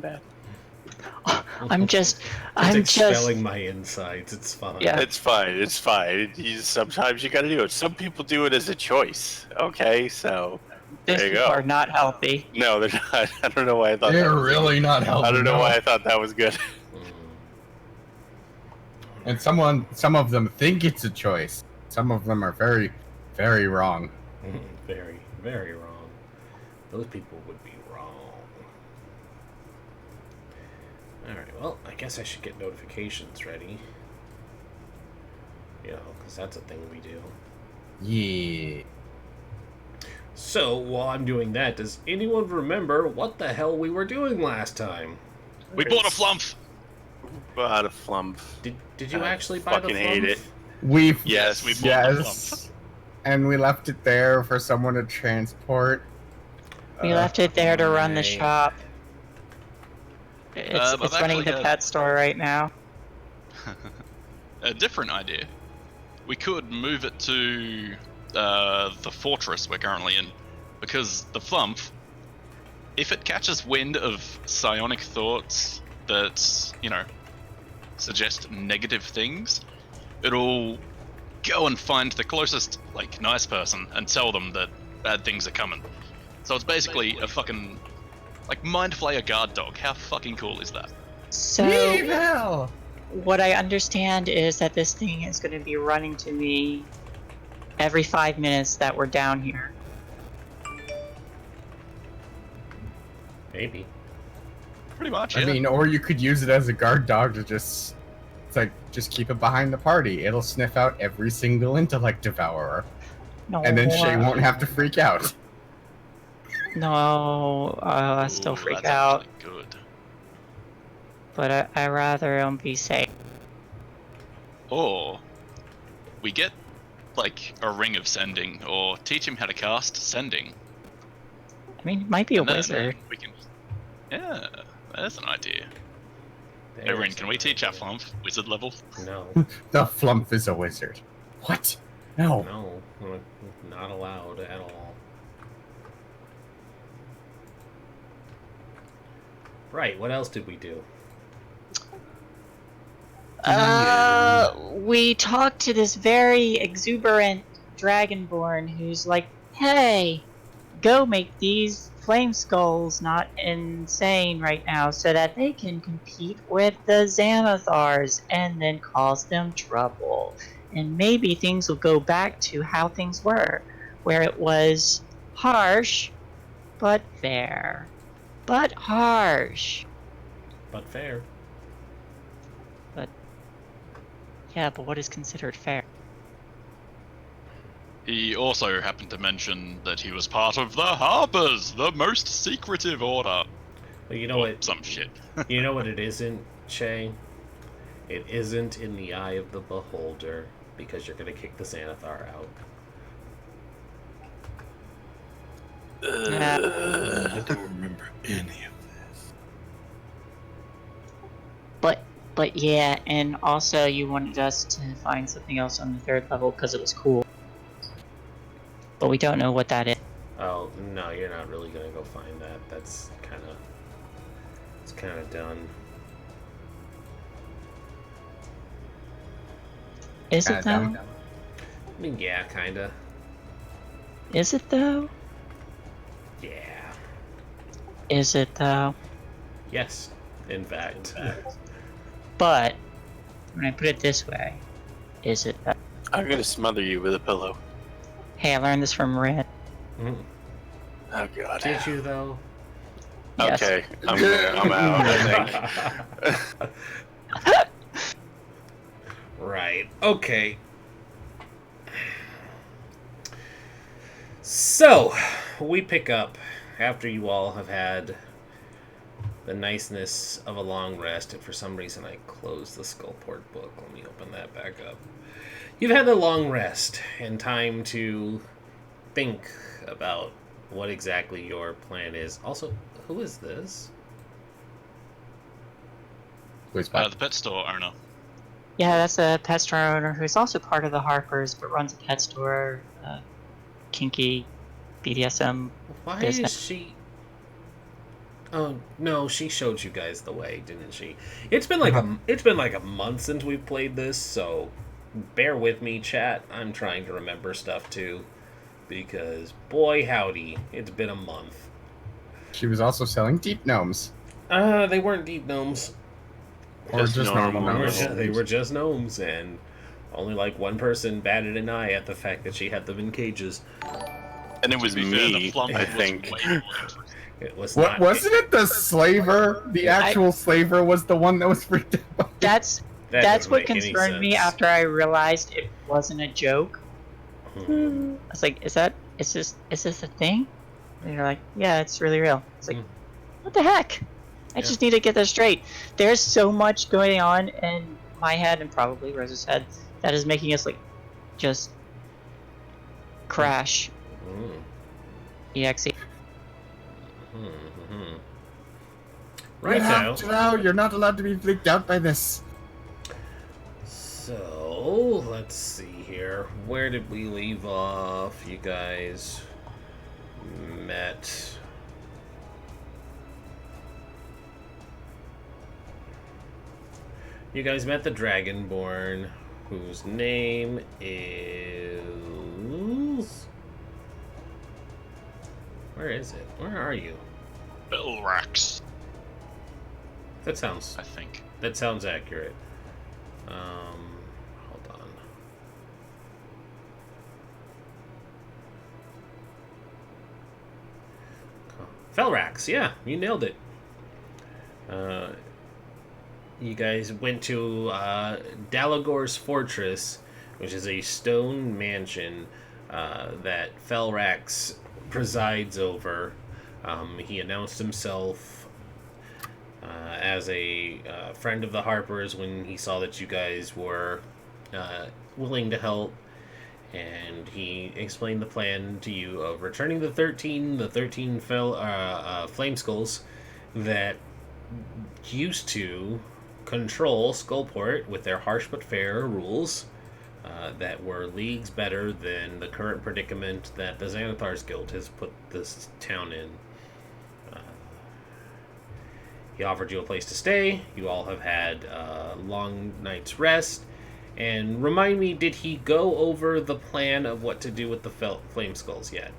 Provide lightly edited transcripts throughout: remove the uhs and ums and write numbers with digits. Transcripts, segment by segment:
bad. I'm just expelling my insides. It's fine. Yeah. It's fine. It's fine. Sometimes you gotta do it. Some people do it as a choice. Okay, so These there you people go. are not healthy. No, they're not. I don't know why I thought They're that was really not helping. I don't know why I thought that was good. And some of them think it's a choice. Some of them are very, very wrong. Very, very wrong. Those people would be wrong. Alright, well, I guess I should get notifications ready. You know, because that's a thing we do. Yeah. So, while I'm doing that, does anyone remember what the hell we were doing last time? We bought a flump. Bought a flump. Did you actually buy the fucking flump? hate it. Yes, we bought the flump. And we left it there for someone to transport. We left it there to run the right. shop. It's running the pet store right now. A different idea. We could move it to the fortress we're currently in, because the flump, if it catches wind of psionic thoughts that, you know, suggest negative things, it'll go and find the closest, like, nice person and tell them that bad things are coming. So it's basically a fucking, like, mind flayer guard dog. How fucking cool is that? So, what I understand is that this thing is going to be running to me every 5 minutes that we're down here. Maybe. Pretty much, yeah. I mean, or you could use it as a guard dog to just keep it behind the party. It'll sniff out every single intellect devourer. No, And then Shay won't have to freak out. No, I still Ooh, freak that's out. actually good. But I rather be safe. Or we get, like, a ring of sending, or teach him how to cast sending. I mean, it might be a And then wizard. we can... Yeah, that's an idea. Hey, There's Rin, can we teach our an flump wizard level? idea. No. The flump is a wizard. What? No. No. Not allowed at all. Right, what else did we do? We talked to this very exuberant dragonborn who's like, hey, go make these flame skulls not insane right now so that they can compete with the Xanathars and then cause them trouble. And maybe things will go back to how things were, where it was harsh, but fair. But harsh. But fair. Yeah, but what is considered fair? He also happened to mention that he was part of the Harpers, the most secretive order. Well, you know what? Some shit. You know what it isn't, Shay? It isn't in the eye of the beholder, because you're gonna kick the Xanathar out. I don't remember any of this. But yeah, and also you wanted us to find something else on the 3rd level because it was cool. But we don't know what that is. Oh, no, you're not really gonna go find that. That's kinda done. Is it though? I mean, yeah, kinda. Is it though? Yeah. Is it though? Yes, in fact. But when I put it this way, is it though? I'm gonna smother you with a pillow. Hey, I learned this from Red. Mm. Oh god. Did you, though? Yes. Okay, I'm out, I think. Right. Okay. So, we pick up after you all have had the niceness of a long rest, and for some reason I closed the Skullport book. Let me open that back up. You've had the long rest and time to think about what exactly your plan is. Also, who is this? Who's The pet store owner. Yeah, that's a pet store owner who's also part of the Harpers, but runs a pet store, kinky BDSM Why business. is she... Oh no, she showed you guys the way, didn't she? It's been like a month since we've played this, so bear with me, chat. I'm trying to remember stuff too, because boy howdy, it's been a month. She was also selling deep gnomes. They weren't deep gnomes. Or just normal They were gnomes. they were just gnomes, and only like one person batted an eye at the fact that she had them in cages. And it was To be fair, the me, flump I was think. way more interesting. It was What not. wasn't it? The slaver, the actual slaver, was the one that was freaked out. That's That that's doesn't what make any concerned me sense. after I realized it wasn't a joke. Hmm. I was like, is this a thing? And you're like, yeah, it's really real. It's like, what the heck? I just need to get this straight. There's so much going on in my head and probably Rose's head that is making us like just crash. Hmm. EXE. Right now. Now, you're not allowed to be freaked out by this. So, let's see here. Where did we leave off? You guys met. You guys met the Dragonborn, whose name is. Where is it? Where are you? Belrax, That sounds I think. accurate. Hold on. Felrax, yeah, you nailed it. You guys went to Dalagor's Fortress, which is a stone mansion that Felrax presides over. He announced himself as a friend of the Harpers when he saw that you guys were willing to help, and he explained the plan to you of returning the 13 flame skulls that used to control Skullport with their harsh but fair rules that were leagues better than the current predicament that the Xanathar's Guild has put this town in. He offered you a place to stay. You all have had a long night's rest. And remind me, did he go over the plan of what to do with the flame skulls yet?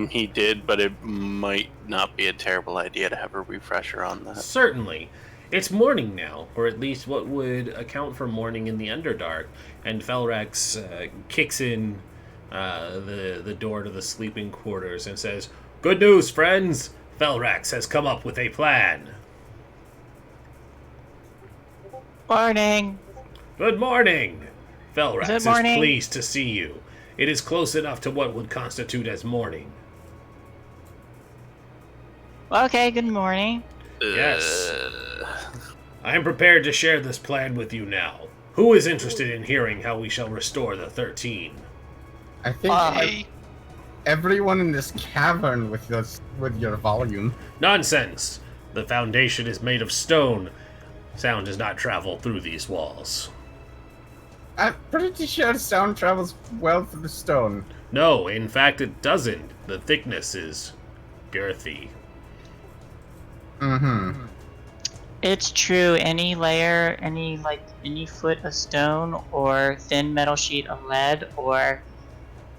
He did, but it might not be a terrible idea to have a refresher on that. Certainly. It's morning now, or at least what would account for morning in the Underdark. And Felrax kicks in the door to the sleeping quarters and says, "Good news, friends! Felrax has come up with a plan." Morning. Good morning! Felrax Good is morning. pleased to see you. It is close enough to what would constitute as morning. Okay, good morning. Yes. I am prepared to share this plan with you now. Who is interested in hearing how we shall restore the 13? I think Hey, everyone in this cavern with your volume. Nonsense! The foundation is made of stone. Sound does not travel through these walls. I'm pretty sure sound travels well through stone. No, in fact it doesn't. The thickness is girthy. Mm-hmm. It's true. Any layer, any foot of stone or thin metal sheet of lead or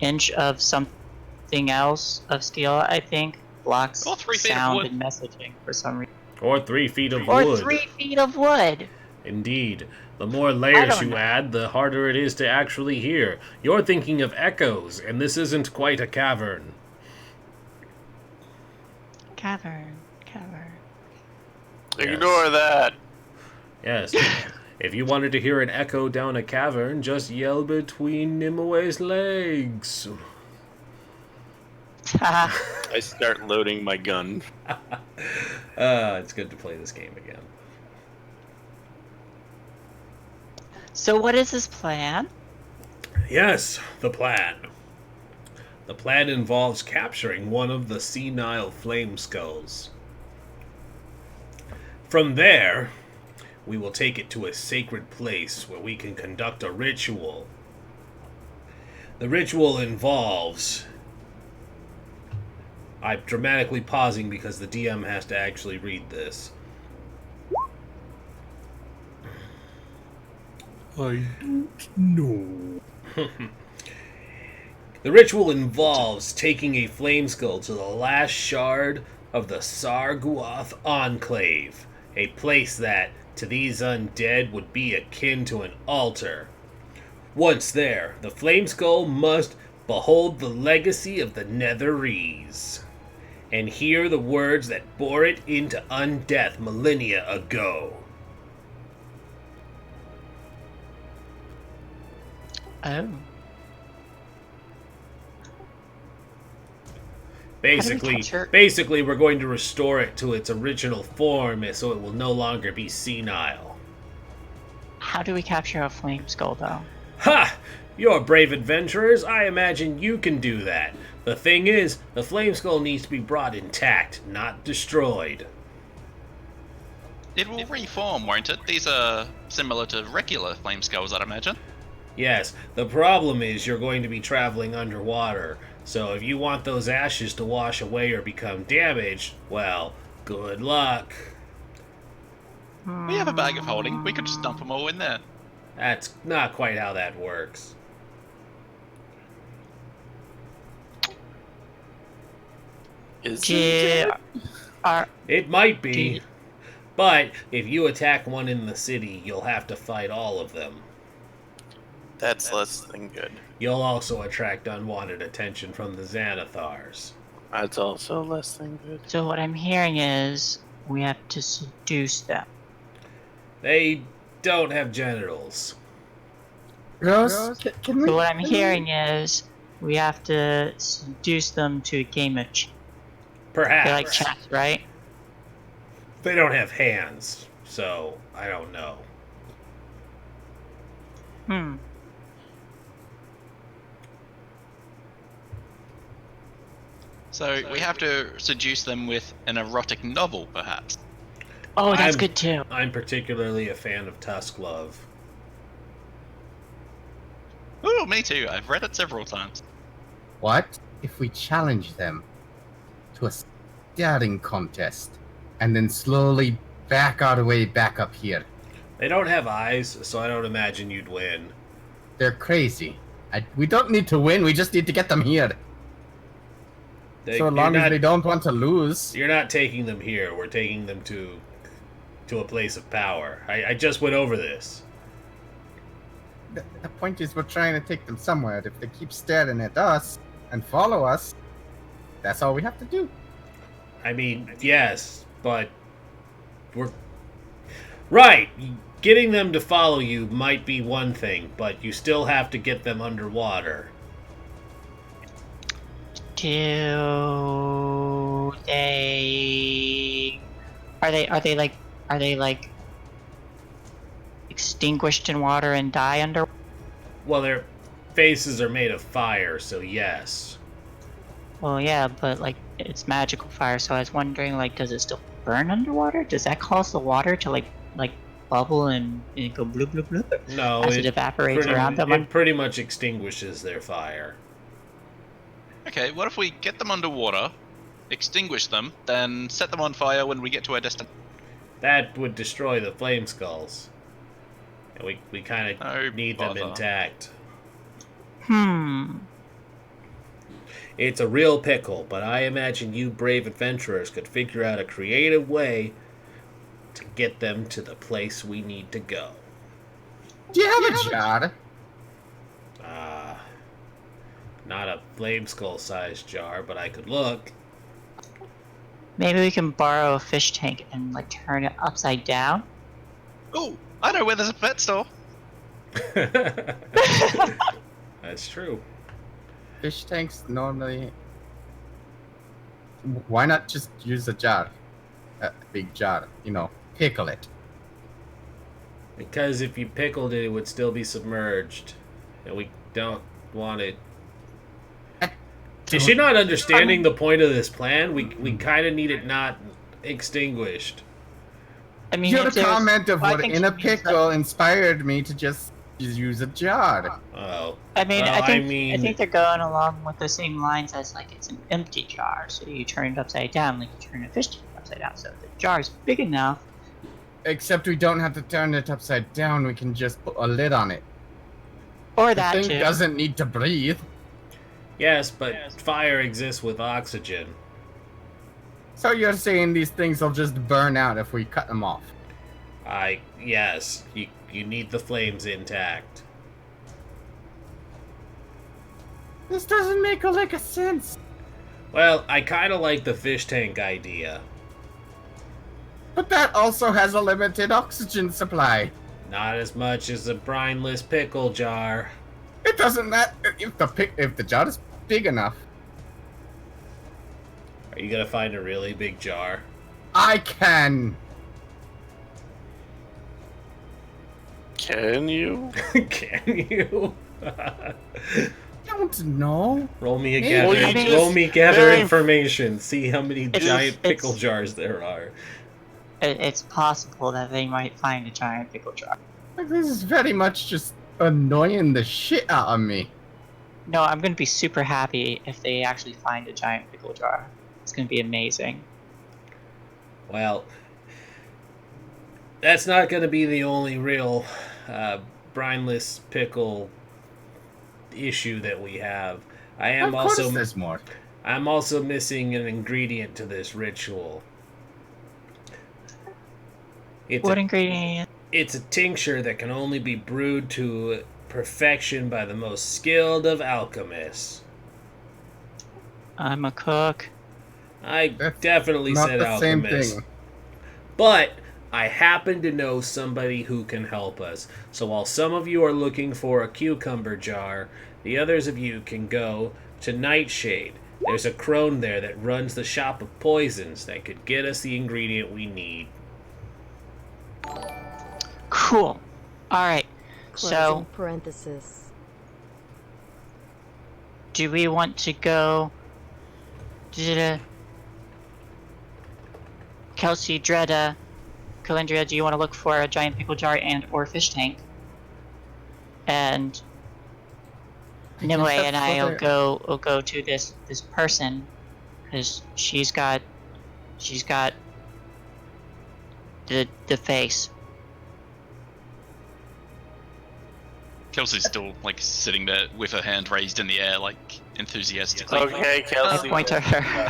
inch of something else of steel, I think, blocks Or 3 feet of sound wood. and messaging for some reason. Or 3 feet of Or wood. 3 feet of wood. Indeed. The more layers don't you know. add, the harder it is to actually hear. You're thinking of echoes, and this isn't quite a cavern. Cavern. Ignore that. Yes. If you wanted to hear an echo down a cavern, just yell between Nimoe's legs. I start loading my gun. It's good to play this game again. So what is this plan? Yes, the plan. The plan involves capturing one of the senile flame skulls. From there, we will take it to a sacred place where we can conduct a ritual. The ritual involves I'm dramatically pausing because the DM has to actually read this. I don't know. The ritual involves taking a flame skull to the last shard of the Sarguath Enclave, a place that, to these undead, would be akin to an altar. Once there, the flame skull must behold the legacy of the Netherese, and hear the words that bore it into undeath millennia ago. Oh. Basically, we're going to restore it to its original form so it will no longer be senile. How do we capture a flame skull, though? Ha! You're brave adventurers. I imagine you can do that. The thing is, the flame skull needs to be brought intact, not destroyed. It will reform, won't it? These are similar to regular flame skulls, I'd imagine. Yes, the problem is you're going to be traveling underwater, so if you want those ashes to wash away or become damaged, well, good luck. We have a bag of holding. We could just dump them all in there. That's not quite how that works. It might be, but if you attack one in the city, you'll have to fight all of them. That's less than good. You'll also attract unwanted attention from the Xanathars. That's also less than good. So what I'm hearing is we have to seduce them. They don't have genitals. Rose, can we? So what I'm hearing is we have to seduce them to a game of chess. Perhaps. They like chess, right? They don't have hands, so I don't know. So we have to seduce them with an erotic novel, perhaps. Oh, that's good too. I'm particularly a fan of Tusk Love. Oh, me too. I've read it several times. What if we challenge them to a staring contest and then slowly back our way back up here? They don't have eyes, so I don't imagine you'd win. They're crazy. We don't need to win, we just need to get them here. So long as they don't want to lose. You're not taking them here. We're taking them to a place of power. I just went over this. The point is we're trying to take them somewhere. If they keep staring at us and follow us, that's all we have to do. I mean, yes, but we're... Right! Getting them to follow you might be one thing, but you still have to get them underwater. Do they... Are they like extinguished in water and die under? Well, their faces are made of fire, so yes. Well, yeah, but like it's magical fire, so I was wondering, like, does it still burn underwater? Does that cause the water to like bubble and go bloop bloop bloop? No, as it evaporates around them. It pretty much extinguishes their fire. Okay, what if we get them underwater, extinguish them, then set them on fire when we get to our destination? That would destroy the flame skulls. And we kind of need them intact. It's a real pickle, but I imagine you brave adventurers could figure out a creative way to get them to the place we need to go. Do you have a jar? Not a flame skull sized jar, but I could look. Maybe we can borrow a fish tank and like turn it upside down. Oh, I know where there's a pet store. That's true. Fish tanks normally... Why not just use a jar? A big jar, pickle it. Because if you pickled it, it would still be submerged. And we don't want it. Is she not understanding the point of this plan? We kind of need it not extinguished. I mean, Your comment of what in a pickle inspired me to just use a jar. Oh. I mean, Well, I think they're going along with the same lines as like it's an empty jar, so you turn it upside down like you turn a fish tank upside down. So if the jar is big enough, Except we don't have to turn it upside down. We can just put a lid on it. or The that thing too. doesn't need to breathe. Yes, but fire exists with oxygen. So you're saying these things will just burn out if we cut them off? Yes, you need the flames intact. This doesn't make a lick of sense. Well, I kind of like the fish tank idea. But that also has a limited oxygen supply. Not as much as a brineless pickle jar. It doesn't matter if the jar is big enough. Are you gonna find a really big jar? I can. Can you? Can you? Don't know. Roll me a Maybe. gather. Well, you just- roll me gather very- information. See how many giant it's- pickle jars there are. It's possible that they might find a giant pickle jar. Like, this is very much just annoying the shit out of me. No, I'm gonna be super happy if they actually find a giant pickle jar. It's gonna be amazing. Well, that's not going to be the only real brineless pickle issue that we have. Of course there's more. I'm also missing an ingredient to this ritual. What ingredient? It's a tincture that can only be brewed to perfection by the most skilled of alchemists. I'm a cook. I That's definitely Not said the same alchemist. thing. But I happen to know somebody who can help us. So while some of you are looking for a cucumber jar, the others of you can go to Nightshade. There's a crone there that runs the shop of poisons that could get us the ingredient we need. Cool. Alright. Closing So, parenthesis. do we want to go... Kelsey, Dreda, Calendria, do you want to look for a giant pickle jar and or fish tank? And Nimue that's and I what will go to this person, because she's got the face. Kelsey's still like sitting there with her hand raised in the air, like enthusiastically. Okay, Kelsey. Point to her.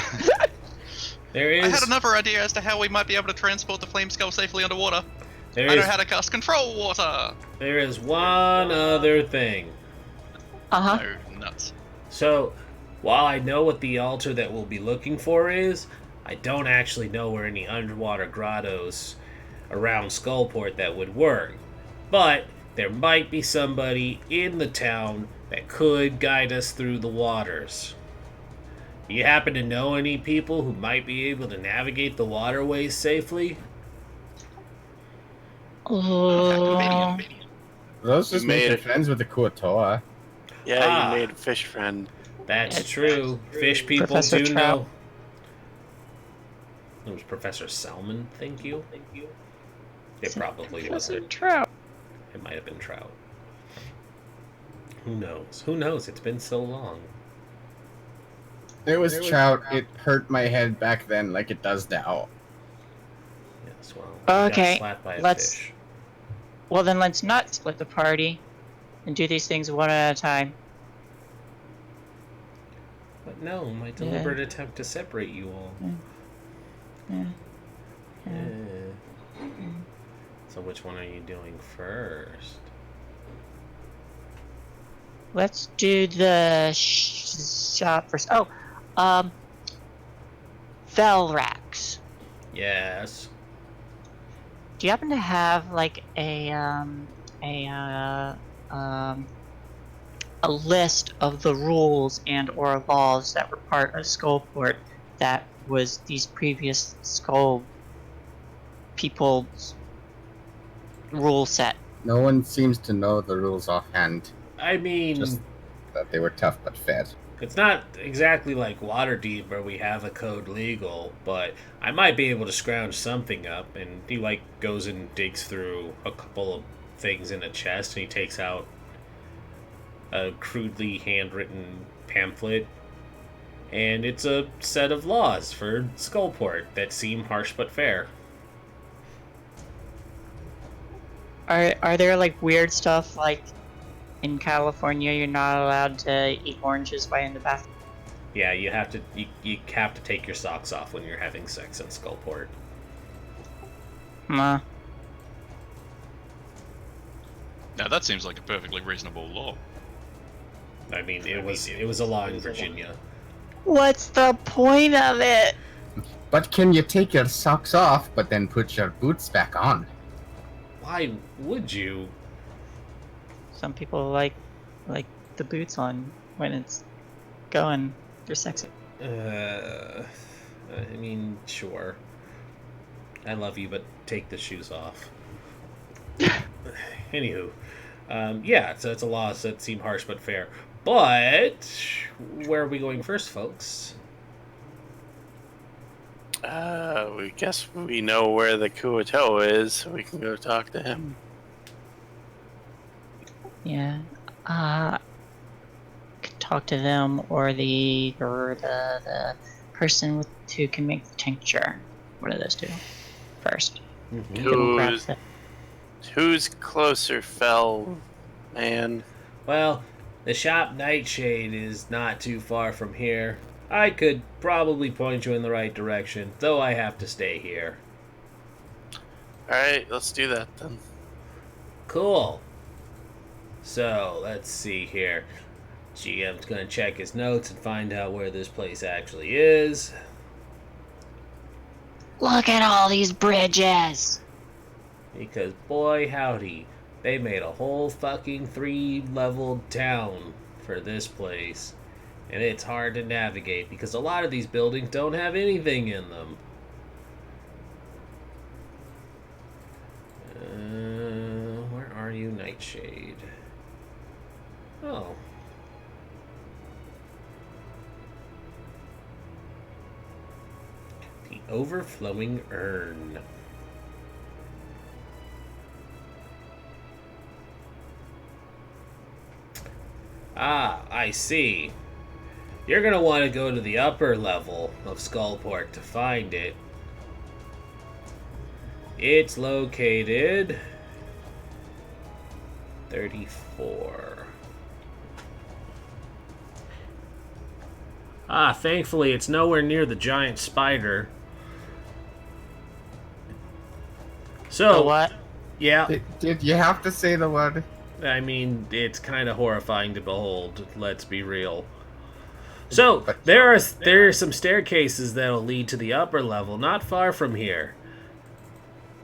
There I is had another idea as to how we might be able to transport the flame skull safely underwater. there I know is how to cast control water. there is one other thing. Uh-huh. No, nuts. So, while I know what the altar that we'll be looking for is, I don't actually know where any underwater grottos around Skullport that would work. But there might be somebody in the town that could guide us through the waters. Do you happen to know any people who might be able to navigate the waterways safely? Oh. Those just You make made you it. friends with the Kuatoa. Yeah, Ah. you made a fish friend. That's true. Fish people Professor do Trout. know. It was Professor Salmon, thank you. It probably wasn't. Trout. It might have been Trout. Who knows? Who knows? It's been so long. It was trout. It hurt my head back then like it does now. Yes, well, we got Okay, slapped by a let's- fish. Well, then let's not split the party and do these things one at a time. But no, my deliberate attempt to separate you all. So which one are you doing first? Let's do the shop first. Oh, Velrax. Yes. Do you happen to have like a list of the rules and or laws that were part of Skullport that was these previous Skull people's rule set? No one seems to know the rules offhand. I mean, Just that they were tough but fair. it's not exactly like Waterdeep where we have a code legal, but I might be able to scrounge something up. And he like goes and digs through a couple of things in a chest, and he takes out a crudely handwritten pamphlet. And it's a set of laws for Skullport that seem harsh but fair. Are there like weird stuff like in California you're not allowed to eat oranges while in the bathroom? Yeah, you have to take your socks off when you're having sex in Skullport. Nah. Now that seems like a perfectly reasonable law. I mean, it was a law in Virginia. What's the point of it? But can you take your socks off, but then put your boots back on? Why would you? Some people like the boots on when it's going. They're sexy. I mean, sure. I love you, but take the shoes off. Anywho, yeah, so it's a law that seem harsh but fair. But where are we going first, folks? We guess we know where the Kuato is, so we can go talk to him. Yeah. Could talk to them or the person who can make the tincture. One of those two. First. Mm-hmm. Who's closer, Fell, man? Well, the shop Nightshade is not too far from here. I could probably point you in the right direction, though I have to stay here. Alright, let's do that then. Cool. So, let's see here. GM's gonna check his notes and find out where this place actually is. Look at all these bridges! Because, boy howdy, they made a whole fucking 3-leveled town for this place. And it's hard to navigate because a lot of these buildings don't have anything in them. Where are you, Nightshade? Oh. The Overflowing Urn. Ah, I see. You're going to want to go to the upper level of Skullport to find it. It's located 34. Ah, thankfully it's nowhere near the giant spider. So, The what? Yeah. Did you have to say the word? I mean, it's kind of horrifying to behold, let's be real. So, there are some staircases that'll lead to the upper level, not far from here.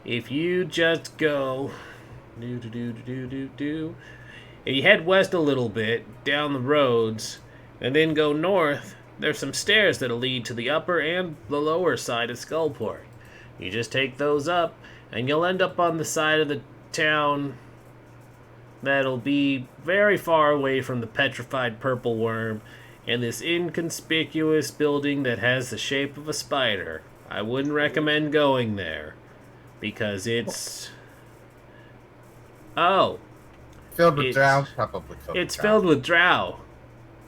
If you just go... If you head west a little bit, down the roads, and then go north, there's some stairs that'll lead to the upper and the lower side of Skullport. You just take those up, and you'll end up on the side of the town that'll be very far away from the petrified purple worm and this inconspicuous building that has the shape of a spider. I wouldn't recommend going there because it's... Oh. Filled with drow? Probably filled It's with drow. filled with drow.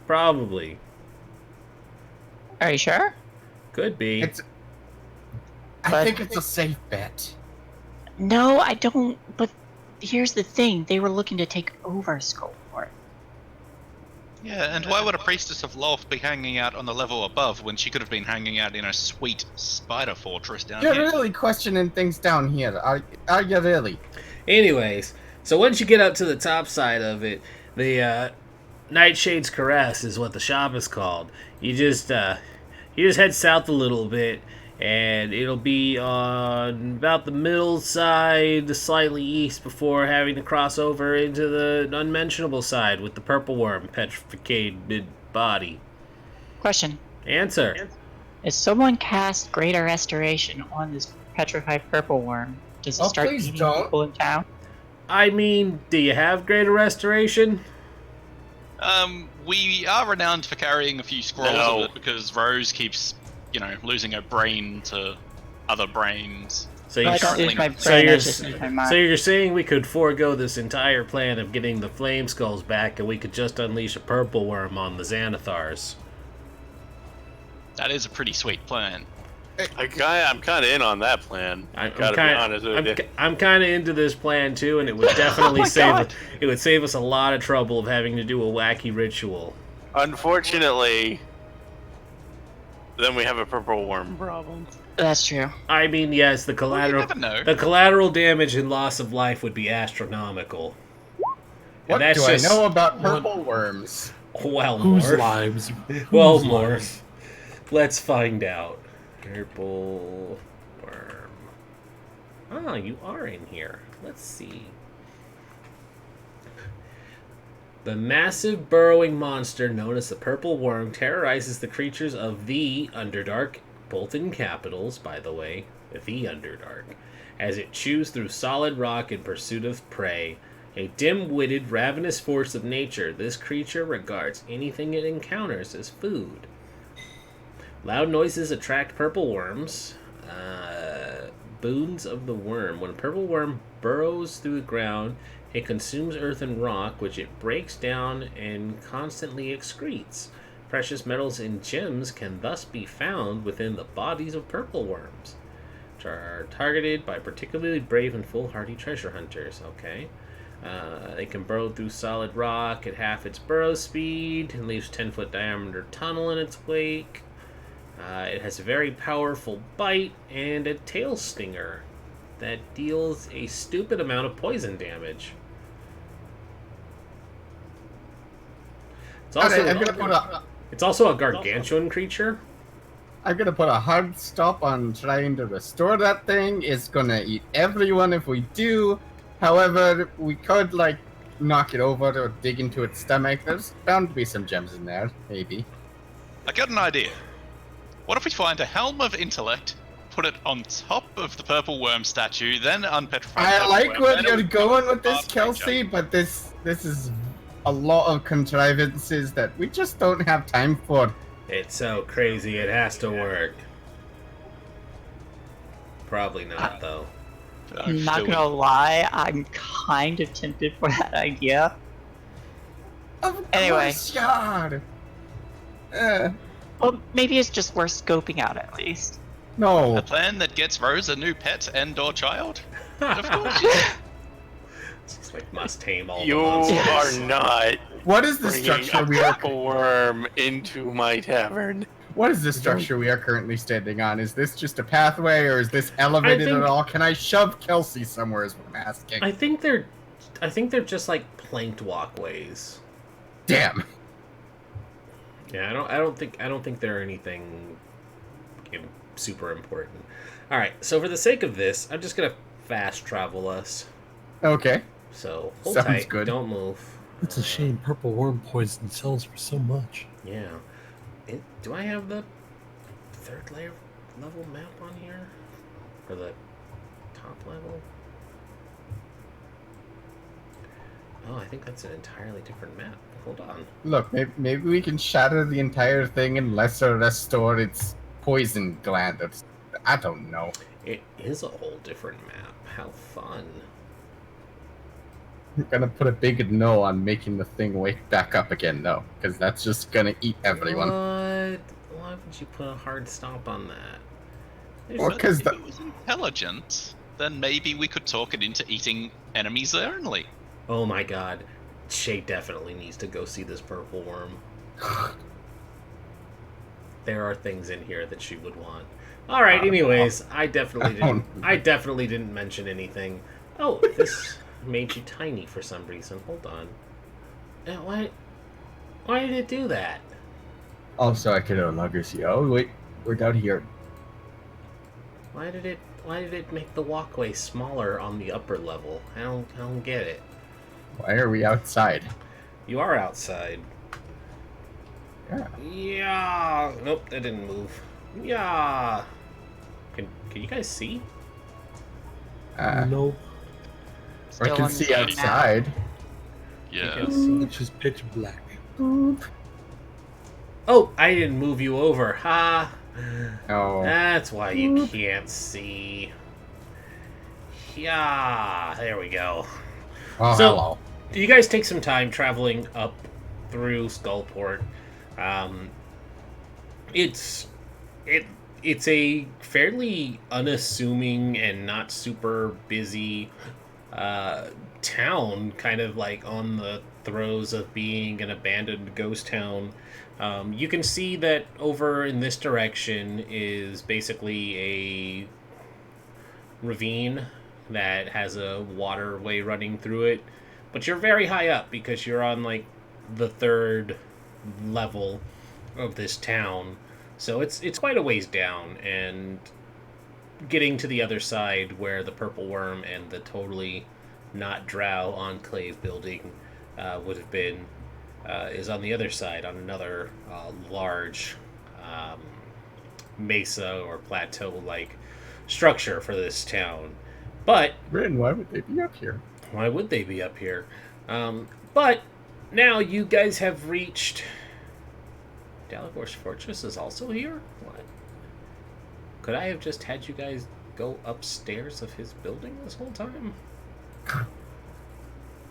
Probably. Are you sure? Could be. I think it's a safe bet. No, I don't. But here's the thing: they were looking to take over Skullport. Yeah, and why would a priestess of Loth be hanging out on the level above when she could have been hanging out in a sweet spider fortress down You're here? really questioning things down here. Are you really? Anyways, so once you get up to the top side of it, the Nightshade's Caress is what the shop is called. You just head south a little bit, and it'll be on about the middle side, slightly east, before having to cross over into the unmentionable side with the purple worm petrified body. Question: Answer. Is someone cast Greater Restoration on this petrified purple worm? Does it Oh, start please eating don't. people in town? I mean, do you have Greater Restoration? We are renowned for carrying a few scrolls No. of it because Rose keeps, losing her brain to other brains. So I you're, don't use my so brain, you're, I just use my mind. so you're saying we could forego this entire plan of getting the flame skulls back, and we could just unleash a purple worm on the Xanathars? That is a pretty sweet plan. I'm kind of in on that plan. Gotta be honest with you. I'm kind of into this plan too, and it would definitely save us a lot of trouble of having to do a wacky ritual. Unfortunately, then we have a purple worm problem. That's true. I mean, yes, the Well, you collateral never know. the collateral damage and loss of life would be astronomical. What that's do just- I know about purple worms? Well, Whose more. lives? Well, Whose more. lives? Let's find out. Purple worm. Ah, you are in here. Let's see. The massive burrowing monster known as the purple worm terrorizes the creatures of the Underdark, both in capitals, by the way, the Underdark, as it chews through solid rock in pursuit of prey. A dim-witted, ravenous force of nature, this creature regards anything it encounters as food. Loud noises attract purple worms. Boons of the worm. When a purple worm burrows through the ground, it consumes earth and rock, which it breaks down and constantly excretes. Precious metals and gems can thus be found within the bodies of purple worms, which are targeted by particularly brave and foolhardy treasure hunters. Okay. They can burrow through solid rock at half its burrow speed and leaves 10-foot diameter tunnel in its wake. It has a very powerful bite and a tail stinger that deals a stupid amount of poison damage. It's also, it's also a gargantuan creature. I'm gonna put a hard stop on trying to restore that thing. It's gonna eat everyone if we do. However, we could, like, knock it over or dig into its stomach. There's bound to be some gems in there, maybe. I got an idea. What if we find a helm of intellect, put it on top of the purple worm statue, then unpetrify the I purple like worm, where then you're we going with this, creature. Kelsey, but this is a lot of contrivances that we just don't have time for. It's so crazy, it has to work. Probably not, though. I'm not gonna lie, I'm kind of tempted for that idea. Of Anyway. course, God. Well, maybe it's just worth scoping out at least. No. A plan that gets Rose a new pet and/or child? Of course. It's like must tame all You the monsters. are not What is the bringing structure a we are? purple worm into my tavern. What is the structure we are currently standing on? Is this just a pathway, or is this elevated think- at all? Can I shove Kelsey somewhere? Is what I'm asking. I think they're just like planked walkways. Damn. Yeah, I don't think they're anything super important. All right, so for the sake of this, I'm just gonna fast travel us. Okay. So hold Sounds tight, good. don't move. It's a shame purple worm poison sells for so much. Yeah. Do I have the third level map on here? Or the top level? Oh, I think that's an entirely different map. Hold on. Look, maybe we can shatter the entire thing unless or restore its poison gland. I don't know. It is a whole different map. How fun. I'm gonna put a big no on making the thing wake back up again, though, because that's just gonna eat everyone. What? Why would you put a hard stop on that? Well, But 'cause if it was intelligent, then maybe we could talk it into eating enemies only. Oh my god. Shay definitely needs to go see this purple worm. There are things in here that she would want. Alright, anyways, I definitely didn't mention anything. Oh, this made you tiny for some reason. Hold on. Why did it do that? Also, I could no longer see. Oh wait, we're down here. Why did it make the walkway smaller on the upper level? I don't get it. Why are we outside? You are outside. Yeah. Yeah. Nope, that didn't move. Yeah. Can you guys see? Nope. I Still can on see the map. outside. Yeah. It's just pitch black. Oh, I didn't move you over. Ha. Oh. That's why you can't see. Yeah, there we go. Oh, So- hello. You guys take some time traveling up through Skullport. It's a fairly unassuming and not super busy town, kind of like on the throes of being an abandoned ghost town. You can see that over in this direction is basically a ravine that has a waterway running through it, but you're very high up because you're on like the third level of this town, so it's quite a ways down, and getting to the other side where the purple worm and the totally not drow enclave building would have been is on the other side on another large mesa or plateau like structure for this town. But Bryn, why would they be up here? why would they be up here? But now you guys have reached... Dalagor's Fortress is also here? What? Could I have just had you guys go upstairs of his building this whole time?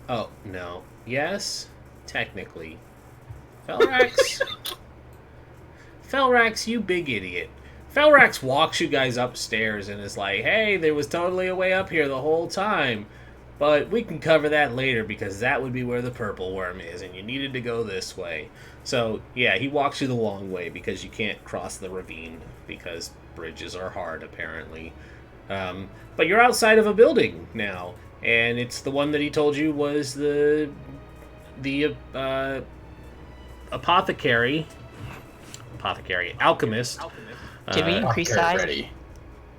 Oh, no. Yes? Technically. Felrax? Felrax, you big idiot. Felrax walks you guys upstairs and is like, hey, there was totally a way up here the whole time. But we can cover that later because that would be where the purple worm is, and you needed to go this way. So, yeah, he walks you the long way because you can't cross the ravine because bridges are hard, apparently. But you're outside of a building now, and it's the one that he told you was the alchemist. Did we increase size? Ready.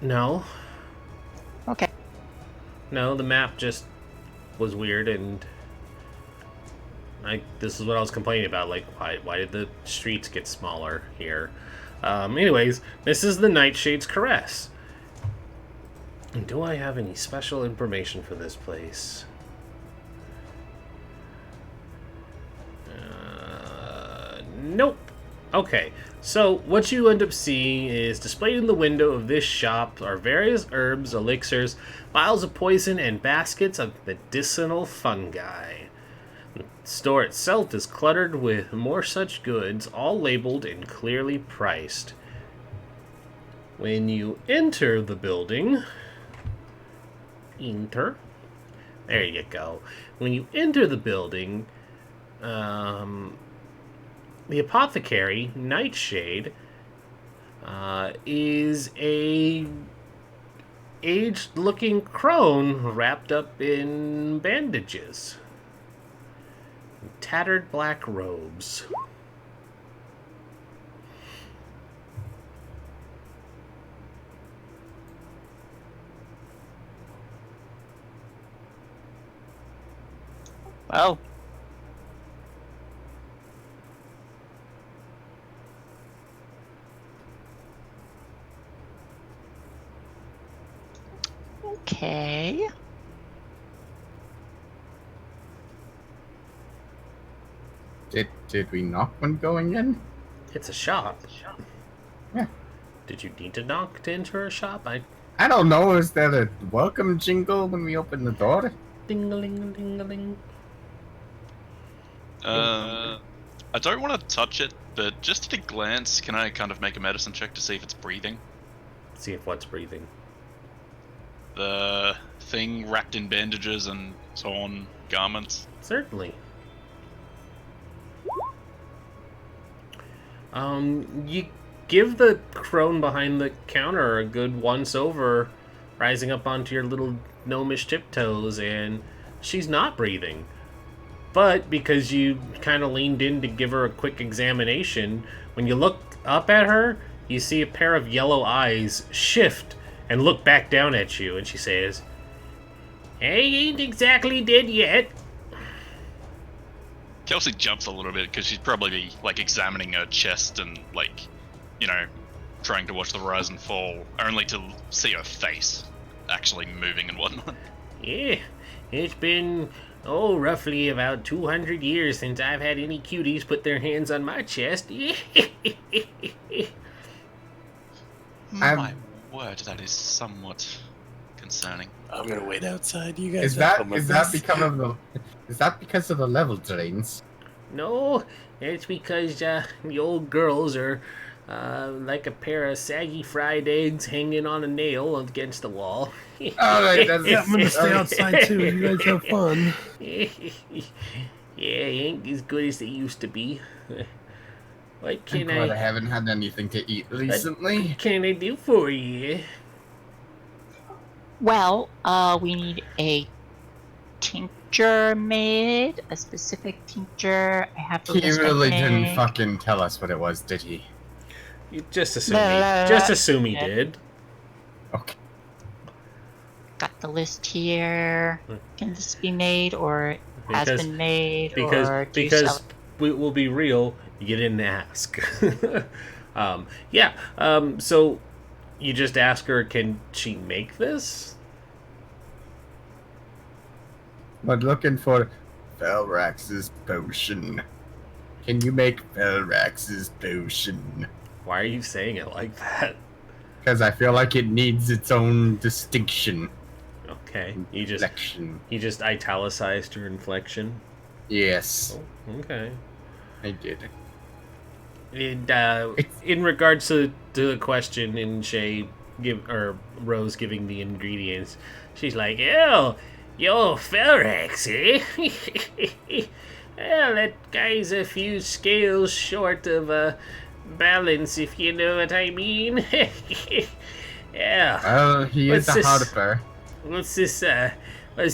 No. Okay. No, the map just was weird, and this is what I was complaining about. Like, why did the streets get smaller here? Anyways, this is the Nightshade's Caress. And do I have any special information for this place? Nope. Okay, so what you end up seeing is displayed in the window of this shop are various herbs, elixirs, vials of poison, and baskets of medicinal fungi. The store itself is cluttered with more such goods, all labeled and clearly priced. When you enter the building... There you go. When you enter the building... the apothecary, Nightshade, is a aged-looking crone wrapped up in bandages. Tattered black robes. Well, okay. Did we knock when going in? It's a shop. Yeah. Did you need to knock to enter a shop? I don't know. Is there a welcome jingle when we open the door? Ding-a-ling-a-ding-a-ling. I don't want to touch it, but just at a glance, can I kind of make a medicine check to see if it's breathing? See if what's breathing. The thing wrapped in bandages and so on, garments. Certainly. You give the crone behind the counter a good once over, rising up onto your little gnomish tiptoes, and she's not breathing. But because you kind of leaned in to give her a quick examination, when you look up at her, you see a pair of yellow eyes shift and look back down at you, and she says, "I ain't exactly dead yet." Kelsey jumps a little bit because she'd probably be like examining her chest and like, you know, trying to watch the rise and fall, only to see her face actually moving and whatnot. Yeah, it's been, roughly about 200 years since I've had any cuties put their hands on my chest. My word, that is somewhat concerning. I'm gonna wait outside. You guys Is that because of the level drains? No, it's because the old girls are like a pair of saggy fried eggs hanging on a nail against the wall. All right, that's Yeah, I'm gonna stay outside too. You guys have fun. Yeah, ain't as good as they used to be. What I'm can glad I I haven't had anything to eat recently. can I do for you? Well, we need a tincture made, a specific tincture. I have to He list, I really didn't think. fucking tell us what it was, did he? You just assume he did. Okay. Got the list here. Can this be made, or has Because- been made, Because or do you sell because it? we will be real, you didn't ask. So you just ask her, can she make this? But looking for Felrax's potion. Can you make Felrax's potion? Why are you saying it like that? Because I feel like it needs its own distinction. Okay, you just italicized her inflection. Yes, Oh, okay. I did. And in regards to the question, and Rose giving the ingredients, she's like, "Oh, yo, Felrax, eh? Well, that guy's a few scales short of balance, if you know what I mean." Yeah. Well, he is What's a this? harper. What's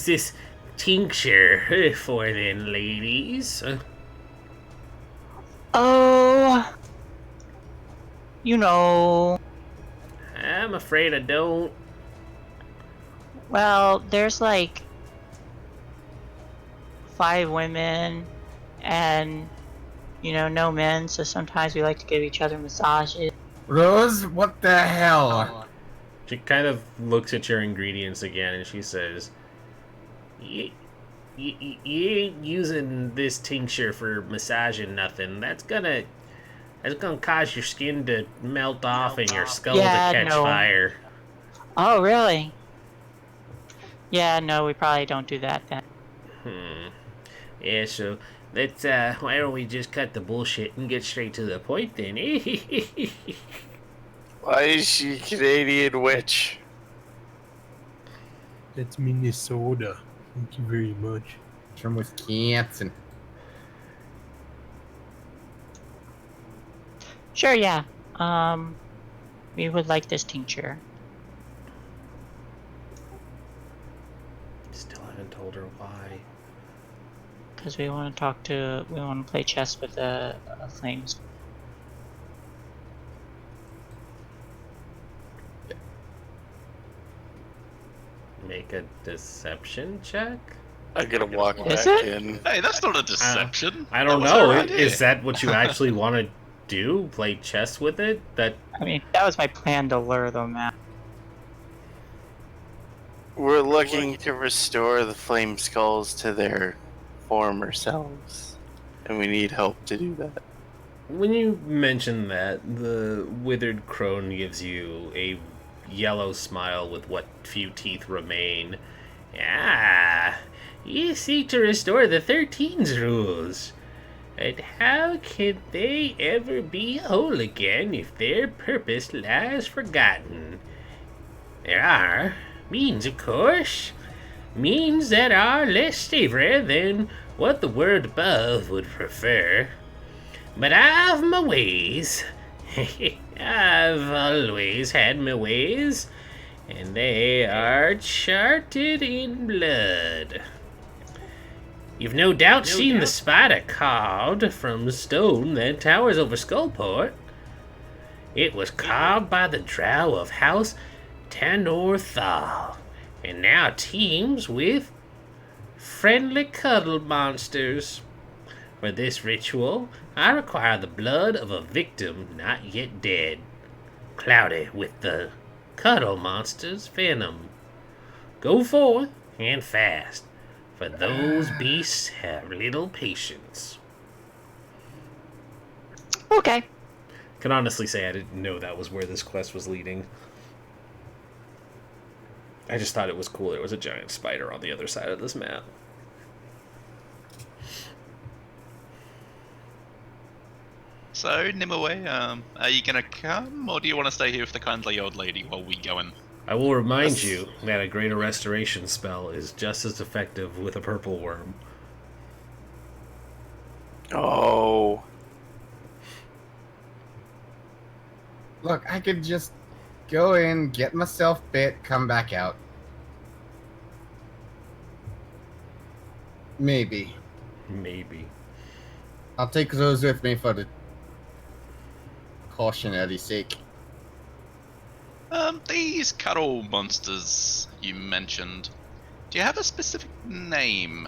this tincture for then, ladies? Oh, you know. I'm afraid I don't. Well, there's like 5 women, and no men. So sometimes we like to give each other massages. Rose, what the hell? She kind of looks at your ingredients again and she says, You ain't using this tincture for massaging nothing. That's gonna cause your skin to melt off and your skull Yeah, to catch no. fire. Oh, really? Yeah, no, we probably don't do that then. Yeah, so let's why don't we just cut the bullshit and get straight to the point then? Why is she Canadian witch? It's Minnesota. Thank you very much. From Wisconsin. Sure, yeah. We would like this tincture. Still haven't told her why. Because we want to play chess with the flames. Make a deception check? I'm gonna walk Is back it? in. Hey, that's not a deception. I don't That was know. her idea. Is that what you actually want to do? Play chess with it? That I mean, that was my plan to lure them out. We're looking to restore the flame skulls to their former selves, and we need help to do that. when you mention that, the withered crone gives you a yellow smile with what few teeth remain. Ah, you seek to restore the 13's rules. And how can they ever be whole again if their purpose lies forgotten? There are means, of course. Means that are less savory than what the world above would prefer. But I've my ways. I've always had my ways. And they are charted in blood. You've no doubt seen the spider carved from stone that towers over Skullport. It was carved by the drow of House Tanorthal, and now teems with friendly cuddle monsters. For this ritual, I require the blood of a victim not yet dead, clouded with the cuddle monster's venom. Go forth and fast, for those beasts have little patience. Okay. Can honestly say I didn't know that was where this quest was leading. I just thought it was cool. There was a giant spider on the other side of this map. So, Nimue, are you gonna come, or do you want to stay here with the kindly old lady while we go in? I will remind you that a greater restoration spell is just as effective with a purple worm. Oh. Look, I could just go in, get myself bit, come back out. Maybe. Maybe. I'll take those with me for the cautionary sake. These cuddle monsters you mentioned, do you have a specific name?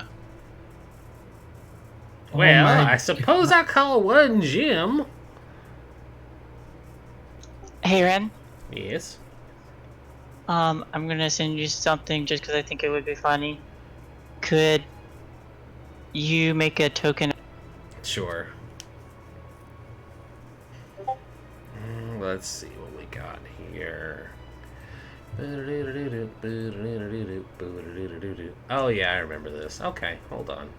Well, my I suppose I call one Jim. Hey, Ren. Yes. I'm gonna send you something just because I think it would be funny. Could you make a token? Sure. Let's see what we got here. Oh yeah, I remember this. Okay, hold on.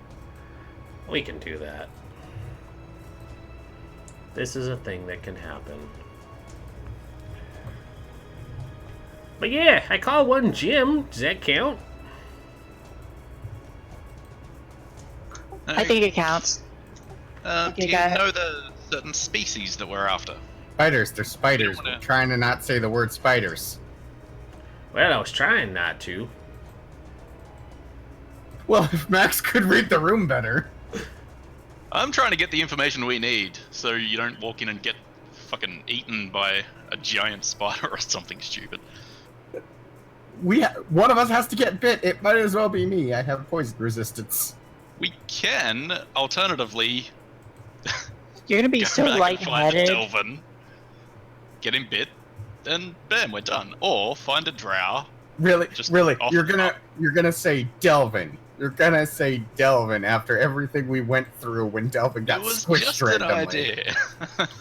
We can do that. This is a thing that can happen. But yeah, I call one Jim. Does that count? I think it counts. Do Okay, you got it. know the certain species that we're after? Spiders, they're spiders. You don't wanna- We're trying to not say the word spiders. Well, I was trying not to. Well, if Max could read the room better. I'm trying to get the information we need, so you don't walk in and get fucking eaten by a giant spider or something stupid. One of us has to get bit. It might as well be me. I have poison resistance. We can, alternatively, You're gonna be go so back and find a lightheaded. Delvin, get him bit, then bam, we're done. Or find a drow. Really, Just really, off you're the gonna say Delvin. You're gonna say Delvin after everything we went through when Delvin got It was squished just an randomly. idea.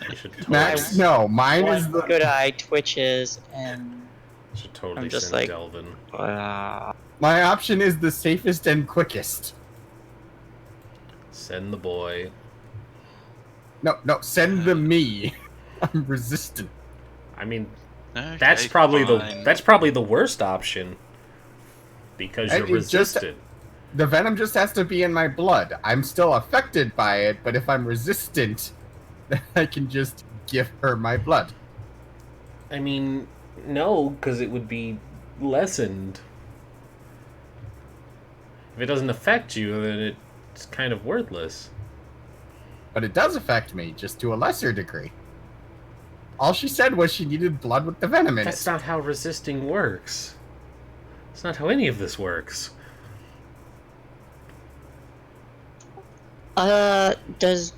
You should totally, Max, no, mine is One the. good eye twitches and should totally I'm just send like- Delvin. My option is the safest and quickest. Send the boy. No, send the me. I'm resistant. I mean, Okay, that's probably fine. the worst option because I- you're it just- resistant. The venom just has to be in my blood. I'm still affected by it, but if I'm resistant, then I can just give her my blood. I mean, no, because it would be lessened. If it doesn't affect you, then it's kind of worthless. But it does affect me, just to a lesser degree. All she said was she needed blood with the venom in That's it. not how resisting works. It's not how any of this works. does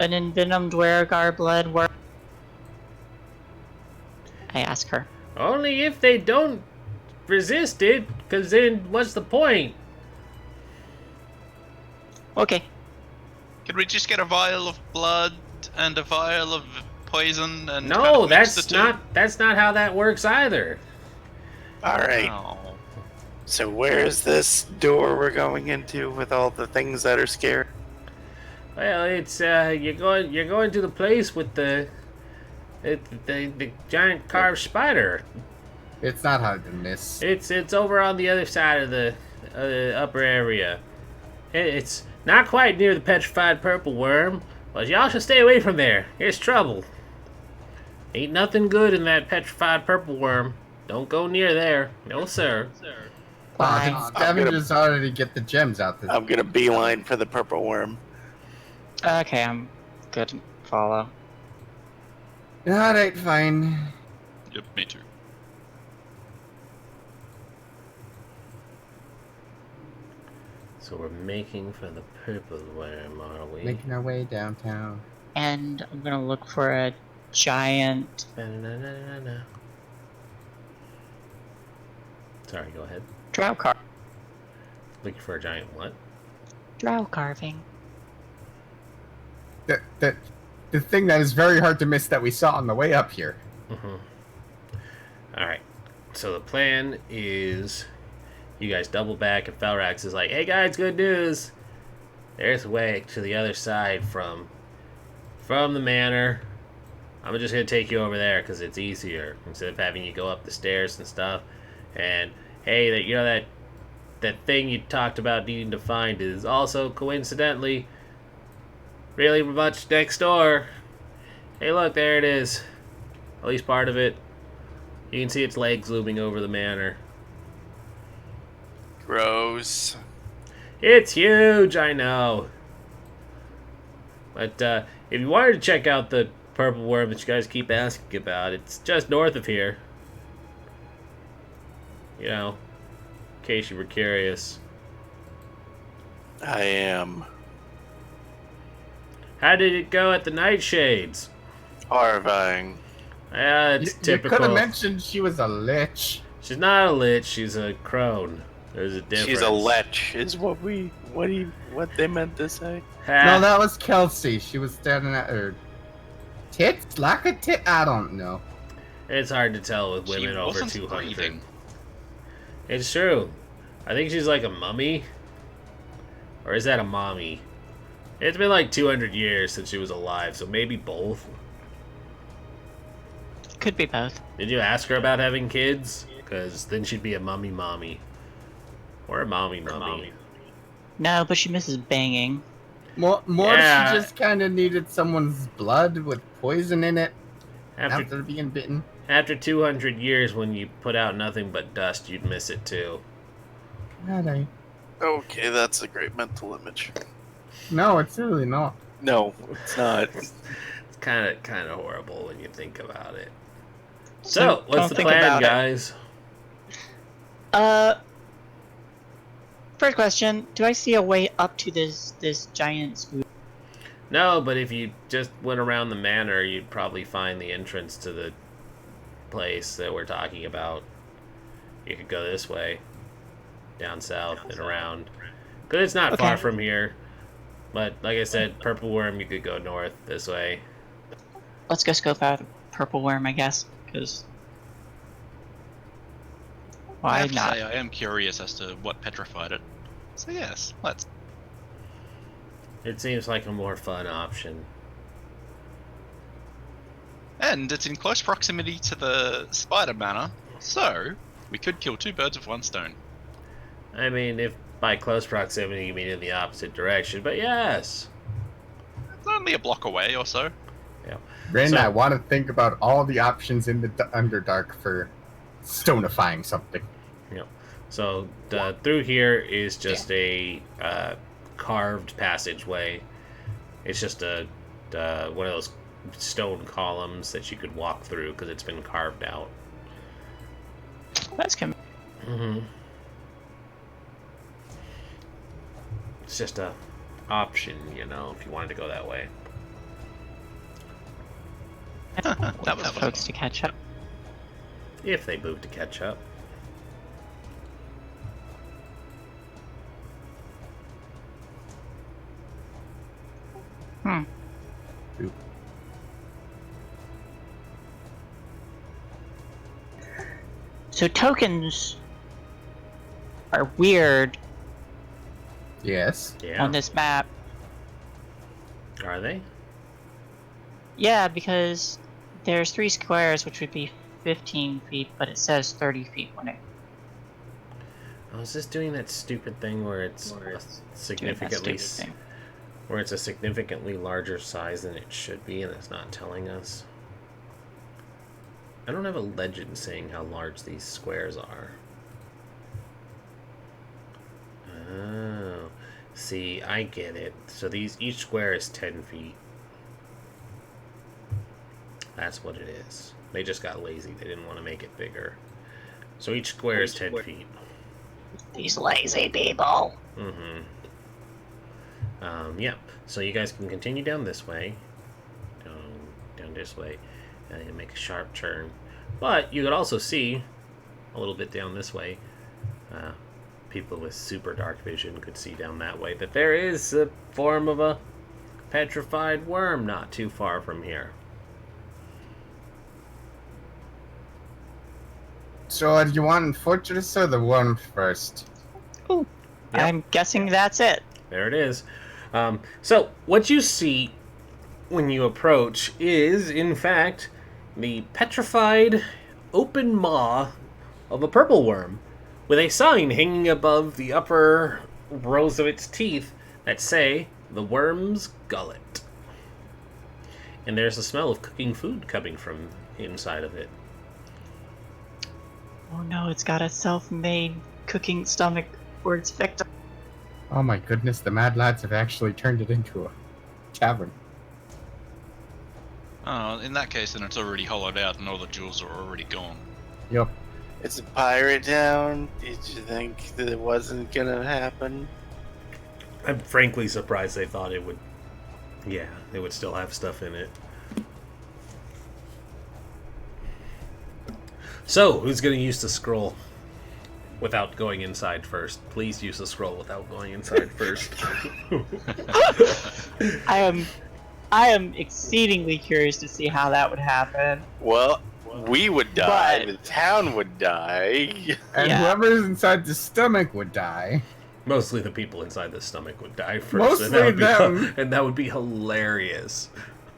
an envenomed weregar blood work? I ask her. Only if they don't resist it, because then what's the point? Okay. Could we just get a vial of blood and a vial of poison and No, kind of mix that's the two? that's not how that works either. Alright, Oh. so where's this door we're going into with all the things that are scary? Well, it's you're going to the place with the giant carved spider. It's not hard to miss. It's over on the other side of the upper area. It's not quite near the petrified purple worm, but y'all should stay away from there. It's trouble. Ain't nothing good in that petrified purple worm. Don't go near there. No, sir. Bye. Scavengers already get the gems out this. I'm gonna beeline for the purple worm. Okay, I'm good to follow. Alright, fine. Yep, me too. So we're making for the purple worm, are we? Making our way downtown. And I'm gonna look for a giant Na-na-na-na-na. Sorry, go ahead. drow Looking for a giant what? drow carving. The thing that is very hard to miss that we saw on the way up here. Mm-hmm. Alright. So the plan is you guys double back, and Felrax is like, "Hey guys, good news! There's a way to the other side from the manor. I'm just gonna take you over there because it's easier instead of having you go up the stairs and stuff. And hey, that thing you talked about needing to find is also coincidentally really much next door. Hey, look, there it is. At least part of it. You can see its legs looming over the manor. Gross. It's huge, I know. But if you wanted to check out the purple worm that you guys keep asking about, it's just north of here. You know, in case you were curious. I am. How did it go at the Nightshades? Horrifying. It's You typical. could have mentioned she was a lich. She's not a lich, she's a crone. There's a difference. She's a lech, is what they meant to say. No, that was Kelsey. She was standing at her tits, lack of tit. I don't know. It's hard to tell with She women over wasn't 200. breathing. It's true. I think she's like a mummy. Or is that a mommy? It's been like 200 years since she was alive, so maybe both. Could be both. Did you ask her about having kids? Because then she'd be a mummy mommy. Or a mommy mummy. No, but she misses banging. More Yeah. she just kind of needed someone's blood with poison in it After after being bitten. after 200 years, when you put out nothing but dust, you'd miss it too. Alright. Okay, that's a great mental image. No, it's really not. No, it's not. It's kind of horrible when you think about it. So, what's don't the think plan, about it. guys? First question: do I see a way up to this giant spook? No, but if you just went around the manor, you'd probably find the entrance to the place that we're talking about. You could go this way, down south and around. Because it's not far Okay. from here. But like I said, Purple Worm, you could go north this way. Let's go scope out the purple worm, I guess, because I why have to not? say, I am curious as to what petrified it. So yes, let's. It seems like a more fun option. And it's in close proximity to the spider manor, so we could kill two birds with one stone. I mean, if by close proximity you mean in the opposite direction, but yes. It's only a block away or so. Ren, So- I want to think about all the options in the Underdark for stonifying something. So through here is just a carved passageway. It's just a one of those stone columns that you could walk through because it's been carved out. That's Mm-hmm. It's just a option, you know, if you wanted to go that way. That was folks to catch up. If they move to catch up. So tokens are weird Yes. Yeah. on this map. Are they? Yeah, because there's 3 squares, which would be 15 feet, but it says 30 feet when it Oh, is this doing that stupid thing where it's doing that significantly stupid thing. where it's a significantly larger size than it should be, and it's not telling us? I don't have a legend saying how large these squares are. Oh, see, I get it. So each square is 10 feet. That's what it is. They just got lazy. They didn't want to make it bigger. So each square is 10 feet. These lazy people. Mm-hmm. Yeah. So you guys can continue down this way. Down this way. And you make a sharp turn. But you could also see, a little bit down this way, people with super dark vision could see down that way, that there is a form of a petrified worm not too far from here. So, do you want Fortress or the Worm first? Ooh, Yep. I'm guessing that's it. There it is. So, what you see when you approach is, in fact, the petrified open maw of a purple worm, with a sign hanging above the upper rows of its teeth that say, "The Worm's Gullet." And there's a smell of cooking food coming from inside of it. Oh no, it's got a self-made cooking stomach for its victim. Oh my goodness, the Mad Lads have actually turned it into a tavern. Oh, in that case, then it's already hollowed out and all the jewels are already gone. Yep. It's a pirate town. Did you think that it wasn't gonna happen? I'm frankly surprised they thought it would. Yeah, it would still have stuff in it. So, who's going to use the scroll without going inside first? Please use the scroll without going inside first. I am exceedingly curious to see how that would happen. Well, we would die. But- The town would die. And Yeah. whoever's inside the stomach would die. Mostly the people inside the stomach would die first. Mostly and that would be, them. and that would be hilarious.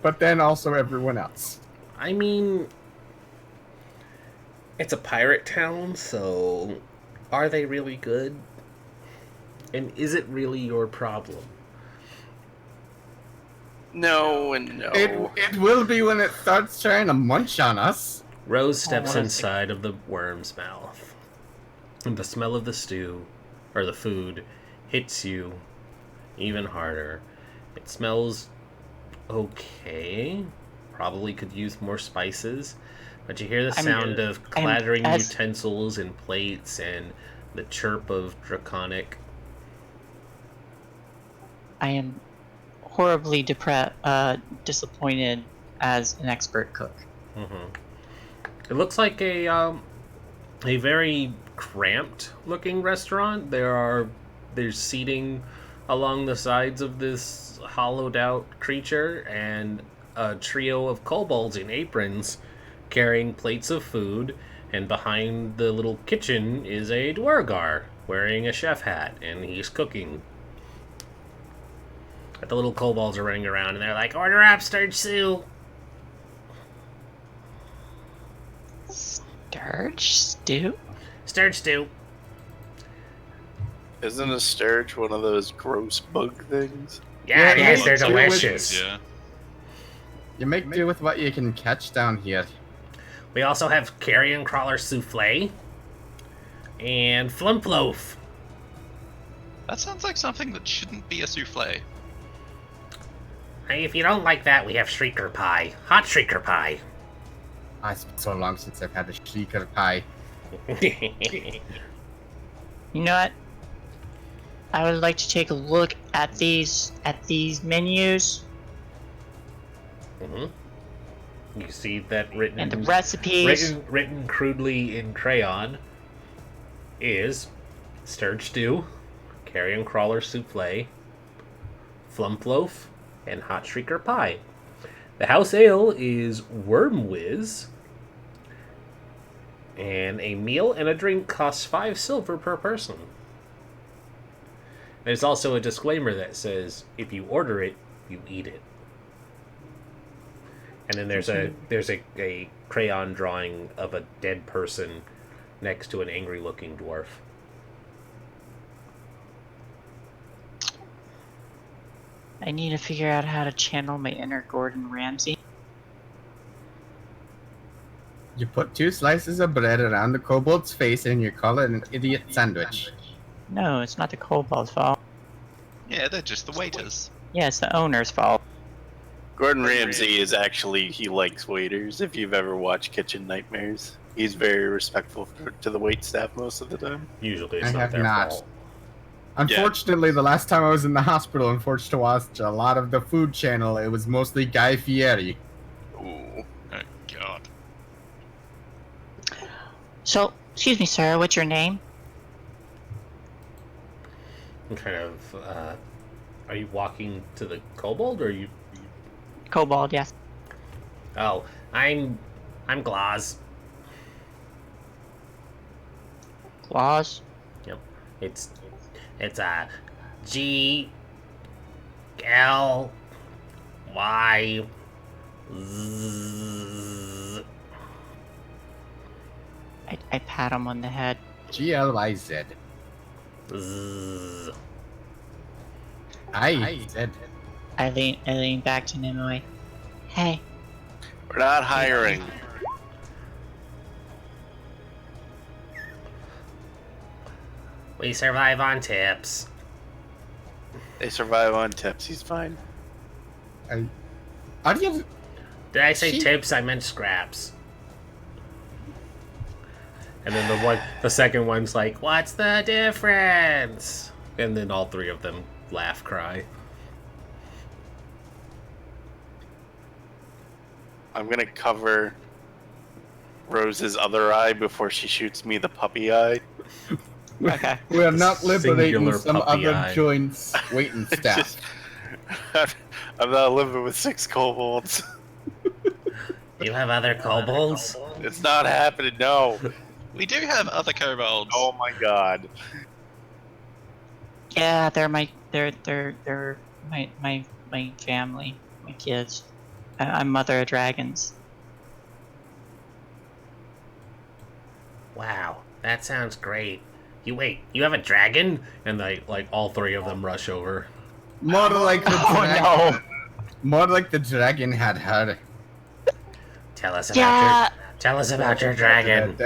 But then also everyone else. I mean, it's a pirate town, so are they really good? And is it really your problem? No and no. It will be when it starts trying to munch on us. Rose steps what is it? inside of the worm's mouth. And the smell of the stew, or the food, hits you even harder. It smells okay. Probably could use more spices. But you hear the sound of clattering utensils and plates and the chirp of draconic. I am horribly disappointed as an expert cook. It looks like a very cramped looking restaurant. There's seating along the sides of this hollowed out creature, and a trio of kobolds in aprons carrying plates of food, and behind the little kitchen is a dwargar wearing a chef hat, and he's cooking. But the little kobolds are running around, and they're like, "Order up, sturge stew!" Sturge stew? Sturge stew. Isn't a sturge one of those gross bug things? Yeah, Yeah, yes, they're do it. delicious. Yeah. You make do with what you can catch down here. We also have carrion crawler souffle and flump loaf. That sounds like something that shouldn't be a souffle. Hey, if you don't like that, we have shrieker pie. Hot shrieker pie. Ah, it's been so long since I've had a shrieker pie. You know what? I would like to take a look at these menus You see that written and the recipes. written crudely in crayon is sturge stew, carrion crawler souffle, flump loaf, and hot shrieker pie. The house ale is Worm Whiz, and a meal and a drink costs 5 silver per person. There's also a disclaimer that says if you order it, you eat it. And then there's a crayon drawing of a dead person next to an angry looking dwarf. I need to figure out how to channel my inner Gordon Ramsay. You put 2 slices of bread around the kobold's face and you call it an idiot sandwich. No, it's not the kobold's fault. Yeah, they're just the waiters. Yeah, it's the owner's fault. Gordon Ramsay is actually, he likes waiters. If you've ever watched Kitchen Nightmares, he's very respectful to the wait staff most of the time. Usually it's I not have their not. fault. Unfortunately, the last time I was in the hospital and forced to watch a lot of the Food Channel, it was mostly Guy Fieri. Ooh. Oh, God. So, excuse me, sir, what's your name? What kind of, are you walking to the kobold, or are you... Kobold, yes. Oh, I'm Glaz. Claws. Yep. It's a G L Y Z. I pat him on the head. GLYZ. Z. I said. I lean back to Nimue. Hey, We're not hiring. We survive on tips. They survive on tips. He's fine. How do you? Did I say She- tips? I meant scraps. And then the second one's like, "What's the difference?" And then all three of them laugh, cry. I'm gonna cover Rose's other eye before she shoots me the puppy eye. okay. We are not liberating Singular some puppy other eye. joints waiting staff. I'm not living with 6 kobolds. You have other kobolds? It's not happening. No. We do have other kobolds. Oh my god. Yeah, they're my family, my kids. I'm mother of dragons. Wow, that sounds great. You have a dragon? And like all three of them rush over. More like the Oh dragon. no! More like the dragon had her. Tell us Yeah, about your dragon.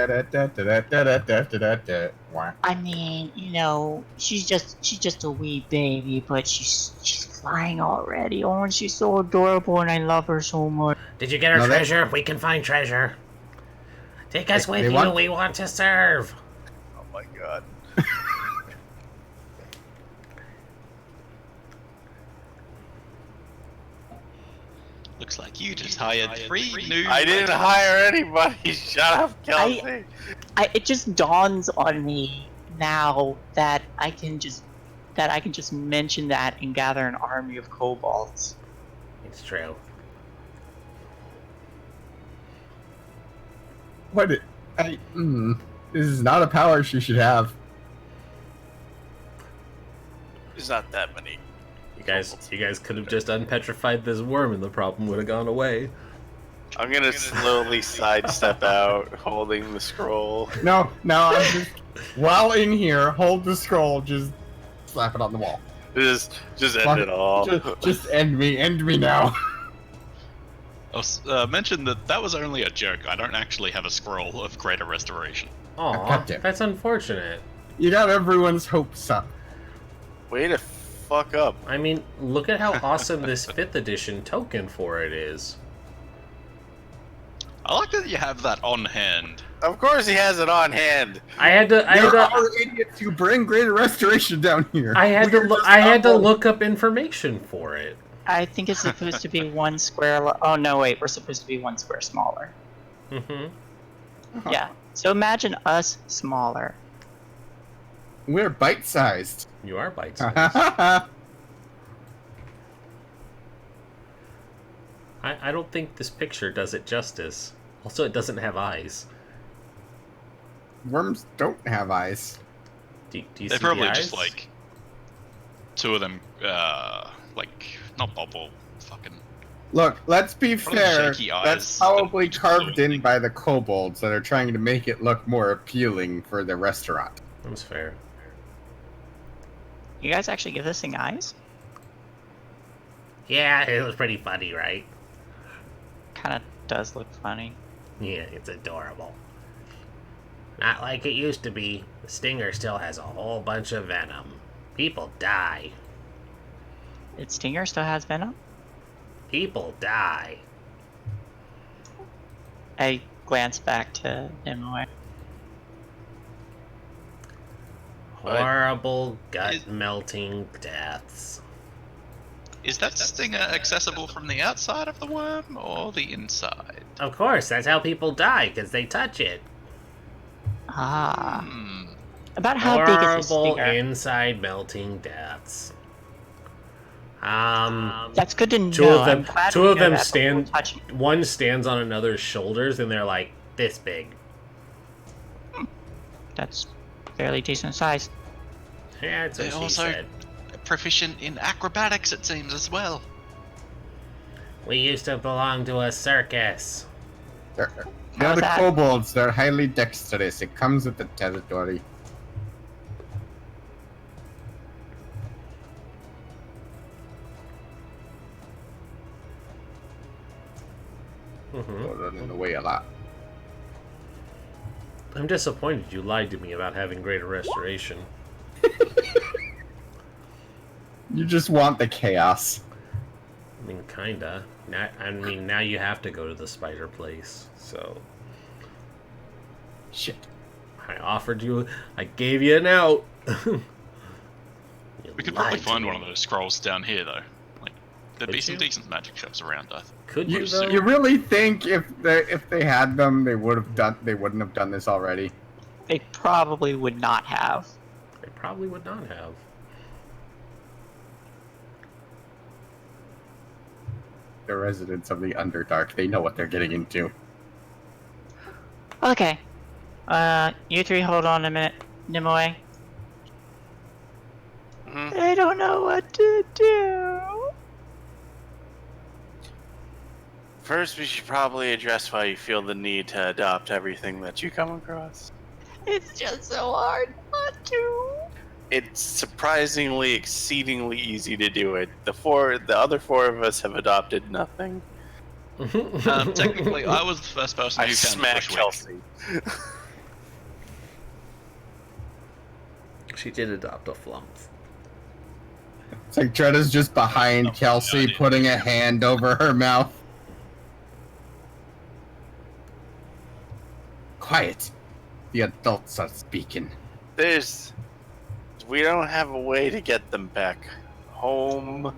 I mean, you know, she's just a wee baby, but she's flying already. Oh, and she's so adorable, and I love her so much. Did you get our No, they- treasure? We can find treasure. Take us They with you. want- We want to serve. Oh my god. Looks like you just hired 3 new. I didn't hire anybody. Shut up, Kelsey. It just dawns on me now that I can just mention that and gather an army of kobolds. It's true. What? This is not a power she should have. There's not that many. You guys could have just unpetrified this worm and the problem would have gone away. I'm gonna slowly sidestep out, holding the scroll. No, I'm just while in here, hold the scroll, just slap it on the wall. Just end it all. Just end me now. I'll mention that was only a joke. I don't actually have a scroll of greater restoration. Aw, Goddamn. that's unfortunate. You got everyone's hopes up. Way to fuck up. I mean, look at how awesome this 5th edition token for it is. I like that you have that on hand. Of course he has it on hand. I had There to are idiots who bring greater restoration down here. I had We're to just I had to awful. look up information for it. I think it's supposed to be 1 square. Oh no, wait, we're supposed to be 1 square smaller. Mm-hmm. Yeah. So imagine us smaller. We're bite-sized. You are bite-sized. I don't think this picture does it justice. Also, it doesn't have eyes. Worms don't have eyes. Do you They're see probably the eyes? just like 2 of them, like not bubble, fucking. Look, let's be Probably fair. shaky That's eyes. probably carved in by the kobolds that are trying to make it look more appealing for the restaurant. That's fair. You guys actually give this thing eyes? Yeah, it was pretty funny, right? Kind of does look funny. Yeah, it's adorable. Not like it used to be. The stinger still has a whole bunch of venom. People die. Its stinger still has venom? People die. I glance back to Nimue. Horrible, gut-melting deaths. Is that stinger accessible from the outside of the worm or the inside? Of course, that's how people die, because they touch it. Ah. Hmm. About how big is this Horrible stinger? inside melting deaths. That's good to know. Two of them, I'm glad two we of know them that before stand. touching. One stands on another's shoulders, and they're like this big. That's fairly decent size. Yeah, it's what They're she also said. proficient in acrobatics, it seems, as well. We used to belong to a circus. They're How's the that? kobolds. They're highly dexterous. It comes with the territory. Mm-hmm. They're running away a lot. I'm disappointed you lied to me about having greater restoration. You just want the chaos. I mean, kinda. Now you have to go to the spider place, so... Shit. I gave you an out! We could probably find one of those scrolls down here, though. Like, there'd be Could some you? decent magic shops around, I think. Could You, you, though? you really think if they had them, they wouldn't have done this already? They probably would not have. They probably would not have. They're residents of the Underdark. They know what they're getting into. Okay. You three hold on a minute. Nimue. Mhm. I don't know what to do. First, we should probably address why you feel the need to adopt everything that you come across. It's just so hard not to. It's surprisingly, exceedingly easy to do it. The other four of us have adopted nothing. Technically, I was the first person I who found smacked Bushwick. Kelsey. She did adopt a flump. It's like Tretta's just behind Kelsey, putting a hand over her mouth. Quiet. The adults are speaking. We don't have a way to get them back home.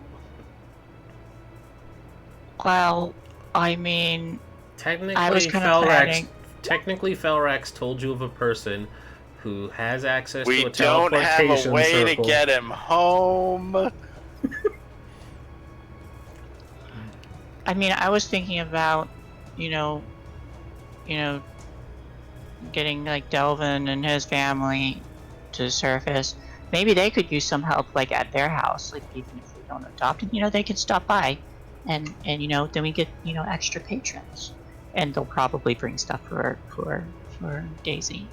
Well, I mean, Technically, I was kind of planning. Felrax told you of a person who has access We to a don't have teleportation a way circle. to get him home. I mean, I was thinking about, getting like Delvin and his family to surface. Maybe they could use some help, like at their house. Like even if we don't adopt him, they could stop by, and then we get extra patrons, and they'll probably bring stuff for Daisy.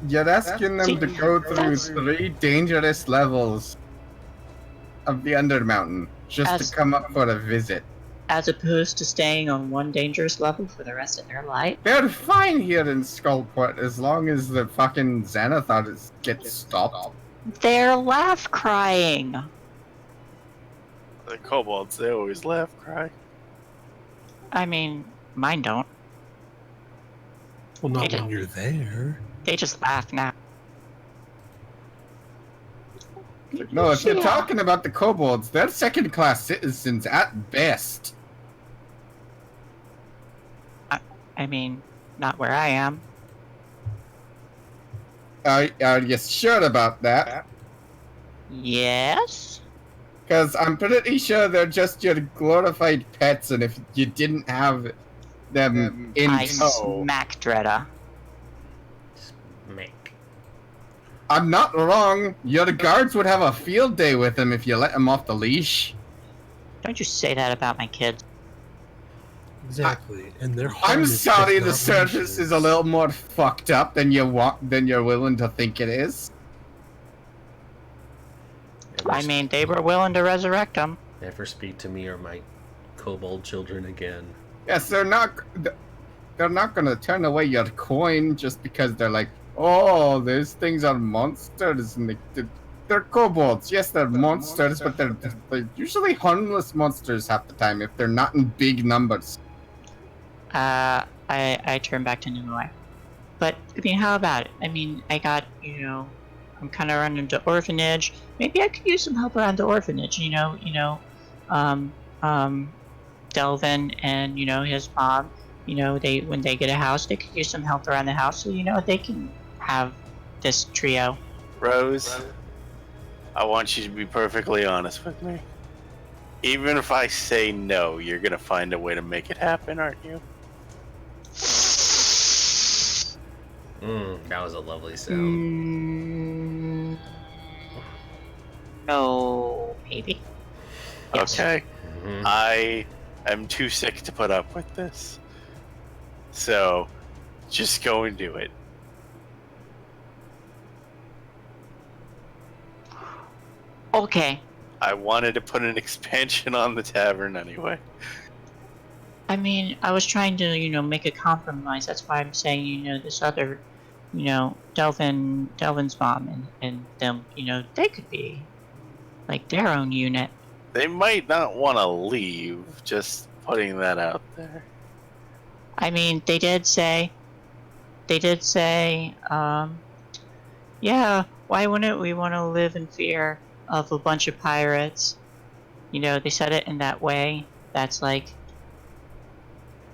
You're asking them to go through That's- 3 dangerous levels of the Undermountain just to come up for a visit. As opposed to staying on one dangerous level for the rest of their life. They're fine here in Skullport as long as the fucking Xanathar gets stopped. They're laugh crying. The kobolds, they always laugh, cry. I mean, mine don't. Well, not They when you're there. They just laugh now. No, if you're Yeah. talking about the kobolds, they're second-class citizens at best. I mean, not where I am. Are you sure about that? Yes? Because I'm pretty sure they're just your glorified pets, and if you didn't have them in I tow... smack Dreda. Make. I'm not wrong. Your guards would have a field day with them if you let them off the leash. Don't you say that about my kids. Exactly. And they're I'm harnessed sorry with the surface leashes. is a little more fucked up than you're willing to think it is. I mean, they were willing to resurrect them. Never speak to me or my kobold children again. Yes, they're not gonna turn away your coin just because they're like, oh, these things are monsters, and they're kobolds. Yes, they're monsters, but they're usually harmless monsters half the time if they're not in big numbers. I turn back to Nimue. But, I mean, how about it? I mean, I got, I'm kind of running to orphanage. Maybe I could use some help around the orphanage, Delvin and, his mom, when they get a house, they could use some help around the house so, they can have this trio. Rose, I want you to be perfectly honest with me. Even if I say no, you're gonna find a way to make it happen, aren't you? That was a lovely sound. No, maybe. Yes. Okay. Mhm. I am too sick to put up with this. So, just go and do it. Okay. I wanted to put an expansion on the tavern anyway. I mean, I was trying to, make a compromise. That's why I'm saying, this other, Delvin's mom and them, they could be like their own unit. They might not want to leave, just putting that out there. I mean, they did say, yeah, why wouldn't we want to live in fear of a bunch of pirates? They said it in that way. That's like,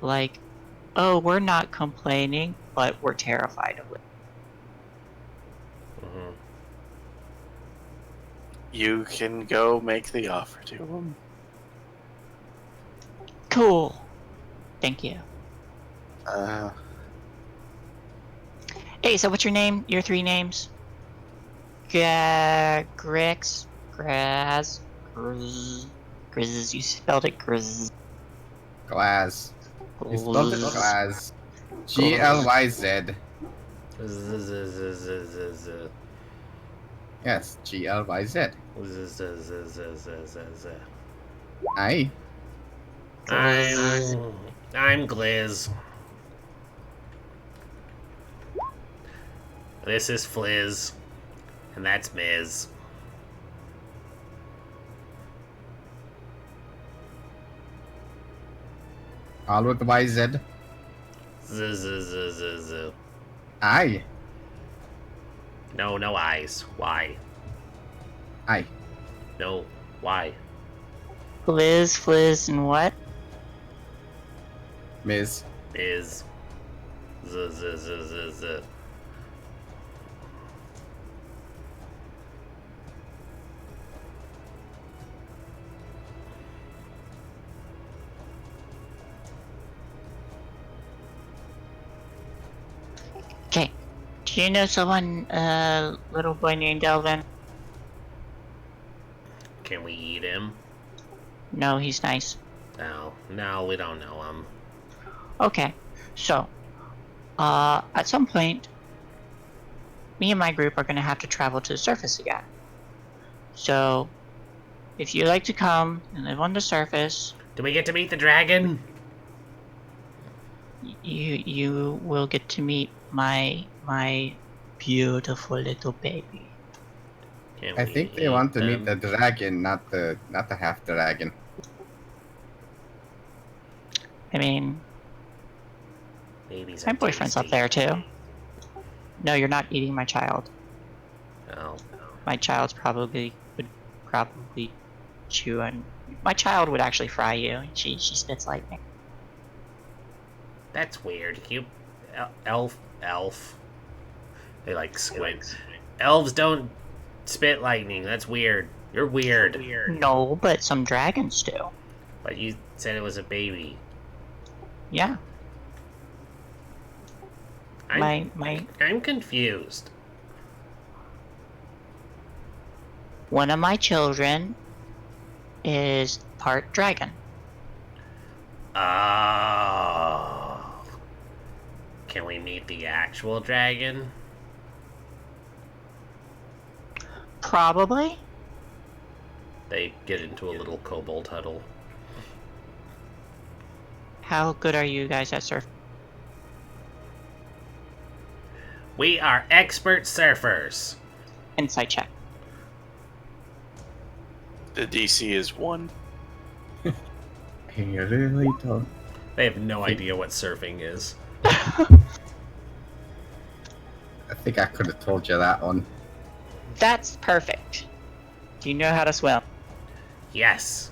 oh, we're not complaining, but we're terrified of it. Mhm. You can go make the offer to them. Cool. Thank you. Hey, so what's your name? Your 3 names? Grix, Graz, Grizz. You spelled it Grizz. Glass. You spelled it Glass. Glyz. Yes, Glyz. Aye. I'm Gliz. This is Fliz. And that's Miz. All with the YZ. Z. Aye. No eyes. Why? Aye. No. Why? Fliz, and what? Miz. Is. Z. Okay. Do you know someone, little boy named Delvin? Can we eat him? No, he's nice. No, we don't know him. Okay. So, at some point, me and my group are gonna have to travel to the surface again. So, if you'd like to come and live on the surface, Do we get to meet the dragon? you will get to meet my beautiful little baby. Can I we think they eat want to them? meet the dragon, not the half dragon. I mean, Babies my are boyfriend's up tasty. there too. No, you're not eating my child. Oh. My child's would probably chew on. My child would actually fry you. She spits lightning. That's weird. You... Elf. They like squint. Elves don't spit lightning. That's weird. You're weird. No, but some dragons do. But you said it was a baby. Yeah. I'm My confused. one of my children is part dragon. Oh. Can we meet the actual dragon? Probably. They get into a little kobold huddle. How good are you guys at surf? We are expert surfers. Insight check. The DC is 1. You really don't. They have no idea what surfing is. I think I could have told you that one. That's perfect. Do you know how to swim? Yes.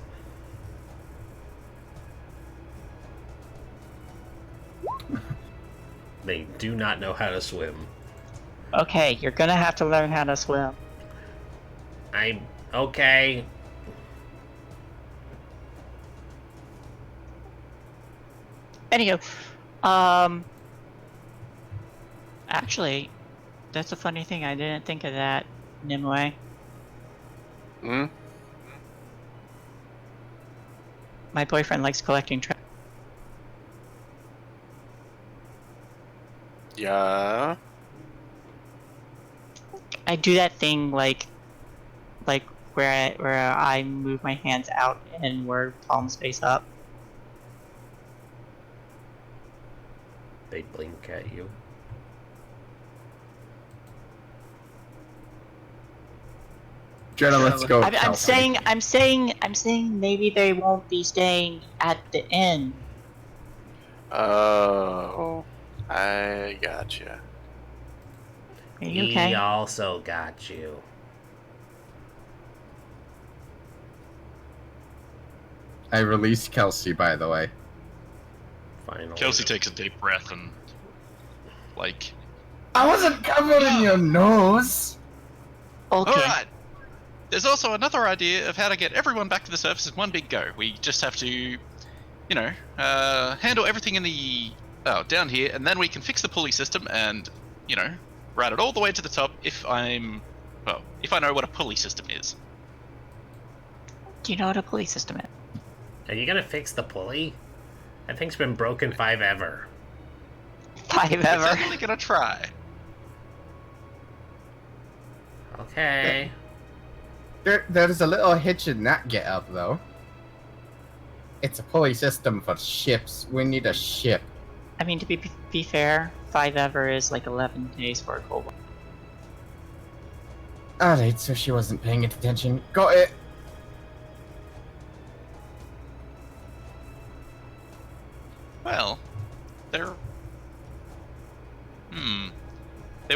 They do not know how to swim. Okay, you're gonna have to learn how to swim. I'm okay. Anywho, Actually, that's a funny thing. I didn't think of that, Nimue. Hmm? My boyfriend likes collecting trash. Yeah. I do that thing like where I move my hands out and where palms face up. They blink at you. Jenna, let's go. I'm Kelsey. saying maybe they won't be staying at the inn. Oh, I gotcha. Are you He okay? also got you. I released Kelsey, by the way. Finally. Kelsey takes a deep breath and, like, I wasn't covered in your nose. Okay. alright! There's also another idea of how to get everyone back to the surface in one big go. We just have to, you know, handle everything in the, down here, and then we can fix the pulley system and, you know, ride it all the way to the top if I know what a pulley system is. Do you know what a pulley system is? Are you gonna fix the pulley? That thing's been broken 5 ever. 5 We're ever. certainly gonna try. Okay. There's a little hitch in that get up, though. It's a pulley system for ships. We need a ship. I mean, to be fair, 5 ever is like 11 days for a gold. Alright, so she wasn't paying attention. Got it. Well, there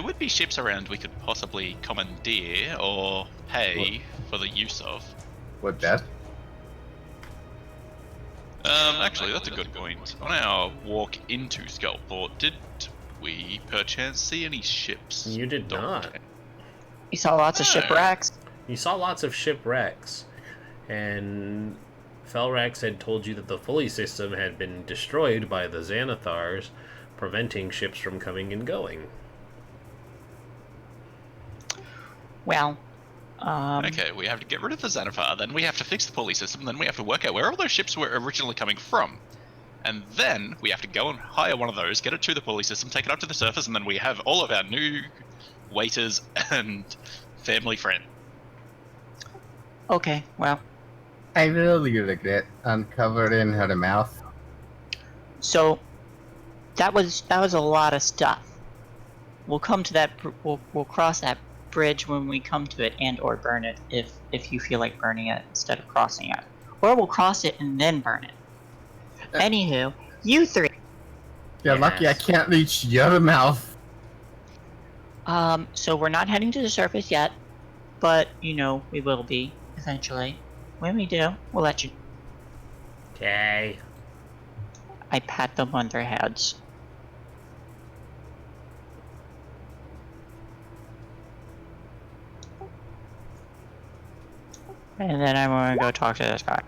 would be ships around we could possibly commandeer or pay for the use of. Would that? Actually, that's a good point. On our walk into Skullport, did we perchance see any ships? You did not. You saw lots of Oh. shipwrecks. You saw lots of shipwrecks, and Felrax had told you that the pulley system had been destroyed by the Xanathars, preventing ships from coming and going. Well, Okay, we have to get rid of the Xanathar, then we have to fix the pulley system, then we have to work out where all those ships were originally coming from. And then we have to go and hire one of those, get it to the pulley system, take it up to the surface, and then we have all of our new waiters and family friends. okay, well, I really regret uncovering her mouth. so that was a lot of stuff. We'll come to that. We'll cross that bridge when we come to it, and or burn it if you feel like burning it instead of crossing it, or we'll cross it and then burn it. Anywho, you three. You're lucky I can't reach your mouth. So we're not heading to the surface yet, but you know we will be eventually. When we do, we'll let you. Okay. I pat them on their heads. And then I'm gonna go talk to this guy.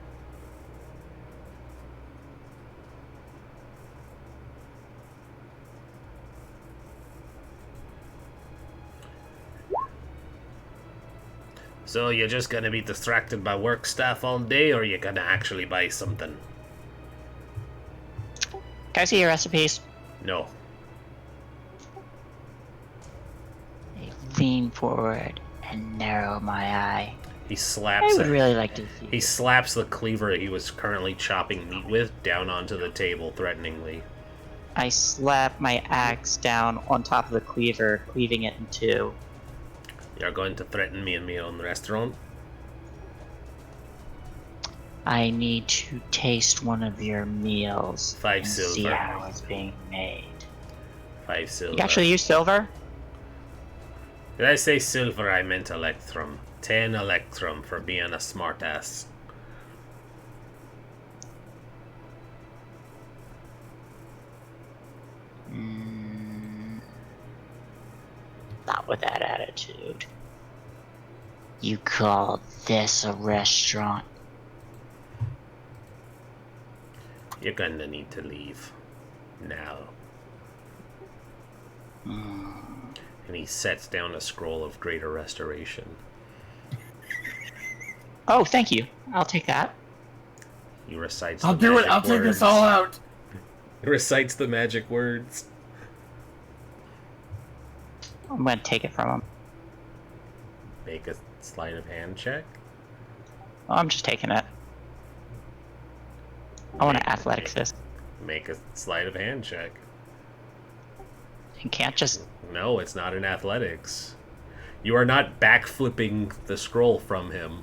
So you're just gonna be distracted by work stuff all day, or you're gonna actually buy something? Can I see your recipes? No. I lean forward and narrow my eye. He I slaps would it. really like to see. He slaps the cleaver he was currently chopping meat with down onto the table threateningly. I slap my axe down on top of the cleaver, cleaving it in two. You're going to threaten me in my own restaurant? I need to taste one of your meals 5 and see silver. how it's being made. 5 silver. You actually use silver? Did I say silver? I meant electrum. 10 electrum for being a smartass. Not with that attitude. You call this a restaurant? You're gonna need to leave. Now. And he sets down a scroll of greater restoration. Oh, thank you. I'll take that. He recites I'll the do it. magic I'll take words. this all out. He recites the magic words. I'm gonna take it from him. Make a sleight of hand check. Oh, I'm just taking it. I want to athletics this. Make a sleight of hand check. You can't just. No, it's not in athletics. You are not backflipping the scroll from him.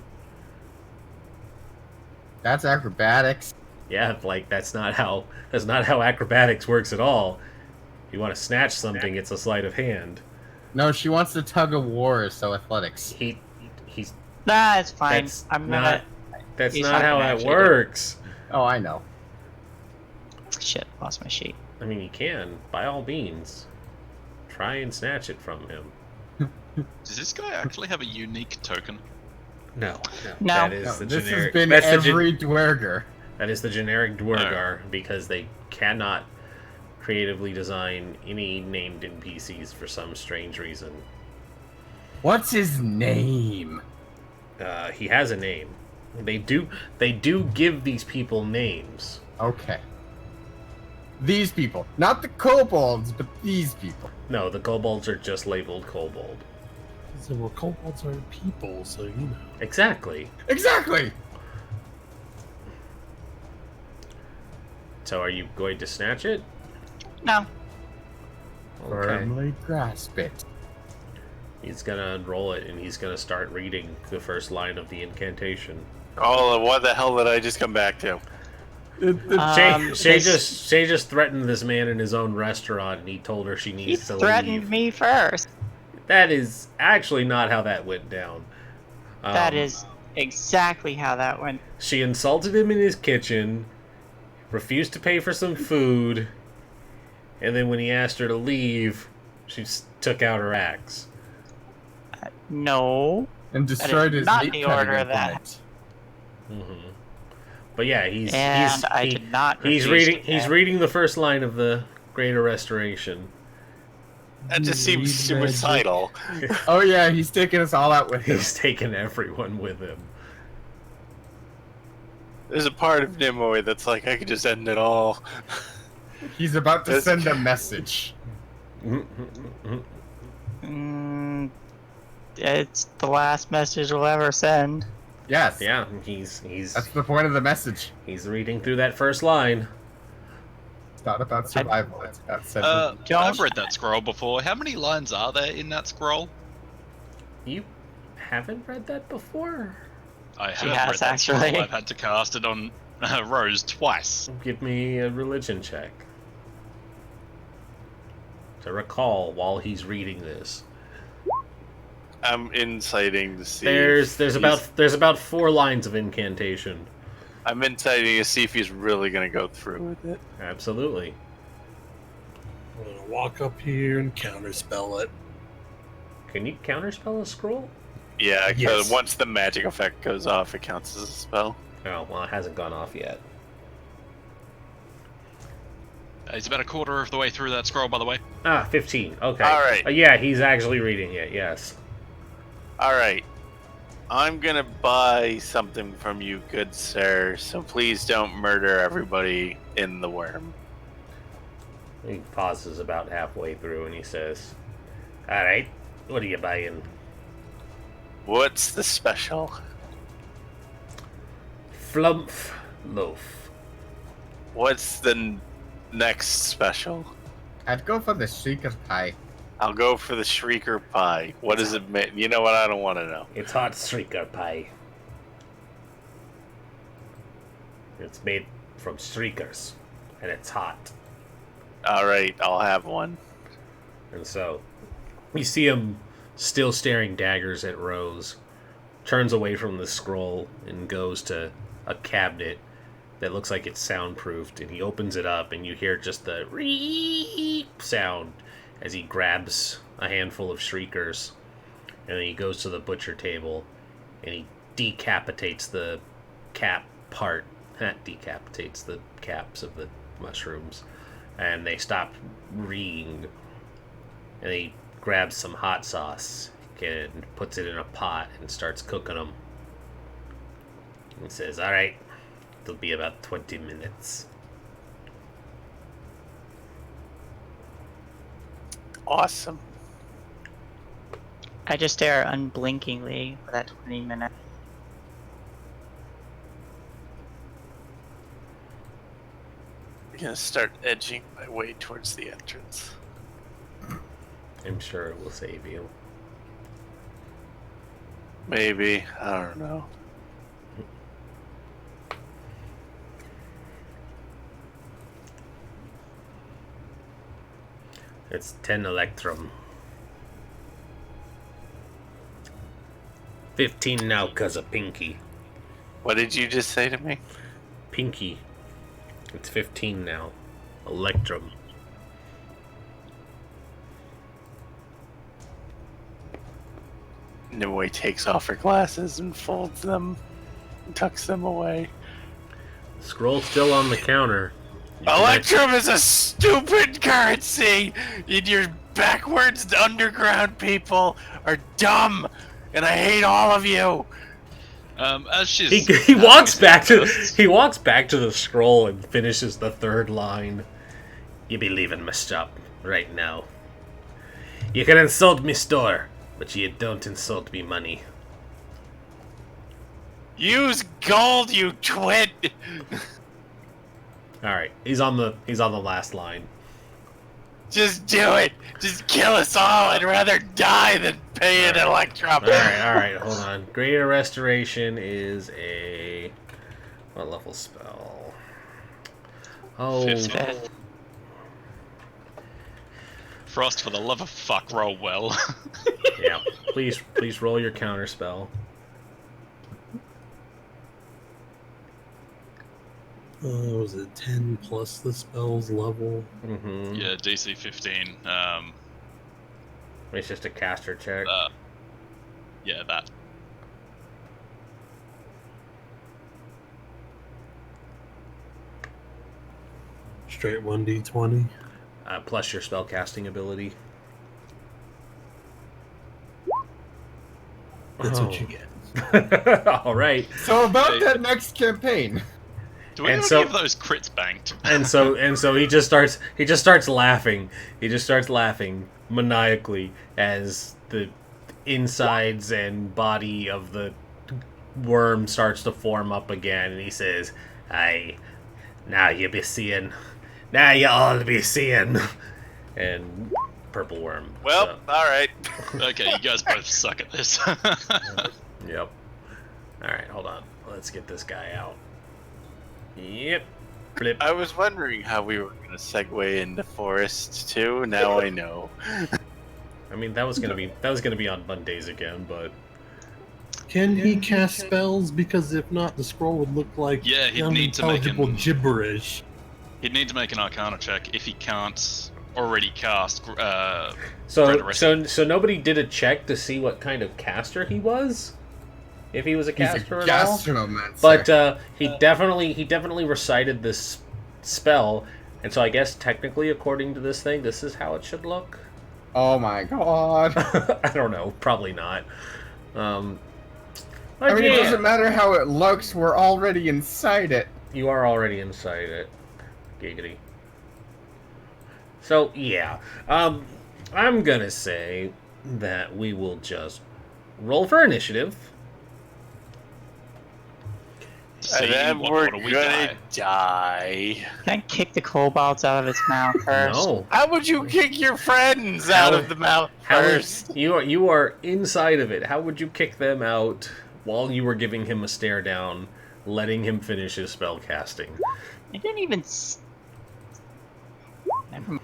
That's acrobatics. Yeah, like that's not how acrobatics works at all. If you want to snatch something, it's a sleight of hand. No, she wants to tug of war, so athletics. He's Nah, it's fine. That's I'm not- gonna. that's He's not not how gonna that actually do it. works. Oh, I know. Shit, lost my sheet. I mean, you can, by all means, try and snatch it from him. Does this guy actually have a unique token? No. No. That is No, the this generic. has been that's the gen- every dwerger. That is the generic Dwergar because they cannot creatively design any named NPCs for some strange reason. What's his name? He has a name. They do give these people names. Okay. These people. Not the kobolds, but these people. No, the kobolds are just labeled kobold. So, well, kobolds are people, so you know. Exactly. Exactly! So are you going to snatch it? No. Okay. Firmly grasp it. He's gonna roll it and he's gonna start reading the first line of the incantation. Oh, what the hell did I just come back to? Shay just threatened this man in his own restaurant, and he told her she He needs to threatened leave. me first. That is actually not how that went down. That is exactly how that went. She insulted him in his kitchen, refused to pay for some food, and then when he asked her to leave, she took out her axe. No. And destroyed his not meat the cutting order of that. implement. Mm-hmm. But yeah, I did not. he's refuse reading to he's that. reading the first line of the Greater Restoration. That just seems Read magic. suicidal. Oh yeah, he's taking us all out with him. He's taken everyone with him. There's a part of Nimoy that's like, I could just end it all. He's about to This- send a message. It's the last message we'll ever send. Yes. Yeah, he's That's the point of the message. he's reading through that first line. It's not about survival. It's about sending. Don't- I've read that scroll before. How many lines are there in that scroll? You haven't read that before? I have Yes, read that actually. scroll. I've had to cast it on Rose twice. Give me a religion check. To recall while he's reading this. I'm inciting to see. There's if there's about 4 lines of incantation. I'm inciting to see if he's really gonna go through with it. Absolutely. I'm gonna walk up here and counterspell it. Can you counterspell a scroll? Yeah, because Yes. once the magic effect goes off, it counts as a spell. Oh, well, it hasn't gone off yet. He's about a quarter of the way through that scroll, by the way. 15. Okay. All right. Yeah, he's actually reading it. Yes. Alright. I'm gonna buy something from you, good sir, so please don't murder everybody in the worm. He pauses about halfway through and he says, "All right, what are you buying?" What's the special? Flump loaf. What's the next special? I'd go for the Shrieker pie. I'll go for the Shrieker pie. What does it mean? You know what? I don't want to know. It's hot shrieker pie. It's made from shriekers, and it's hot. Alright, I'll have one. And so, you see him still staring daggers at Rose, turns away from the scroll and goes to a cabinet that looks like it's soundproofed, and he opens it up, and you hear just the reep sound as he grabs a handful of shriekers, and then he goes to the butcher table, and he decapitates the cap part, decapitates the caps of the mushrooms, and they stop reeing. And he grabs some hot sauce and puts it in a pot and starts cooking them. And says, "Alright, it'll be about 20 minutes." Awesome. I just stare unblinkingly for that 20 minutes. I'm gonna start edging my way towards the entrance. I'm sure it will save you. Maybe. I don't know. It's 10 electrum. 15 now because of Pinky. What did you just say to me? Pinky. It's 15 now. Electrum. Nimue takes off her glasses and folds them and tucks them away. Scroll's still on the counter. Electrum is a stupid currency! And your backwards underground people are dumb! And I hate all of you! As she's He walks back to the scroll and finishes the third line. "You be leaving my shop right now. You can insult me store, but you don't insult me money." Use gold, you twit! Alright, he's on the last line. Just do it! Just kill us all! I'd rather die than pay an Electrum! Alright, hold on. Greater Restoration is a... what level spell? Oh, 15. Frost, for the love of fuck, roll well. yeah. Please roll your counter spell. Was it 10 plus the spell's level? Mm-hmm. Yeah, DC 15. It's just a caster check. Yeah, that. Straight 1d20. Plus your spell casting ability. That's Oh. what you get. Alright. So about that next campaign. Do we And ever so- give those crits banked? And so he just starts laughing. He just starts laughing maniacally as the insides and body of the worm starts to form up again, and he says, "Aye, now you all be seeing." And purple worm. Well, alright. Okay, you guys both suck at this. Yep. Alright, hold on. Let's get this guy out. Yep. Flip. I was wondering how we were gonna segue into Forest too. Now I know. I mean, that was gonna be on Mondays again, but Can he cast spells? Because if not, the scroll would look like Yeah, he'd need to make unintelligible an- gibberish. He'd need to make an Arcana check if he can't already cast. so nobody did a check to see what kind of caster he was, if he was a He's caster a at all. gastromancer. But he definitely recited this spell, and so I guess technically, according to this thing, this is how it should look. Oh my god. I don't know, probably not. I mean, it doesn't matter how it looks, we're already inside it. You are already inside it. Giggity. So, yeah. I'm gonna say that we will just roll for initiative. See And then what we're order we gonna die. die. Can I kick the kobolds out of its mouth first? No. How would you kick your friends out of the mouth first? You are inside of it. How would you kick them out while you were giving him a stare down, letting him finish his spell casting? I didn't even. Never mind.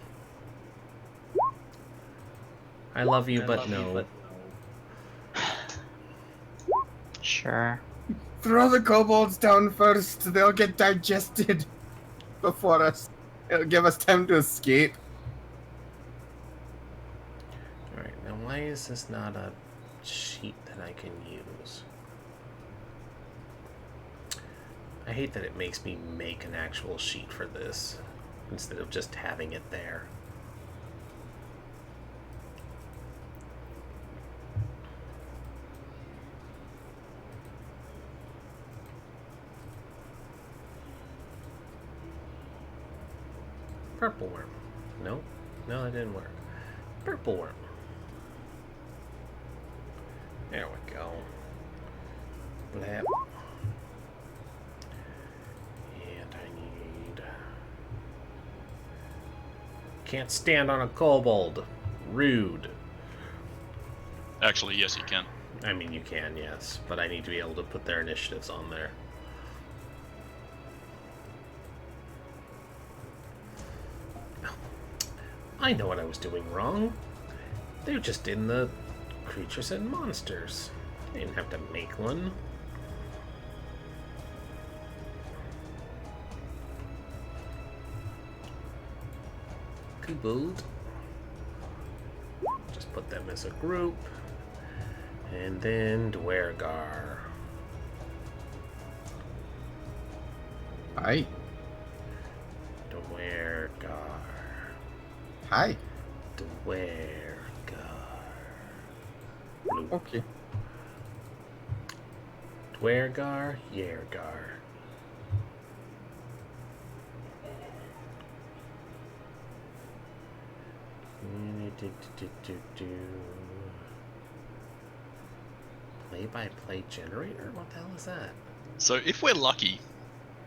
I love you, but no. Sure. Throw the kobolds down first, they'll get digested before us. It'll give us time to escape. Alright, now why is this not a sheet that I can use? I hate that it makes me make an actual sheet for this, instead of just having it there. Purple worm. No, no, that didn't work. Purple worm. There we go. Blap. And I need... Can't stand on a kobold. Rude. Actually, yes, you can. I mean, you can, yes, but I need to be able to put their initiatives on there. I know what I was doing wrong. They're just in the creatures and monsters. I didn't have to make one. Kobold. Just put them as a group. And then Dwergar. Hi. Dwergar. Hi. Dwergar. Okay. Dwergar, Yergar. Play-by-play generator? What the hell is that? So if we're lucky,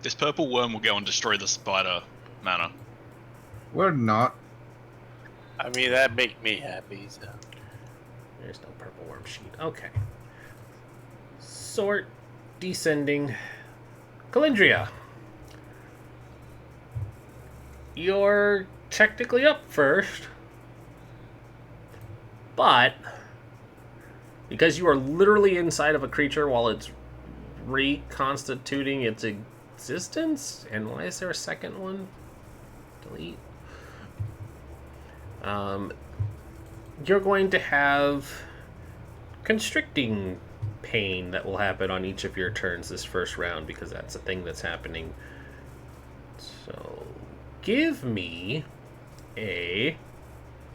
this purple worm will go and destroy the spider manor. We're not. I mean, that'd make me happy, so. There's no purple worm sheet. Okay. Sort. Descending. Calindria. You're technically up first. But because you are literally inside of a creature while it's reconstituting its existence, and why is there a second one? Delete. You're going to have constricting pain that will happen on each of your turns this first round because that's a thing that's happening. So give me a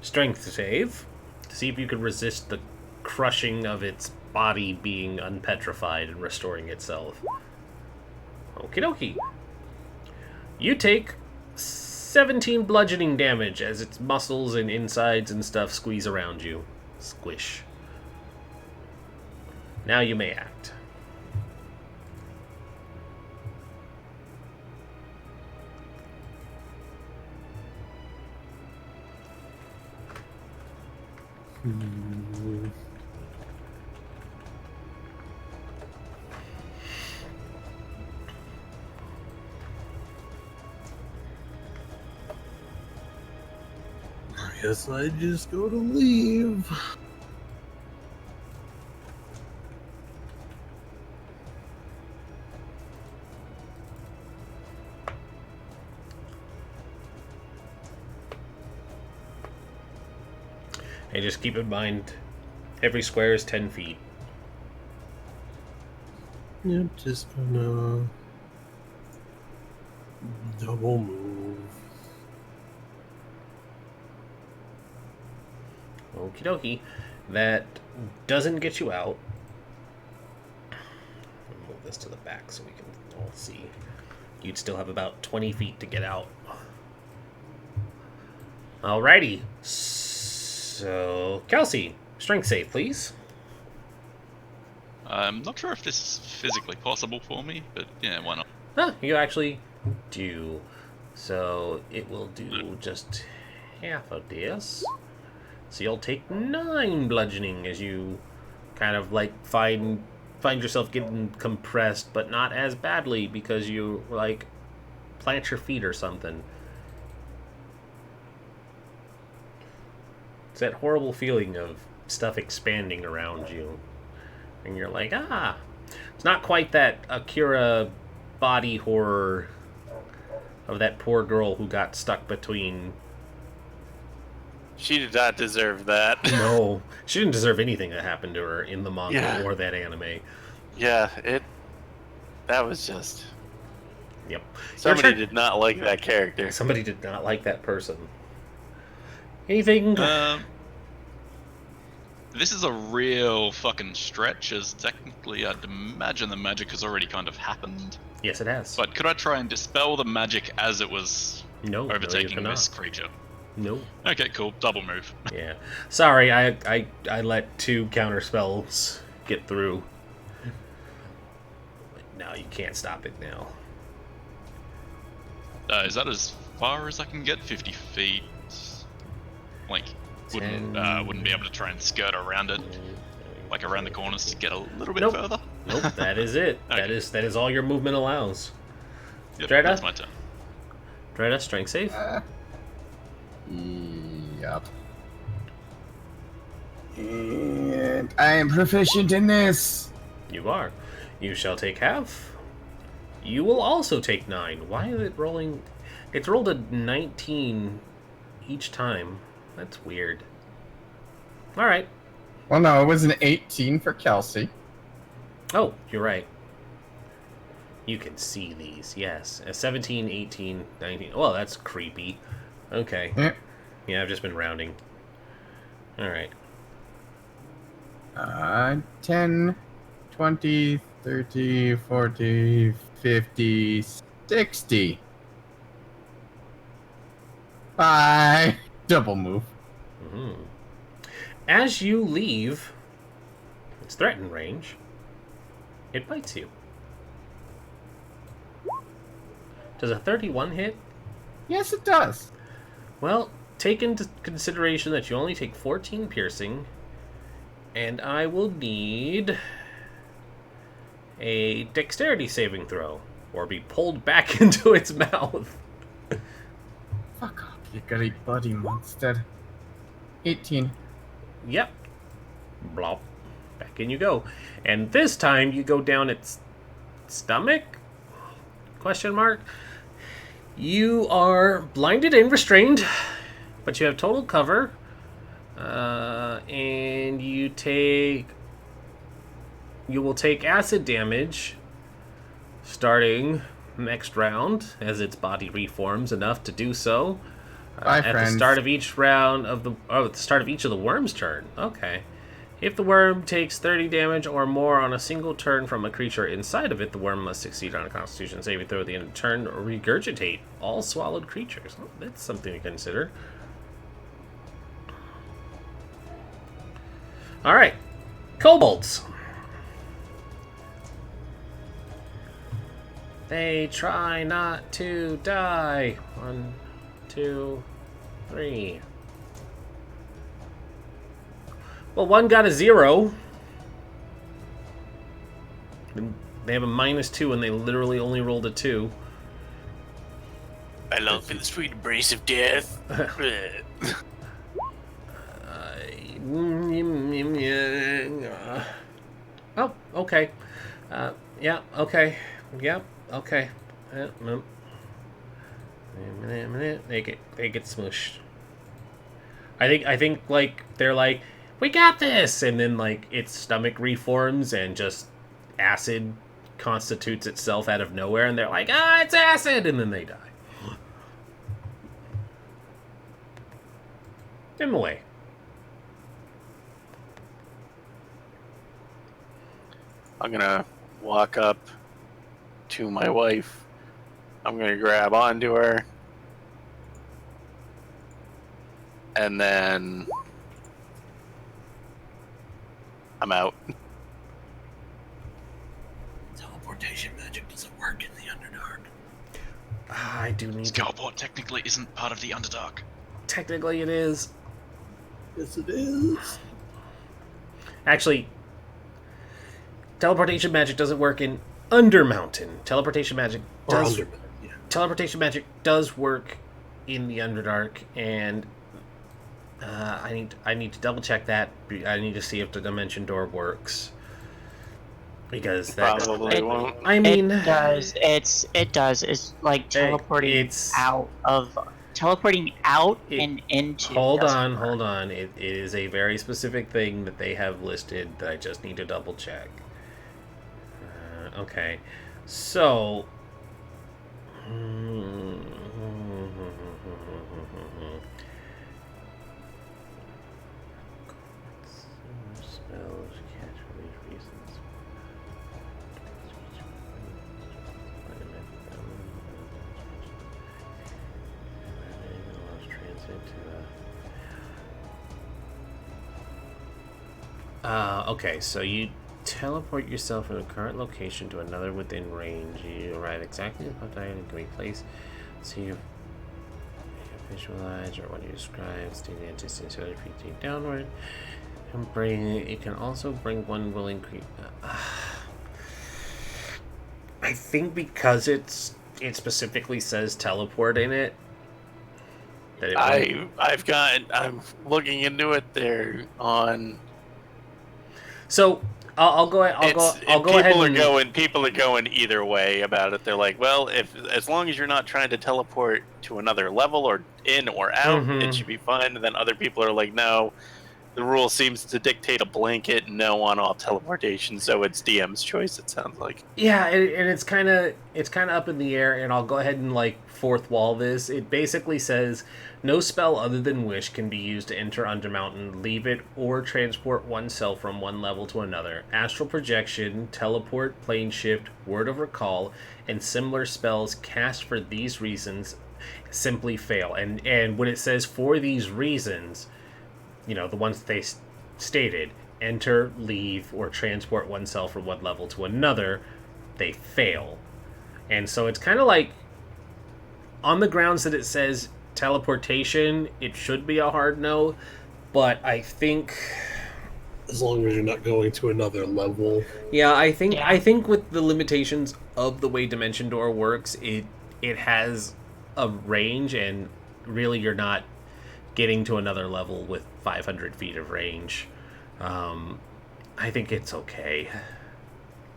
strength save to see if you can resist the crushing of its body being unpetrified and restoring itself. Okie dokie. You take 17 bludgeoning damage as its muscles and insides and stuff squeeze around you. Squish. Now you may act. I guess I just go to leave. And just keep in mind, every square is 10 feet. Yep, just gonna double move. Okie dokie. That doesn't get you out. I'll move this to the back so we can all see. You'd still have about 20 feet to get out. Alrighty. So, Kelsey, strength save, please. I'm not sure if this is physically possible for me, but yeah, why not? Huh, you actually do. So, it will do just half of this. So you'll take 9 bludgeoning as you kind of like find yourself getting compressed, but not as badly because you like plant your feet or something. It's that horrible feeling of stuff expanding around you. And you're like, ah. It's not quite that Akira body horror of that poor girl who got stuck between... She did not deserve that. No, she didn't deserve anything that happened to her in the manga or that anime. Yeah, that was just... Yep. Somebody did not like that character. Somebody did not like that person. Anything? This is a real fucking stretch, as technically I'd imagine the magic has already kind of happened. Yes, it has. But could I try and dispel the magic as it was No, no, you overtaking cannot. this creature. No. Okay, cool. Double move. Yeah. Sorry, I let 2 counter spells get through. No, you can't stop it now. Is that as far as I can get? 50 feet. Like, wouldn't be able to try and skirt around it, like around the corners to get a little bit further. Nope, that is it. Okay. That is all your movement allows. Yep, Dreda? that's my turn. Dreda, strength save. Yep. And I am proficient in this. You are. You shall take half. You will also take 9. Why is it rolling? It's rolled a 19 each time. That's weird. All right. Well, no, it was an 18 for Kelsey. Oh, you're right. You can see these, yes. A 17, 18, 19. Oh, that's creepy. Okay. Yeah, I've just been rounding. All right. 10, 20, 30, 40, 50, 60. Bye. Double move. Mm-hmm. As you leave its threatened range, it bites you. Does a 31 hit? Yes, it does. Well, take into consideration that you only take 14 piercing, and I will need a dexterity saving throw, or be pulled back into its mouth. Fuck off, you goody buddy monster. 18. Yep. Blop. Back in you go. And this time you go down its stomach? Question mark. You are blinded and restrained, but you have total cover. And you will take acid damage starting next round as its body reforms enough to do so. Bye, at friends. the start of each round of at the start of each of the worm's turn. Okay. If the worm takes 30 damage or more on a single turn from a creature inside of it, the worm must succeed on a Constitution saving throw at the end of the turn or regurgitate all swallowed creatures. Oh, that's something to consider. All right, kobolds. They try not to die. 1, 2, 3. Well, one got a 0. They have a -2, and they literally only rolled a 2. I long for the sweet embrace of death. Oh, okay. Yeah, okay. Yep, okay. They get smushed. I think like they're like, we got this, and then like its stomach reforms and just acid constitutes itself out of nowhere, and they're like, ah, it's acid, and then they die. Get them away. I'm gonna walk up to my wife. I'm gonna grab onto her. And then I'm out. Teleportation magic doesn't work in the Underdark. I do need to... Skullport technically isn't part of the Underdark. Technically it is. Yes, it is. Actually, teleportation magic doesn't work in Undermountain. Teleportation magic does... Yeah. Teleportation magic does work in the Underdark, and I need to double check that. I need to see if the dimension door works, because that Probably won't. I mean, it does. It does. It's like teleporting out and into. Hold on. It is a very specific thing that they have listed that I just need to double check. Okay, so. Spells, catch relief reasons. Okay, so you teleport yourself from the current location to another within range. You arrive exactly at the in a great place. So you visualize or what you describe, state the distance other feet downward. And it can also bring one willing creature. I think because it specifically says teleport in it. That it I'm looking into it there on. So I'll go ahead. I'll go ahead. People are going either way about it. They're like, well, as long as you're not trying to teleport to another level or in or out, it should be fine. And then other people are like, no, the rule seems to dictate a blanket no on all teleportation, so it's DM's choice. It sounds like. Yeah, and it's kind of up in the air. And I'll go ahead and like fourth wall this. It basically says no spell other than Wish can be used to enter Undermountain, leave it, or transport oneself from one level to another. Astral Projection, Teleport, Plane Shift, Word of Recall, and similar spells cast for these reasons simply fail. And when it says for these reasons, you know, the ones they stated, enter, leave, or transport oneself from one level to another, they fail. And so it's kind of like, on the grounds that it says teleportation, it should be a hard no, but I think as long as you're not going to another level. Yeah, I think with the limitations of the way Dimension Door works, it has a range, and really you're not getting to another level with 500 feet of range. I think it's okay.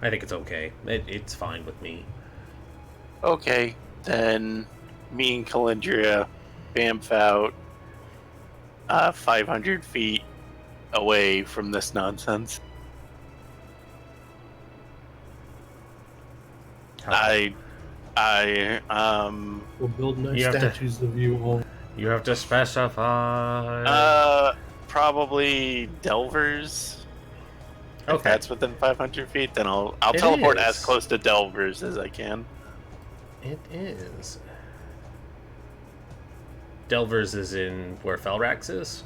It's fine with me. Okay, then me and Calendria bamf out 500 feet away from this nonsense. Okay. We'll build nice statues of you all. You have to specify. Probably Delvers. Okay. If that's within 500 feet, then I'll It teleport is. as close to Delvers as I can. It is. Delvers is in where Felrax is?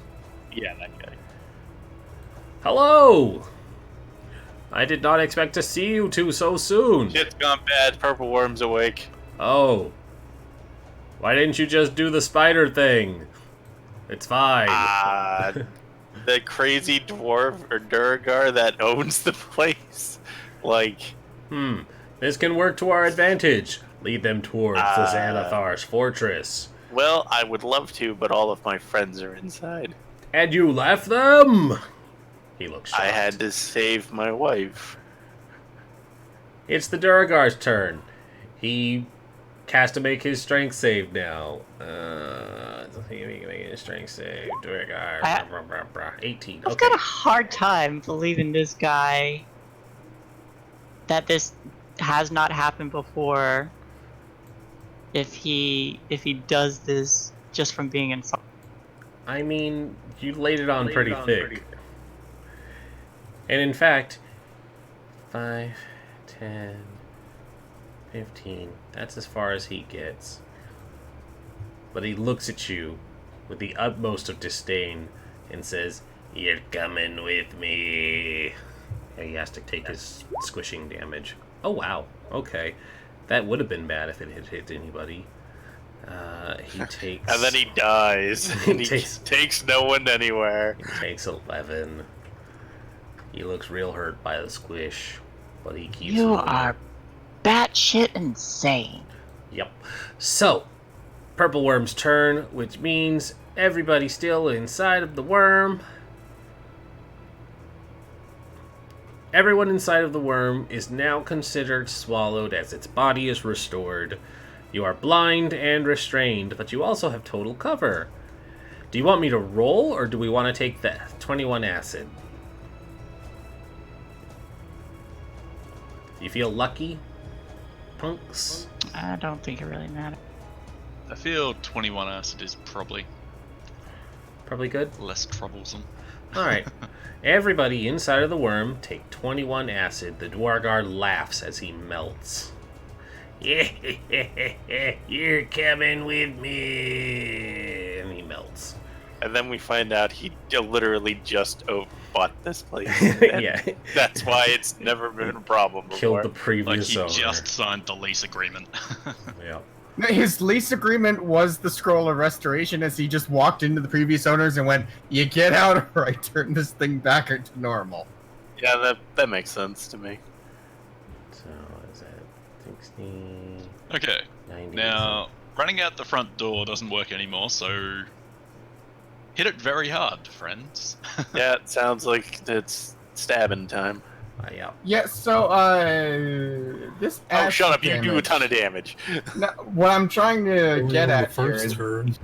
Yeah, that guy. Hello! I did not expect to see you two so soon. Shit's gone bad. Purple Worm's awake. Oh. Why didn't you just do the spider thing? It's fine. The crazy dwarf or Duragar that owns the place. Like... This can work to our advantage. Lead them towards the Xanathar's fortress. Well, I would love to, but all of my friends are inside. And you left them? He looks shocked. I had to save my wife. It's the Duragar's turn. He has to make his strength save now. He can make his strength save. Duragar. 18. I've Okay. got a hard time believing this guy that this has not happened before. If he does this just from being in front. I mean, you laid it on pretty thick. And in fact, 5, 10, 15, that's as far as he gets. But he looks at you with the utmost of disdain and says, "You're coming with me." And he has to take his squishing damage. Oh wow, okay. That would have been bad if it had hit anybody. He takes... And then he dies. And he takes no one anywhere. He takes 11. He looks real hurt by the squish, but he keeps You moving. are batshit insane. Yep. So, Purple Worm's turn, which means everybody still inside of the worm. Everyone inside of the worm is now considered swallowed as its body is restored. You are blind and restrained, but you also have total cover. Do you want me to roll, or do we want to take the 21 acid? Do you feel lucky, punks? I don't think it really matters. I feel 21 acid is probably Good? less troublesome. Alright. Everybody inside of the worm take 21 acid. The Dwargar laughs as he melts. You're coming with me. And he melts. And then we find out he literally just bought this place. Yeah. That's why it's never been a problem before. Killed the Like previous he owner. just signed the lease agreement. Yeah. No, his lease agreement was the scroll of restoration as he just walked into the previous owners and went, you get out or I turn this thing back to normal. Yeah, that makes sense to me. So, is that 60? Okay, 90? now running out the front door doesn't work anymore, so hit it very hard, friends. Yeah, it sounds like it's stabbing time. Yeah. Yeah, so, this Oh, acid shut up! You damage, do a ton of damage. No, what I'm trying to get On the at here first is turn.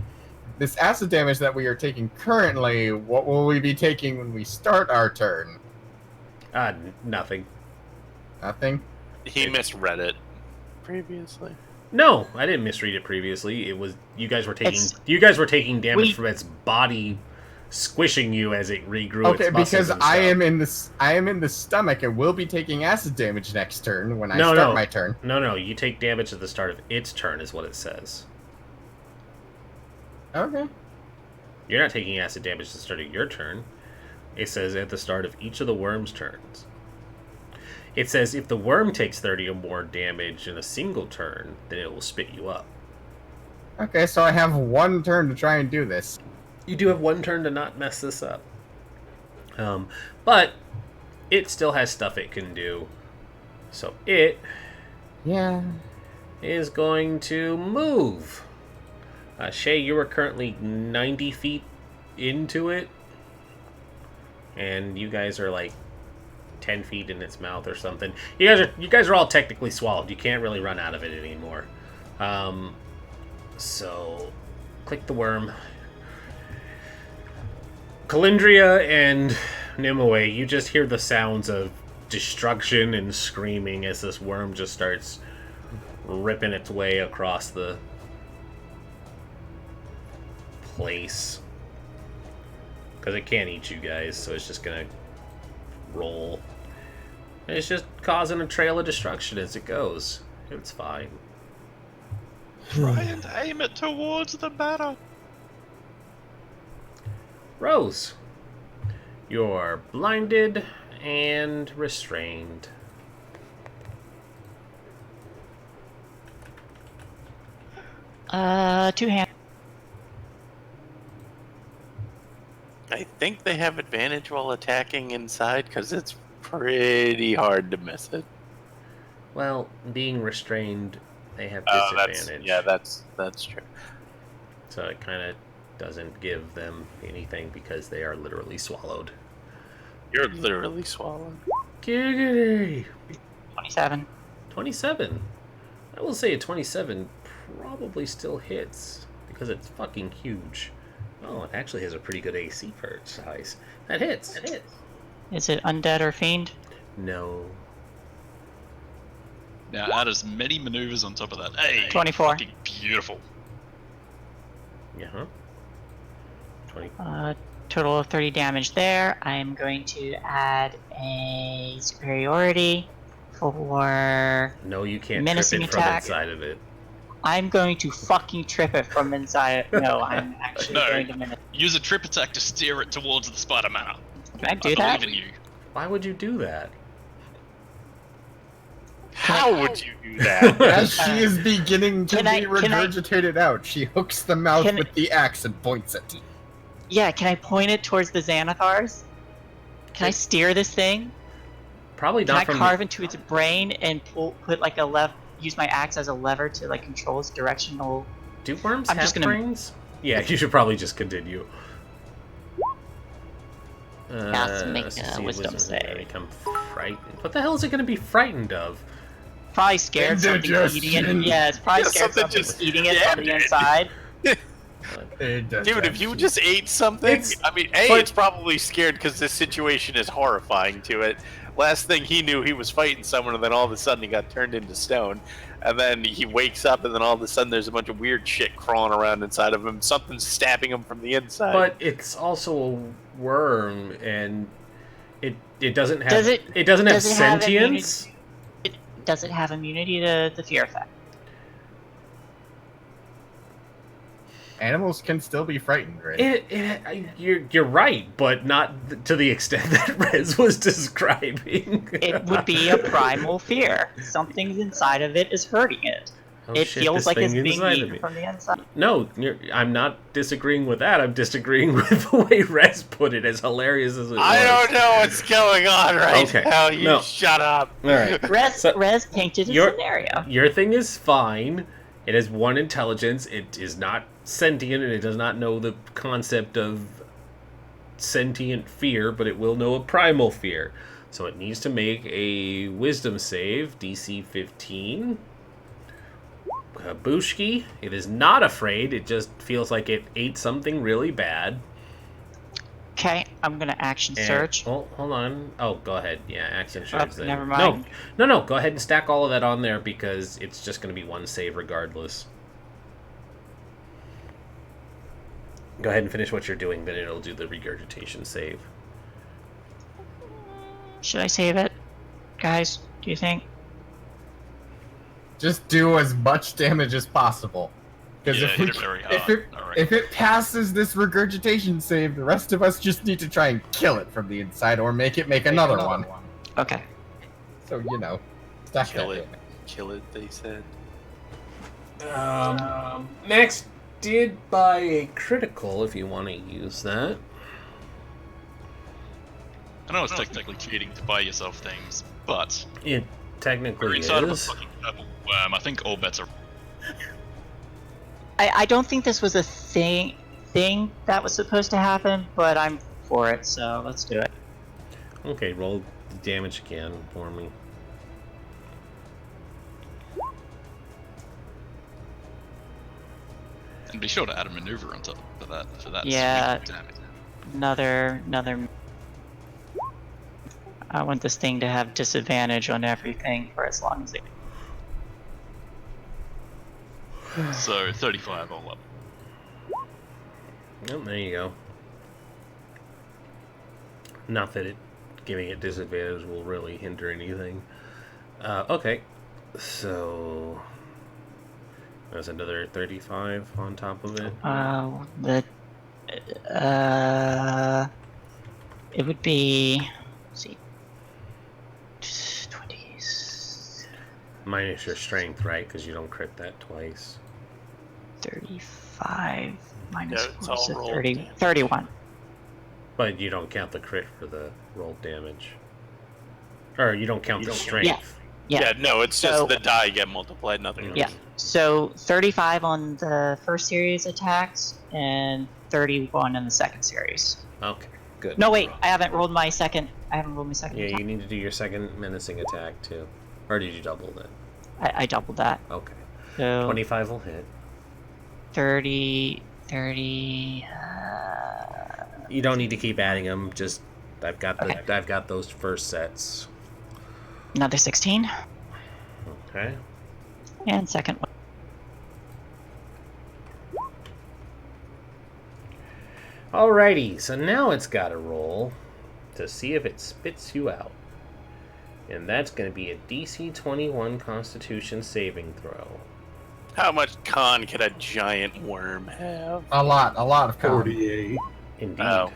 this acid damage that we are taking currently, what will we be taking when we start our turn? Nothing. Nothing? He misread it previously. No, I didn't misread it previously. It was you guys were taking damage We- from its body squishing you as it regrew Okay, its muscles because and I stuff. am in the stomach and will be taking acid damage next turn when I No, start no. my turn. No, you take damage at the start of its turn is what it says. Okay. You're not taking acid damage at the start of your turn. It says at the start of each of the worm's turns. It says if the worm takes 30 or more damage in a single turn, then it will spit you up. Okay, so I have one turn to try and do this. You do have one turn to not mess this up. But it still has stuff it can do. So it Yeah. is going to move. Shay, you are currently 90 feet into it. And you guys are like 10 feet in its mouth or something. You guys are all technically swallowed. You can't really run out of it anymore. So click the worm. Calindria and Nimue, you just hear the sounds of destruction and screaming as this worm just starts ripping its way across the place. Because it can't eat you guys, so it's just gonna roll. And it's just causing a trail of destruction as it goes. It's fine. Try and aim it towards the batter. Rose, you're blinded and restrained. Two-hand. I think they have advantage while attacking inside because it's pretty hard to miss it. Well, being restrained, they have Oh, disadvantage. that's true. So it kind of doesn't give them anything because they are literally swallowed. You're literally swallowed. Giggity! 27. 27. I will say a 27 probably still hits because it's fucking huge. Oh, it actually has a pretty good AC for its size. That hits. It hits. Is it undead or fiend? No. Now add as many maneuvers on top of that. Hey, 24. fucking beautiful. Yeah. 20. Total of 30 damage there. I'm going to add a superiority for... No, you can't menacing trip it from attack. inside of it. I'm going to fucking trip it from inside. No, I'm actually No. going to minute. Use a trip attack to steer it towards the spider manor. Can I do I that? believe in you. Why would you do that? How would you do that? As she is beginning to Can be I- can I- regurgitated out, she hooks the mouth Can- with the axe and points it. Yeah, can I point it towards the Xanathars? Can I steer this thing? Probably Can not I from carve into its brain and put like a use my axe as a lever to like control its directional? Do worms I'm have just gonna- brains? Yeah, you should probably just continue. Yes, make let's a see, wisdom save. Become frightened. What the hell is it going to be frightened of? Probably scared something eating it. Yeah, it's probably Yeah, scared something something just eating it stabbed from the it. inside. Dude, if you just ate something, It's- I mean, but- it's probably scared because this situation is horrifying to it. Last thing he knew, he was fighting someone, and then all of a sudden he got turned into stone. And then he wakes up, and then all of a sudden there's a bunch of weird shit crawling around inside of him. Something's stabbing him from the inside. But it's also a worm, and it doesn't have Does it- doesn't have does it have sentience. Does it have immunity to the fear effect? Animals can still be frightened, right? You're right, but not to the extent that Rez was describing. It would be a primal fear. Something inside of it is hurting it. Oh, It shit, feels this like it's thing being inside of eaten me. from the inside. No, I'm not disagreeing with that. I'm disagreeing with the way Rez put it, as hilarious as it was. I don't know what's going on right Okay, now. You no. shut up. All right. Rez painted a scenario. Your thing is fine. It has one intelligence. It is not sentient, and it does not know the concept of sentient fear, but it will know a primal fear. So it needs to make a wisdom save, DC 15. Kabushki. It is not afraid. It just feels like it ate something really bad. Okay, I'm gonna action search. Oh, hold on. Oh, go ahead. Yeah, action search. Oh, never mind. No. Go ahead and stack all of that on there because it's just going to be one save regardless. Go ahead and finish what you're doing, then it'll do the regurgitation save. Should I save it, guys? Do you think? Just do as much damage as possible. Because Yeah, hit it very hard. if it passes this regurgitation save, the rest of us just need to try and kill it from the inside or make it make another one. Okay. So, you know, stack Kill that it. Kill it, they said. Max did buy a critical if you want to use that. I know it's technically cheating to buy yourself things, but It we're technically inside of a is. fucking purple worm. I think all bets are. I don't think this was a thing that was supposed to happen, but I'm for it, so let's do it. Okay, roll the damage again for me. And be sure to add a maneuver on top of that for that Yeah. sweet damage. Another. I want this thing to have disadvantage on everything for as long as it. So 35 all up. Oh, there you go. Not that giving it disadvantage will really hinder anything. Okay, so there's another 35 on top of it. It would be. Let's see. 20s. Minus your strength, right? Because you don't crit that twice. 35 minus Yeah, it's 4, all so rolled 30, damage. 31. But you don't count the crit for the rolled damage. Or you don't count the strength. Yeah. Yeah, no, it's just So- the die get multiplied, nothing else. Yeah. So 35 on the first series attacks and 31 in the second series. Okay, good. No, wait, I haven't rolled my second. Yeah, attack. you need to do your second menacing attack too. Or did you double that? I doubled that. Okay. So 25 will hit. 30. You don't need to keep adding them. Just I've got those first sets. Another 16. Okay. And second one. Alrighty, so now it's got to roll to see if it spits you out. And that's going to be a DC 21 Constitution saving throw. How much con could a giant worm have? A lot of con. 48. Indeed. Oh.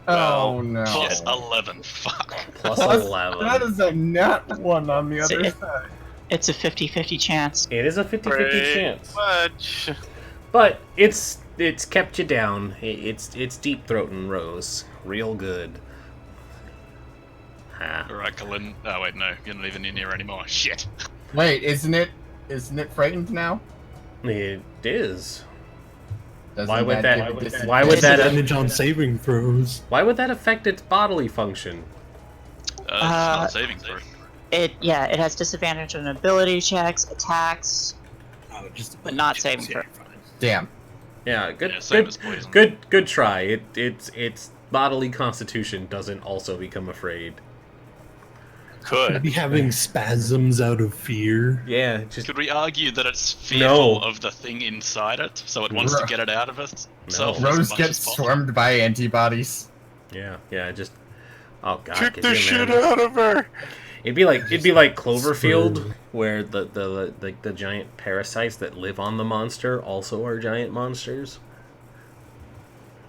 Oh Well, no. Plus 11. Fuck. Plus Plus- 11. That is a nat one on the So other it- side. It's a 50-50 chance. It is a 50-50 Pretty chance. much. But it's kept you down. It's deep throating Rose. Real good. Ha. Alright, Colin. Oh, wait, no. You're not even in here anymore. Shit. Wait, isn't it frightened now? It is. Doesn't Why would give that- it disadvantage? why would that- Disadvantage on saving throws. Why would that affect its bodily function? It's not a saving throw. It has disadvantage on ability checks, attacks, but not saving throw. Damn. Yeah, good. Yeah, same good, as poison. good try. Its bodily constitution doesn't also become afraid. Could. Be having spasms out of fear. Yeah, just Could we argue that it's fearful No. of the thing inside it, so it wants to get it out of itself as Rose much gets as possible? swarmed by antibodies. yeah, just oh god, Kick could the you shit imagine? out of her! It'd be like Cloverfield, Spurred. where the giant parasites that live on the monster also are giant monsters.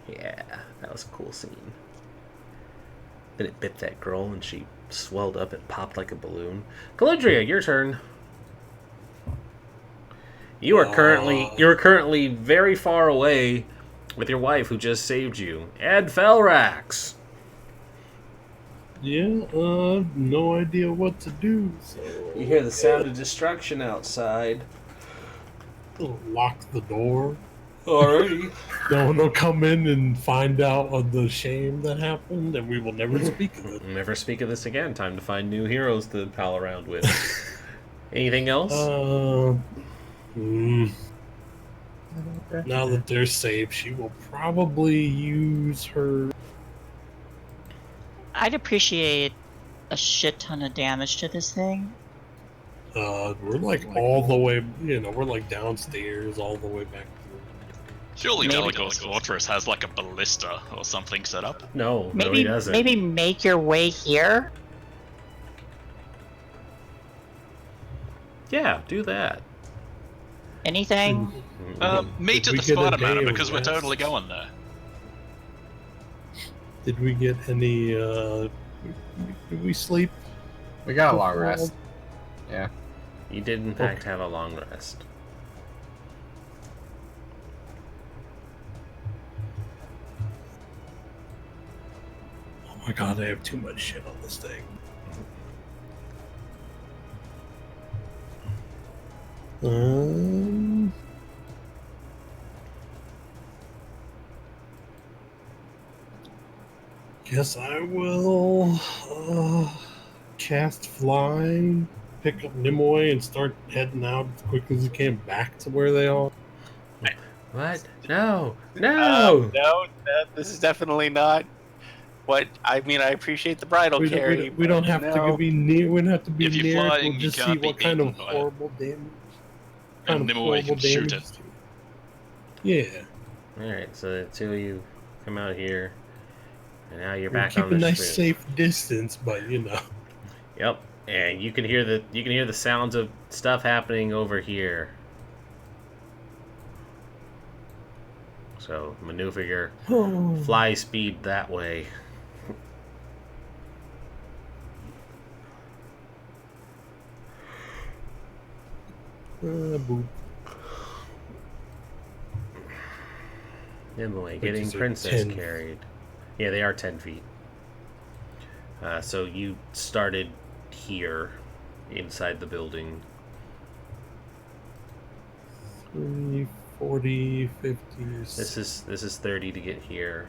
Yeah, that was a cool scene. Then it bit that girl and she swelled up and popped like a balloon. Caludria, your turn. You are currently very far away with your wife who just saved you. Ed Felrax. Yeah, no idea what to do. So You hear the sound of destruction outside. lock the door. Alrighty. No one will come in and find out of the shame that happened, and we will never speak of it. Never speak of this again. Time to find new heroes to pal around with. Anything else? Now that they're safe, she will probably use her. I'd appreciate a shit ton of damage to this thing. We're like all the way, we're like downstairs, all the way back. Surely Maybe- Delacor's Fortress has like a ballista or something set up. No, he Maybe doesn't. maybe make your way here. Yeah, do that. Anything? Meet Did at we the get a Spider day Manor of because we're rest? totally going there. Did we get any? Did we sleep? We got a long rest. Yeah. You did, in fact, have a long rest. Oh my god, I have too much shit on this thing. Guess I will cast fly, pick up Nimue, and start heading out as quickly as you can back to where they are. What? No! No! No, this is definitely not what I mean. I appreciate the bridal carry. We don't have to be near. We don't have to be If you're near. flying, We'll you just see can't be what kind of eaten by it. horrible damage. And Nimue can shoot damage it. it's doing. Yeah. Alright, so the two of you come out here. And now you're We back keep on a the nice street. safe distance, but Yep. And you can hear the sounds of stuff happening over here. So maneuver your fly speed that way. boop. Anyway, getting is a princess 10. carried. Yeah, they are 10 feet. So you started here, inside the building. 30, 40, 50. This is 30 to get here.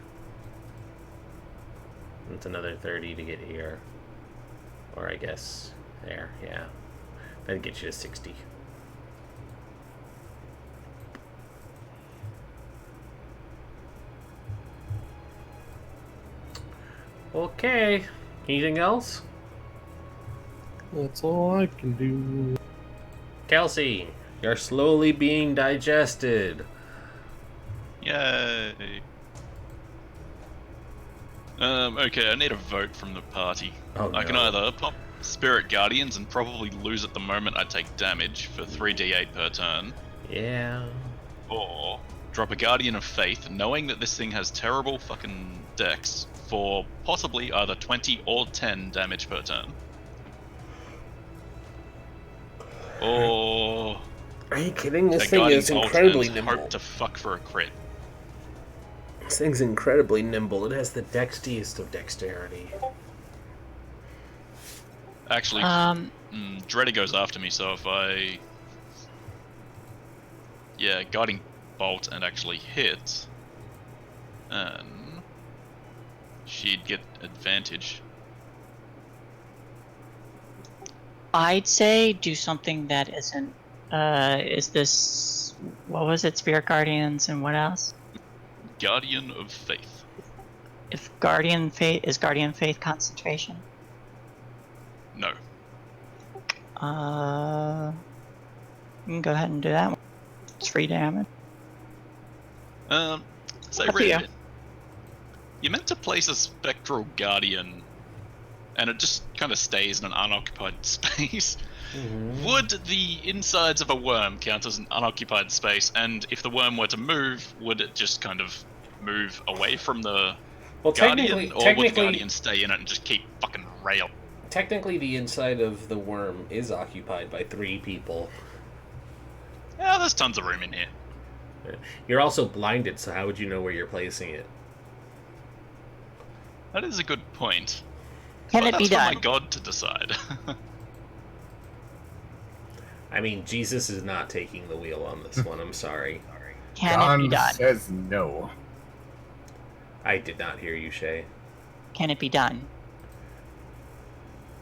That's another 30 to get here. Or I guess there, yeah. That'd get you to 60. Okay. Anything else? That's all I can do. Kelsey, you're slowly being digested. Yay. Okay, I need a vote from the party. Oh, I can no. either pop Spirit Guardians and probably lose at the moment I take damage for 3d8 per turn, Yeah. or drop a Guardian of Faith, knowing that this thing has terrible fucking dex, for possibly either 20 or 10 damage per turn. Or Are you kidding? This a thing Guardian is Bolt incredibly and nimble. hope to fuck for a crit. This thing's incredibly nimble. It has the dextiest of dexterity. Actually, Dreddy goes after me, so if I... Yeah, Guiding Bolt and actually hit, and she'd get advantage. I'd say do something that isn't. Is this what was it? Spirit Guardians and what else? Guardian of Faith. If Guardian Faith is Guardian Faith concentration. No. You can go ahead and do that one. It's free damage. Say, Up to you. Red, you're meant to place a Spectral Guardian, and it just kind of stays in an unoccupied space. Would the insides of a worm count as an unoccupied space, and if the worm were to move, would it just kind of move away from the Well, Guardian, or would the technically, Guardian stay in it and just keep fucking rail? technically, the inside of the worm is occupied by 3 people. Yeah, there's tons of room in here. You're also blinded, so how would you know where you're placing it? That is a good point. Can But it be that's for done? my god to decide. I mean, Jesus is not taking the wheel on this one. I'm sorry. Can John it be done? says no. I did not hear you, Shay. Can it be done?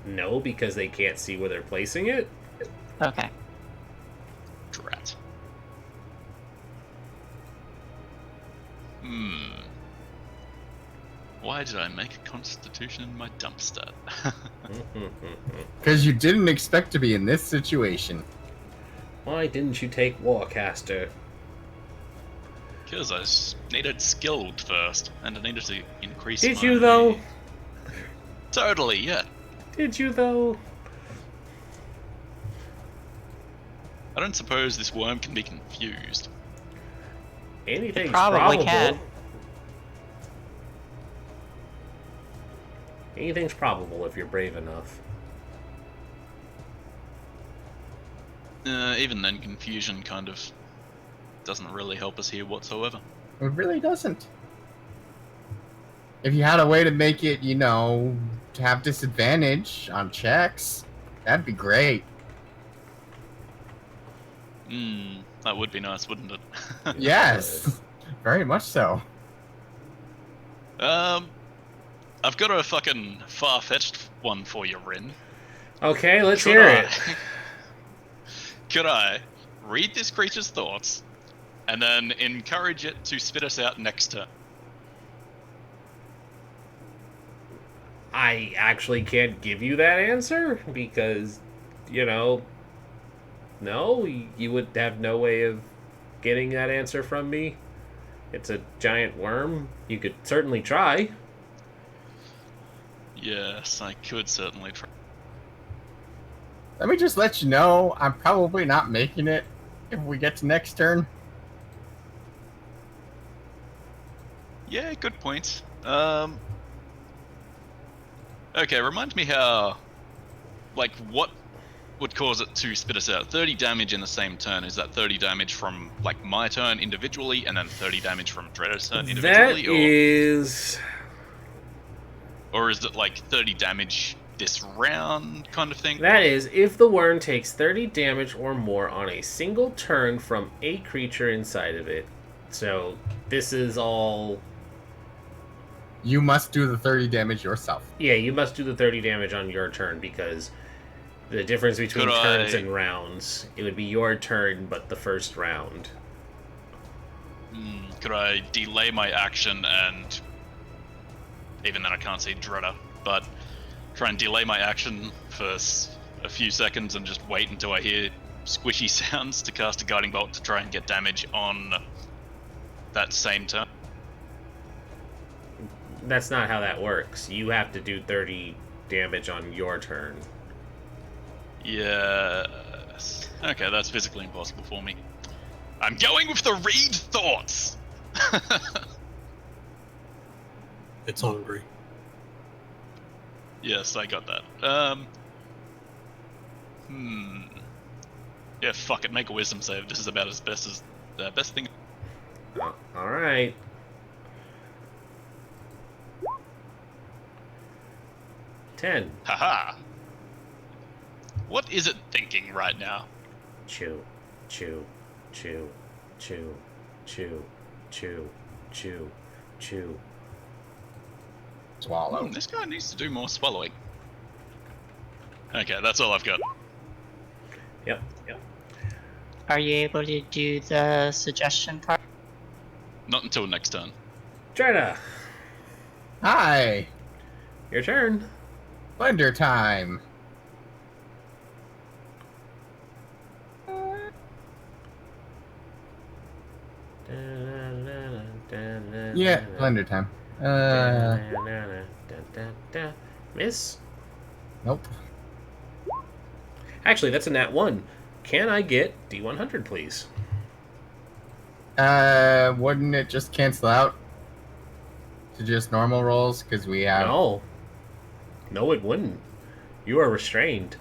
No, because they can't see where they're placing it? Okay. Drat. Why did I make a constitution in my dump stat? Because you didn't expect to be in this situation. Why didn't you take Warcaster? Because I needed skilled first, and I needed to increase Did my... you, though? Totally, yeah. Did you, though? I don't suppose this worm can be confused. Anything's Probably probable. can. Anything's probable if you're brave enough. Even then, confusion kind of doesn't really help us here whatsoever. It really doesn't. If you had a way to make it, you know, to have disadvantage on checks, that'd be great. That would be nice, wouldn't it? Yes, very much so. I've got a fucking far-fetched one for you, Rin. Okay, let's hear it. Could I read this creature's thoughts, and then encourage it to spit us out next turn? I actually can't give you that answer because, you know, no, you would have no way of getting that answer from me. It's a giant worm. You could certainly try. Yes, I could certainly try. Let me just let you know, I'm probably not making it if we get to next turn. Yeah, good point. Okay, remind me how... Like, what would cause it to spit us out? 30 damage in the same turn. Is that 30 damage from, like, my turn individually, and then 30 damage from Dredder's turn individually? That is... Or is it, like, 30 damage this round kind of thing? That is, if the worm takes 30 damage or more on a single turn from a creature inside of it. So, this is all... You must do the 30 damage yourself. Yeah, you must do the 30 damage on your turn because the difference between Could turns I- and rounds, it would be your turn, but the first round. Could I delay my action and... Even then I can't see Dredder, but try and delay my action for a few seconds and just wait until I hear squishy sounds to cast a Guiding Bolt to try and get damage on that same turn? That's not how that works. You have to do 30 damage on your turn. Yes. Okay, that's physically impossible for me. I'm going with the read thoughts! It's hungry. Yes, I got that. Yeah, fuck it, make a wisdom save. This is about as best thing. Alright. Ten. Haha. What is it thinking right now? Chew, chew, chew, chew, chew, chew, chew, chew. Swallow. This guy needs to do more swallowing. Okay, that's all I've got. Yep. Are you able to do the suggestion part? Not until next turn. Dreda, Hi! your turn. Blender time! Yeah, blender time. Miss? Nope. Actually, that's a nat 1. Can I get D100, please? Wouldn't it just cancel out? to just normal rolls? Because we have... No, it wouldn't. You are restrained.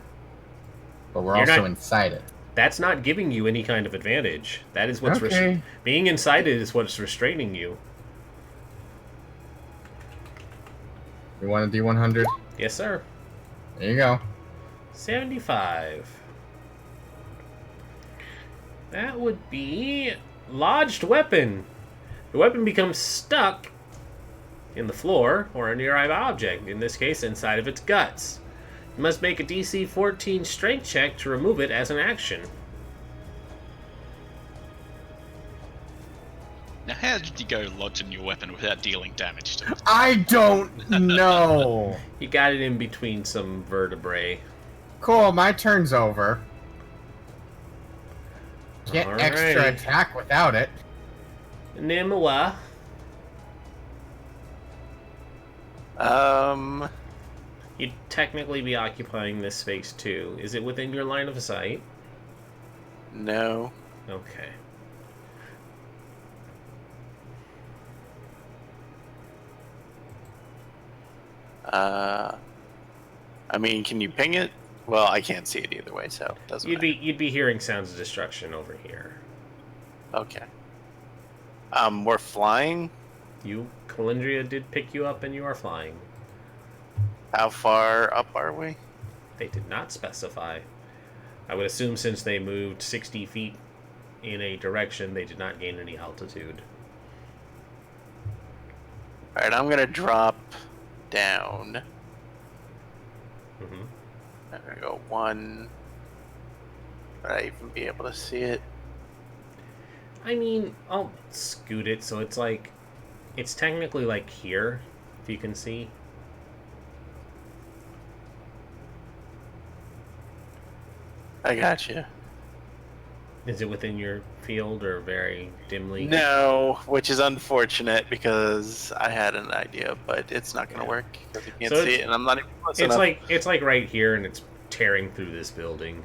But we're You're also not- inside it. That's not giving you any kind of advantage. That is what's Okay. being inside it is what's restraining you. You want to do 100? Yes, sir. There you go. 75. That would be lodged weapon. The weapon becomes stuck in the floor or a nearby object, in this case inside of its guts. You must make a DC 14 strength check to remove it as an action. Now, how did you go lodging your weapon without dealing damage to it? I don't know. You got it in between some vertebrae. Cool, my turn's over. Get extra Alrighty. attack without it. Nimua. You'd technically be occupying this space too. Is it within your line of sight? No. Okay. I mean, can you ping it? Well, I can't see it either way, so it doesn't matter. You'd be hearing sounds of destruction over here. Okay. We're flying. Calendria did pick you up and you are flying. How far up are we? They did not specify. I would assume since they moved 60 feet in a direction, they did not gain any altitude. Alright, I'm gonna drop down. Mm-hmm. I'm gonna go 1. Would I even be able to see it? I mean, I'll scoot it so it's like... It's technically like here, if you can see. I got you. Is it within your field or very dimly? No, which is unfortunate because I had an idea, but it's not going to Yeah. work because you can't So see it's- it, and I'm not even close It's enough. it's like right here, and it's tearing through this building.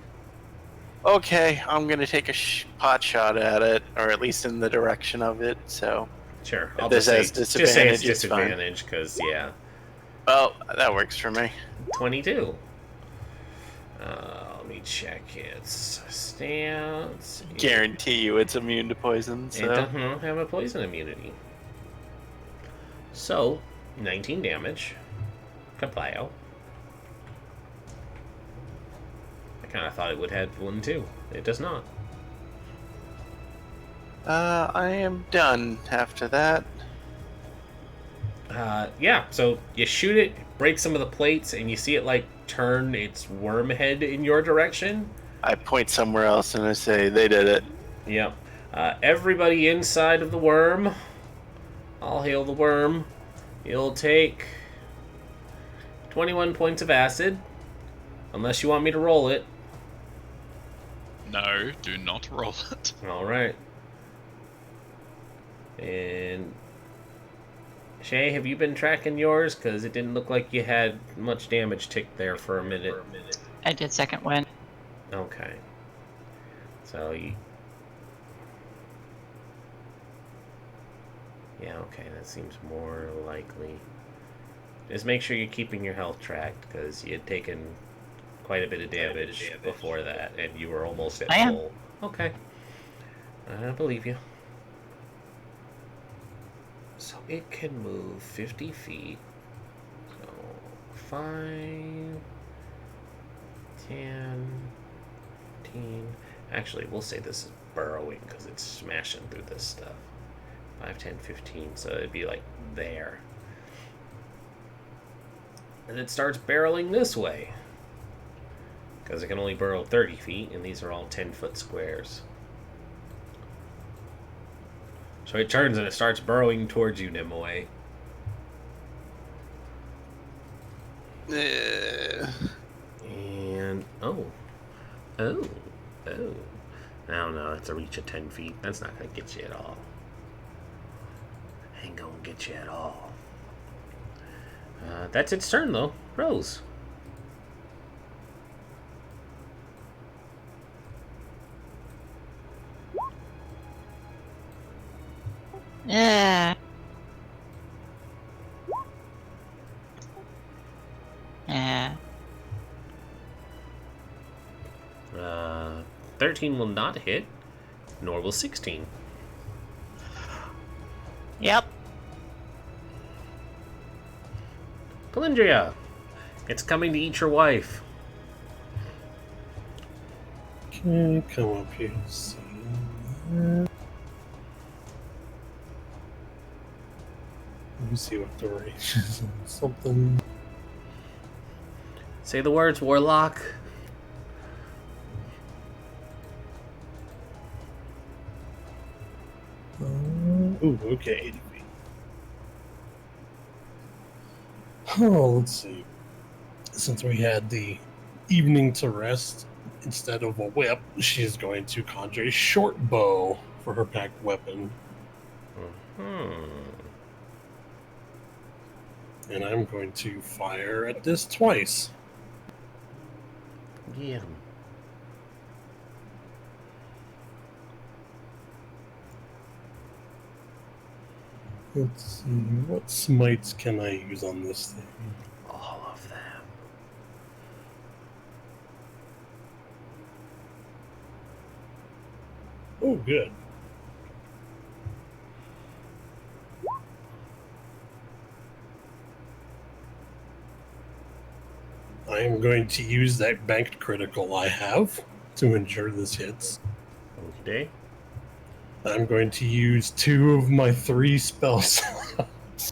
Okay, I'm going to take a pot shot at it, or at least in the direction of it. So, Sure, If I'll this has just say it's disadvantage, it's fine. disadvantage because yeah, well, that works for me. 22. Let me check its stance. Guarantee you, it's immune to poison. It So, doesn't have a poison immunity. So, 19 damage. Kablao. I kind of thought it would have one too. It does not. I am done after that. Yeah, so you shoot it, break some of the plates, and you see it like turn its worm head in your direction. I point somewhere else and I say, they did it. Yep. Everybody inside of the worm, I'll heal the worm. You'll take 21 points of acid, unless you want me to roll it. No, do not roll it. Alright. And Shay, have you been tracking yours? Because it didn't look like you had much damage ticked there for a minute. I did second win. Okay. So you... Yeah, okay, that seems more likely. Just make sure you're keeping your health tracked, because you had taken quite a bit of damage before that, and you were almost at I am. full. Okay. I believe you. So it can move 50 feet. So 5, 10, 15. Actually, we'll say this is burrowing because it's smashing through this stuff. 5, 10, 15. So it'd be like there. And it starts barreling this way. Because it can only burrow 30 feet, and these are all 10-foot squares. So it turns and it starts burrowing towards you, Nimue. And oh. I don't know, it's a reach of 10 feet. That's not gonna get you at all. Ain't gonna get you at all. That's its turn though. Rose. Yeah. 13 will not hit, nor will 16. Yep. Calindria, it's coming to eat your wife. Okay, come up here. See. Let me see what the range is on something. Say the words, Warlock. Ooh, okay, 80 feet. Oh, let's see. Since we had the evening to rest, instead of a whip, she's going to conjure a short bow for her packed weapon. And I'm going to fire at this twice. Yeah. Let's see, what smites can I use on this thing? All of them. Oh, good. I am going to use that banked critical I have to ensure this hits. Okay. I'm going to use 2 of my 3 spell slots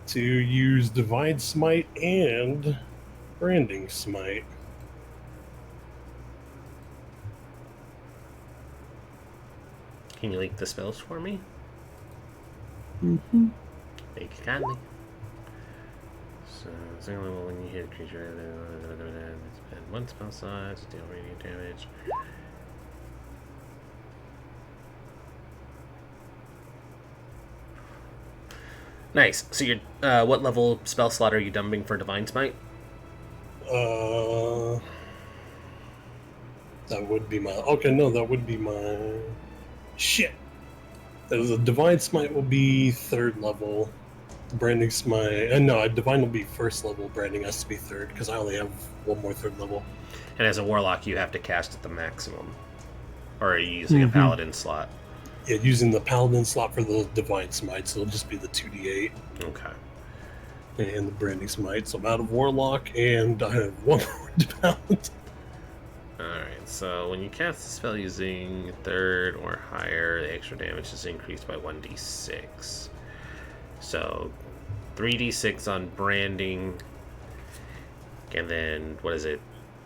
to use Divine Smite and Branding Smite. Can you link the spells for me? Mm-hmm. Thank you kindly. So, only when you hit a creature, spend 1 spell slot to deal radiant damage. Nice. So you're what level spell slot are you dumping for Divine Smite? That would be my... Okay, no, that would be my... Shit! The Divine Smite will be 3rd level. Branding Smite... no, Divine will be 1st level. Branding has to be 3rd, because I only have 1 more 3rd level. And as a Warlock, you have to cast at the maximum. Or are you using a Paladin slot? Yeah, using the Paladin slot for the Divine Smite, so it'll just be the 2d8. Okay. And the Branding Smite, so I'm out of Warlock, and I have 1 more Paladin. Alright, so when you cast the spell using 3rd or higher, the extra damage is increased by 1d6. So 3d6 on branding, and then, what is it?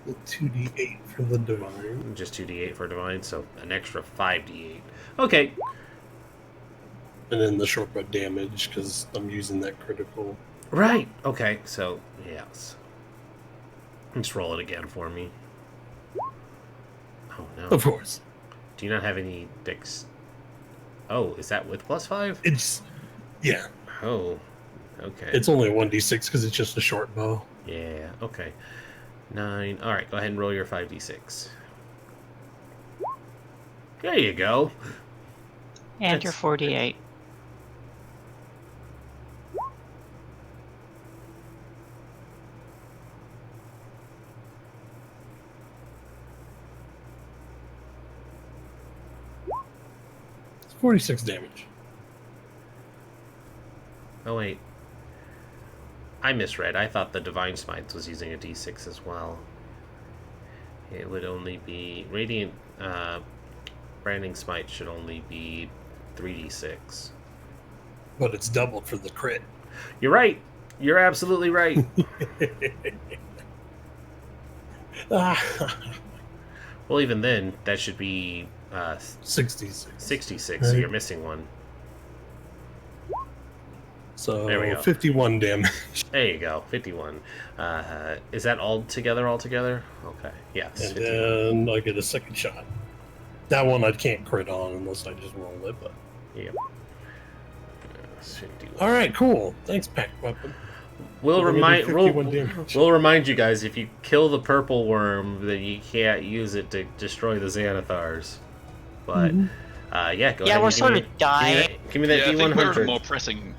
2d8 for the Divine. Just 2d8 for Divine, so an extra 5d8. Okay. And then the shortcut damage, because I'm using that critical. Right, okay, so, yes. Just roll it again for me. Oh, no. Of course. Do you not have any dex? Oh, is that with +5? It's... Yeah. Oh, okay. It's only a 1d6 because it's just a short bow. Yeah, okay. 9. Alright, go ahead and roll your 5d6. There you go. And your 48. It's 46 damage. Oh, wait. I misread. I thought the Divine Smite was using a d6 as well. It would only be... Radiant Branding Smite should only be 3d6. But it's doubled for the crit. You're right. You're absolutely right. Well, even then, that should be 66. 66, so you're missing one. So There we go. 51 damage. There you go, 51. Is that altogether? Okay, yes. And 51. then I get a second shot. That one I can't crit on unless I just roll it, but... Yep. Yes, 51. Alright, cool. Thanks, Pack Weapon. We'll We're gonna do remind 51 damage. we'll remind you guys, if you kill the purple worm, then you can't use it to destroy the Xanathars. But yeah, go ahead. Yeah, we're and sort give of me dying. Give me that Yeah, I think we're in a D100. more pressing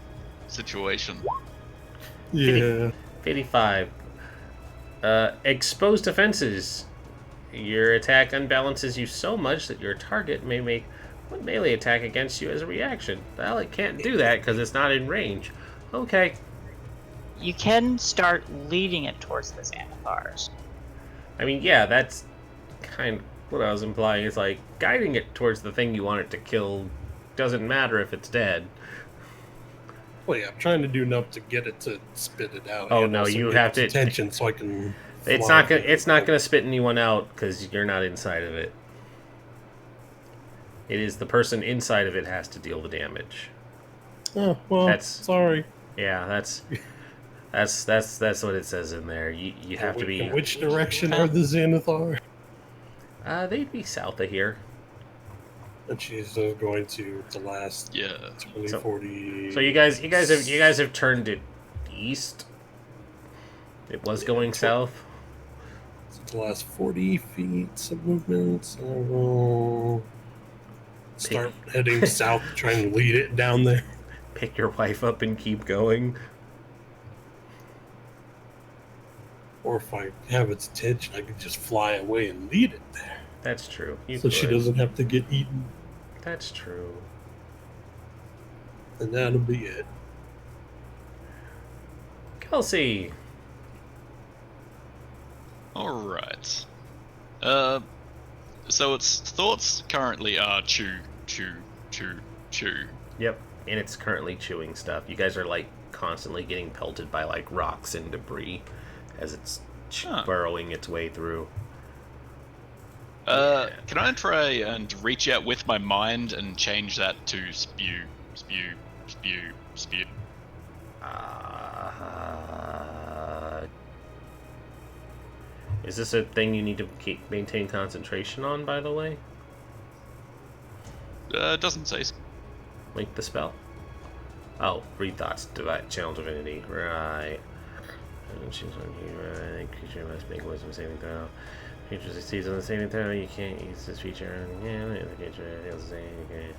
situation. Yeah. 55. Exposed defenses. Your attack unbalances you so much that your target may make one melee attack against you as a reaction. Well, it can't do that because it's not in range. Okay. You can start leading it towards the Xanathars. I mean, yeah, that's kind of what I was implying. Is like guiding it towards the thing you want it to kill doesn't matter if it's dead. Well, yeah, I'm trying to do enough to get it to spit it out. Oh and no, also you get have its to. attention so I can. It's fly. not gonna spit anyone out because you're not inside of it. It is the person inside of it has to deal the damage. Oh well, That's- sorry. Yeah, that's what it says in there. You have to be. In which direction are the Xanathar? They'd be south of here. And she's going to the last Yeah. 20, So- 40. So you guys have turned it east. It was going south. The last 40 feet of movement. So we'll start heading south, trying to lead it down there. Pick your wife up and keep going. Or if I have its attention, I could just fly away and lead it there. That's true. You So she could. doesn't have to get eaten. That's true. And that'll be it. Kelsey. Alright. So its thoughts currently are chew. Yep. And it's currently chewing stuff. You guys are like constantly getting pelted by like rocks and debris as it's burrowing its way through. Can I try and reach out with my mind and change that to spew? Is this a thing you need to maintain concentration on, by the way? Doesn't say. Link the spell. Oh, read thoughts, divide, channel divinity. Right. And choose one here. I think creature must make wisdom saving throw. Creature succeeds on the saving throw. You can't use this feature again. The creature fails the same. Okay.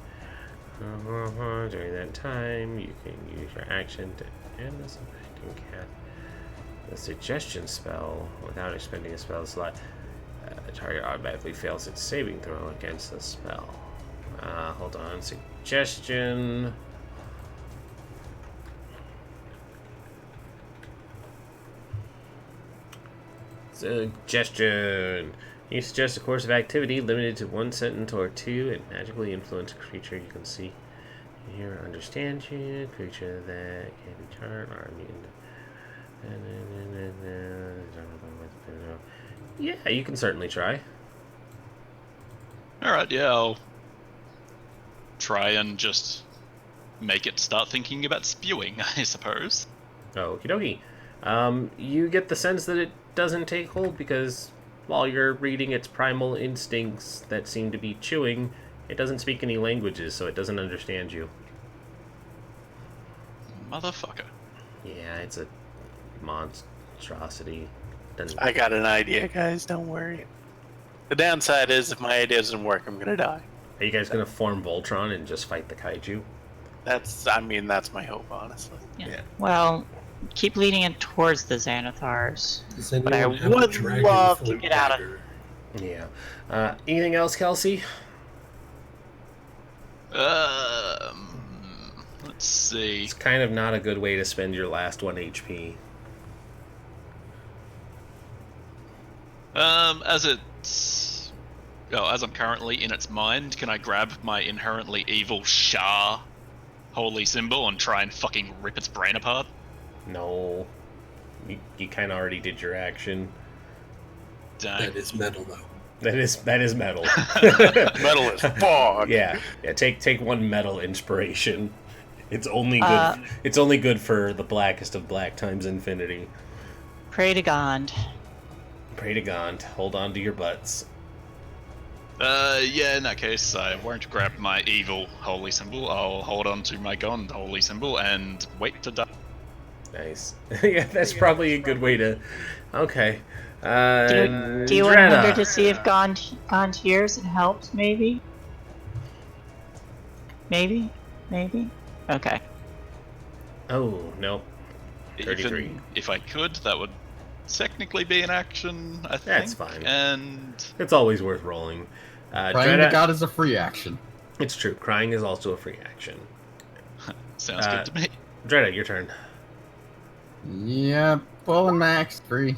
During that time, you can use your action to end this effect and cast the suggestion spell without expending a spell slot. The target automatically fails its saving throw against the spell. Hold on. Suggestion. Suggestion. You suggest a course of activity limited to one sentence or two and magically influence a creature you can see, hear, or understand you. Creature that can be charmed or immune. Yeah, you can certainly try. Alright, yeah, I'll try and just make it start thinking about spewing, I suppose. Okie dokie. You get the sense that it doesn't take hold because while you're reading its primal instincts that seem to be chewing, it doesn't speak any languages, so it doesn't understand you. Motherfucker. Yeah, it's a monstrosity. Doesn't... I got an idea, guys. Don't worry. The downside is if my idea doesn't work, I'm gonna die. Are you guys gonna form Voltron and just fight the kaiju? That's my hope, honestly. Yeah. Well, keep leading it towards the Xanathars. Does But I anyone have a would dragon love to flute get out of dagger? Yeah. Anything else, Kelsey? Let's see. It's kind of not a good way to spend your last 1 HP. As I'm currently in its mind, can I grab my inherently evil Shah holy symbol and try and fucking rip its brain apart? No. You kind of already did your action. Dang. That is metal, though. That is metal. Metal is fog. Yeah. Take one metal inspiration. It's only good. It's only good for the blackest of black times infinity. Pray to Gond. Pray to Gond. Hold on to your butts. Yeah, in that case, I won't grab my evil holy symbol. I'll hold on to my Gond holy symbol and wait to die. Nice. Yeah, that's probably a good way to. Okay. Do you want Hunter to see if Gond hears and helps? Maybe. Okay. Oh no. 33. Even if I could, that would technically be an action, I think. That's fine. And It's always worth rolling. Crying to God is a free action. It's true. Crying is also a free action. sounds good to me. Dreda, your turn. Yeah, Bull and Max, free.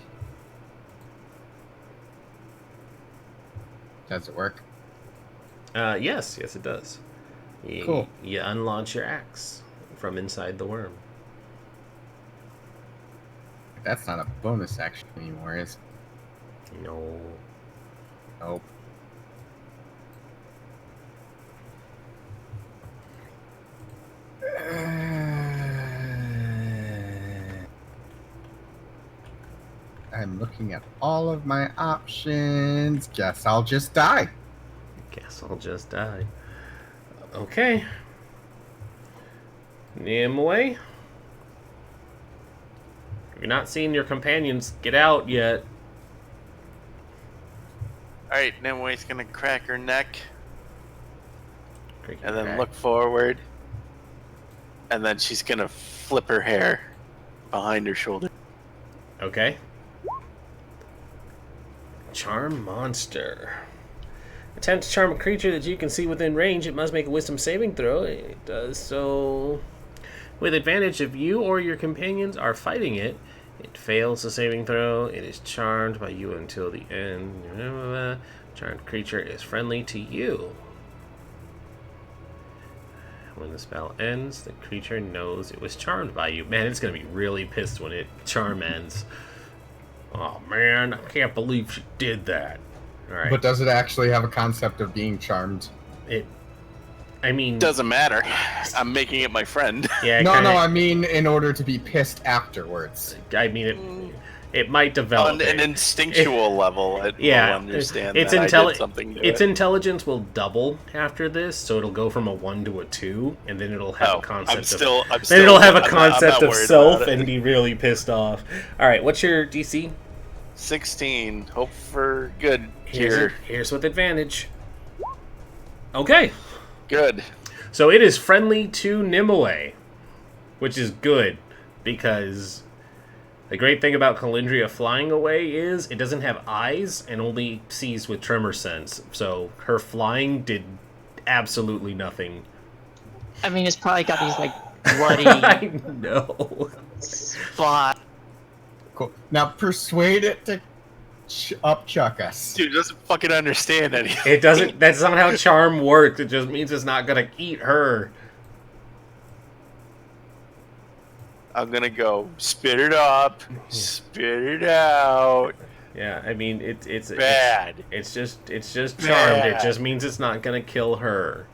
Does it work? Yes, it does. Cool. You unlaunch your axe from inside the worm. That's not a bonus action anymore, is it? No. Nope. I'm looking at all of my options. Guess I'll just die. Guess I'll just die. Okay. Nimue. You're not seeing your companions get out yet. Alright, Nimue's gonna crack her neck Creaky and then crack. look forward. And then she's gonna flip her hair behind her shoulder. Okay. Charm monster. Attempt to charm a creature that you can see within range. It must make a wisdom saving throw. It does so with advantage if you or your companions are fighting it. It fails the saving throw. It is charmed by you until the end. Charmed creature is friendly to you. When the spell ends, the creature knows it was charmed by you. Man, it's going to be really pissed when it charm ends. Oh, man, I can't believe she did that. All right. But does it actually have a concept of being charmed? I mean... Doesn't matter. I'm making it my friend. Yeah, No, kinda, I mean in order to be pissed afterwards. I mean, it might develop. On an instinctual level, it will understand it's that I did something to its it. intelligence will double after this, so it'll go from a 1 to a 2, and then it'll have a concept then it'll have a concept not of worried self about it. and be really pissed off. All right, what's your DC? 16. Hope for good here. Here's with advantage. Okay. Good. So it is friendly to Nimue, which is good, because the great thing about Calendria flying away is it doesn't have eyes and only sees with tremor sense. So her flying did absolutely nothing. I mean, it's probably got these, like, bloody I know. spot. Cool. Now persuade it to upchuck us. Dude doesn't fucking understand anything. It doesn't. That's not how charm works. It just means it's not gonna eat her. I'm gonna go spit it up, spit it out. Yeah, I mean it's Bad. It's just charmed. Bad. It just means it's not gonna kill her.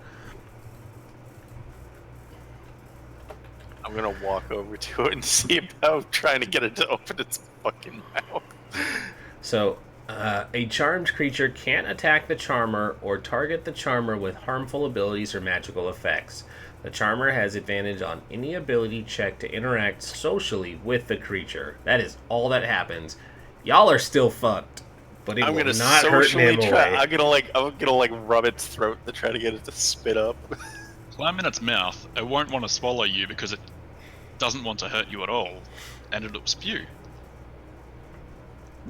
I'm gonna walk over to it and see about trying to get it to open its fucking mouth. So, a charmed creature can't attack the charmer or target the charmer with harmful abilities or magical effects. The charmer has advantage on any ability check to interact socially with the creature. That is all that happens. Y'all are still fucked, but it I'm will gonna not hurt socially Nimue. try. I'm gonna rub its throat to try to get it to spit up. Climb in its mouth. It won't want to swallow you because it doesn't want to hurt you at all, and it'll spew.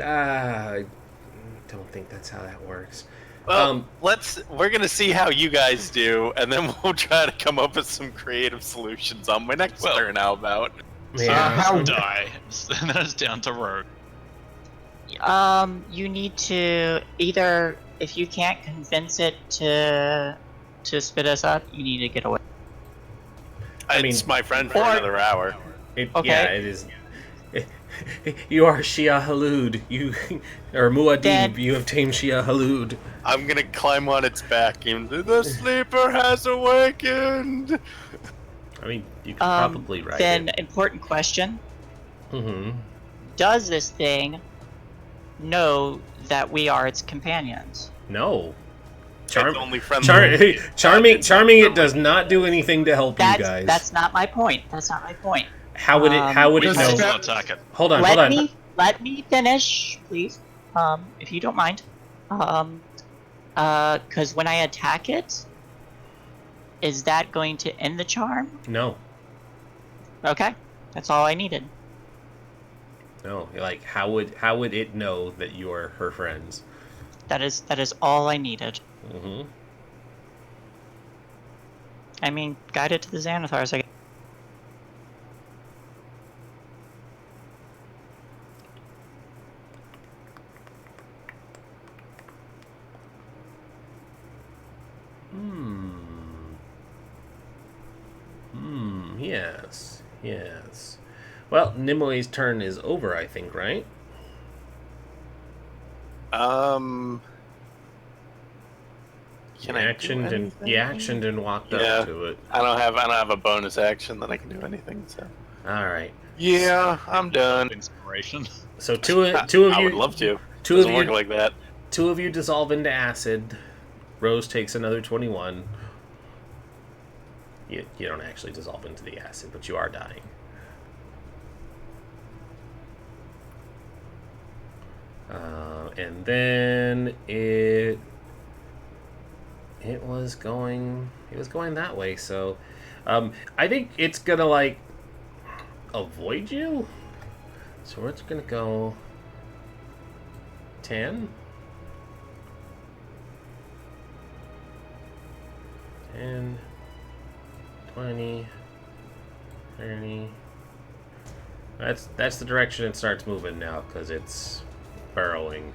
I don't think that's how that works. Well, we're gonna see how you guys do, and then we'll try to come up with some creative solutions on my next turn. How about? Yeah. Die. And then it's down to Rogue. You need to either, if you can't convince it to spit us up, you need to get away. It's my friend for another hour. Okay. Yeah, it is. You are Shia Halud. You or Muad'Dib. Then- You have tamed Shia Halud. I'm gonna climb on its back and the sleeper has awakened. I mean, you could probably write Then, it. important question: Mm-hmm. does this thing know that we are its companions? No. It's only friendly. Charming it does not do anything to help you guys. That's not my point. That's not my point. How would it We know? still attack it. Hold on. Let me finish, please. If you don't mind. Because when I attack it, is that going to end the charm? No. Okay, that's all I needed. No, like how would it know that you are her friends? That is all I needed. Mm-hmm. I mean, guide it to the Xanathars. I guess. Yes. Yes. Well, Nimoy's turn is over, I think, right? Can You I do actioned anything? you actioned and walked up to it. I don't have a bonus action that I can do anything. So. All right. Yeah, I'm done. Inspiration. So two of I you would love to. two Doesn't of work you like that. two of you dissolve into acid. Rose takes another 21. You don't actually dissolve into the acid, but you are dying. And then it was going that way. So I think it's gonna like avoid you. So it's gonna go 10. 10, 20, 30. That's the direction it starts moving now, because it's burrowing.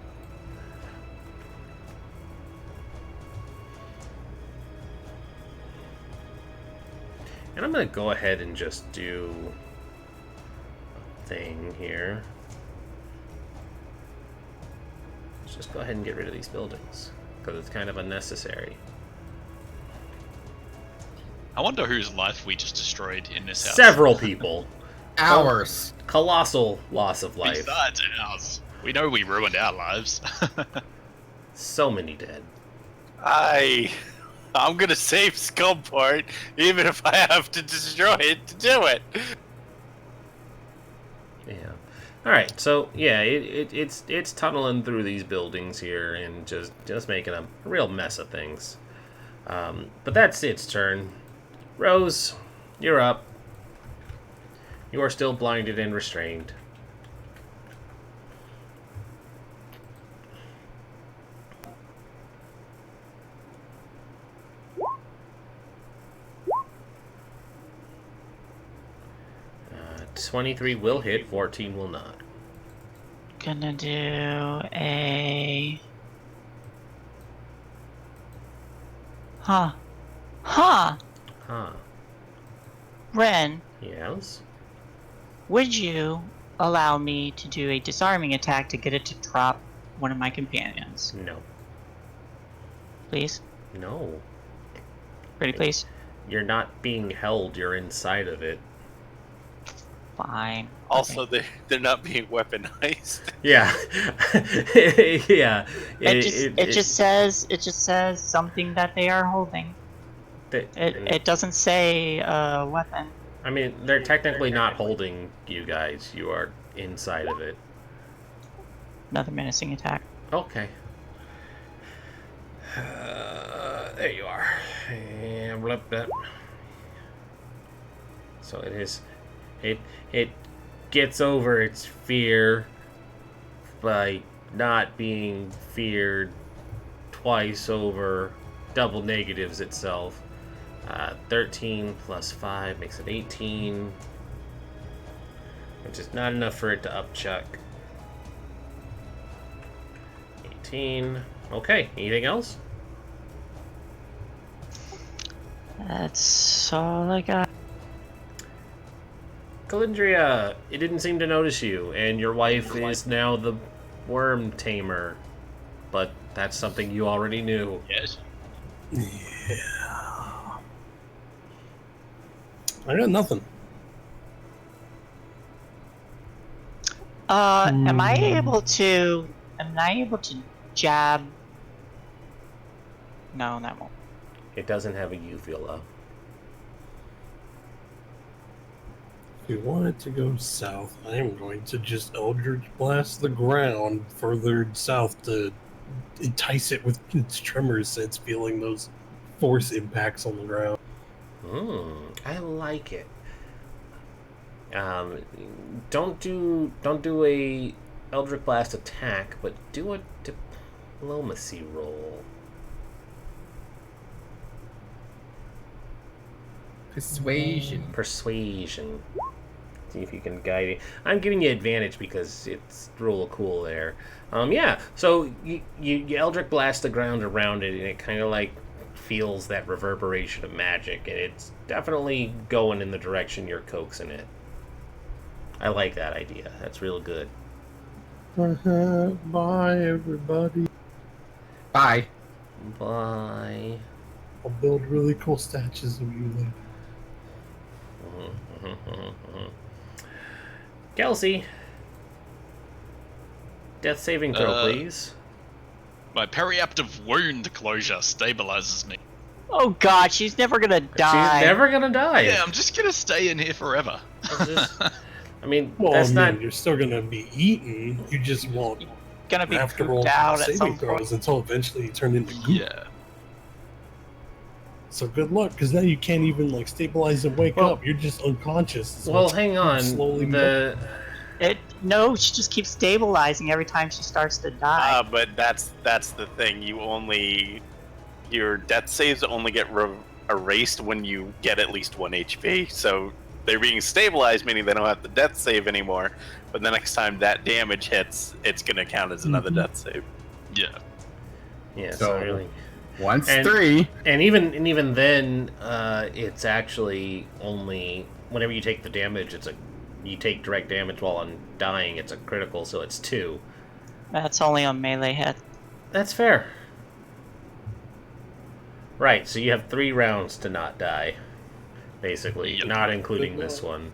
And I'm going to go ahead and just do a thing here. Let's just go ahead and get rid of these buildings, because it's kind of unnecessary. I wonder whose life we just destroyed in this house. Several people. Hours. Colossal loss of life. Besides ours. We know we ruined our lives. So many dead. I'm gonna save Skullport, even if I have to destroy it to do it. Yeah. All right. So yeah, it's tunneling through these buildings here and just making a real mess of things. But that's its turn. Rose, you're up. You are still blinded and restrained. Uh, 23 will hit, 14 will not. Gonna do a... Huh. Ren, Yes. would you allow me to do a disarming attack to get it to drop one of my companions? No. Please? No. Pretty please? You're not being held, you're inside of it. Fine. Also, Okay. they're not being weaponized. Yeah. Yeah. It just says something that they are holding. It doesn't say weapon. I mean, they're technically not holding you guys. You are inside of it. Another menacing attack. Okay. There you are. And blip, blip. So it is. It gets over its fear by not being feared twice over, double negatives itself. 13 plus 5 makes it 18, which is not enough for it to upchuck. 18. Okay, anything else? That's all I got. Calindria, it didn't seem to notice you, and your wife is now the worm tamer. But that's something you already knew. Yes. Yeah. I got nothing. Am I able to jab? No, that won't. It doesn't have a uvula. If we wanted to go south, I am going to just Eldritch Blast the ground further south to entice it with its tremors since feeling those force impacts on the ground. I like it. Don't do a Eldritch Blast attack, but do a diplomacy roll. Persuasion. See if you can guide it. I'm giving you advantage because it's real cool there. Yeah. So you Eldritch Blast the ground around it, and it kind of like feels that reverberation of magic, and it's definitely going in the direction you're coaxing it. I like that idea. That's real good. Bye, everybody. Bye. Bye. I'll build really cool statues of you later. Kelsey. Death saving throw, please. My periaptive wound closure stabilizes me. Oh god, she's never gonna die. She's never gonna die. Yeah, I'm just gonna stay in here forever. I mean, Well, that's not. you're still gonna be eaten. You just won't Gonna be have to roll pooped out at saving some throws point. until eventually you turn into goop. Yeah. So good luck, because now you can't even like stabilize and wake Well- up. You're just unconscious. So Well, it's hang on. slowly No, she just keeps stabilizing every time she starts to die. But that's the thing. Your death saves only get erased when you get at least 1 HP. So they're being stabilized, meaning they don't have to death save anymore. But the next time that damage hits, it's going to count as another death save. Yeah. Yeah. So- So really. Once And- 3. And even then, it's actually only whenever you take the damage. You take direct damage while on dying. It's a critical, so it's 2. That's only on melee hit. That's fair. Right. So you have 3 rounds to not die, basically, Yep. not including this one.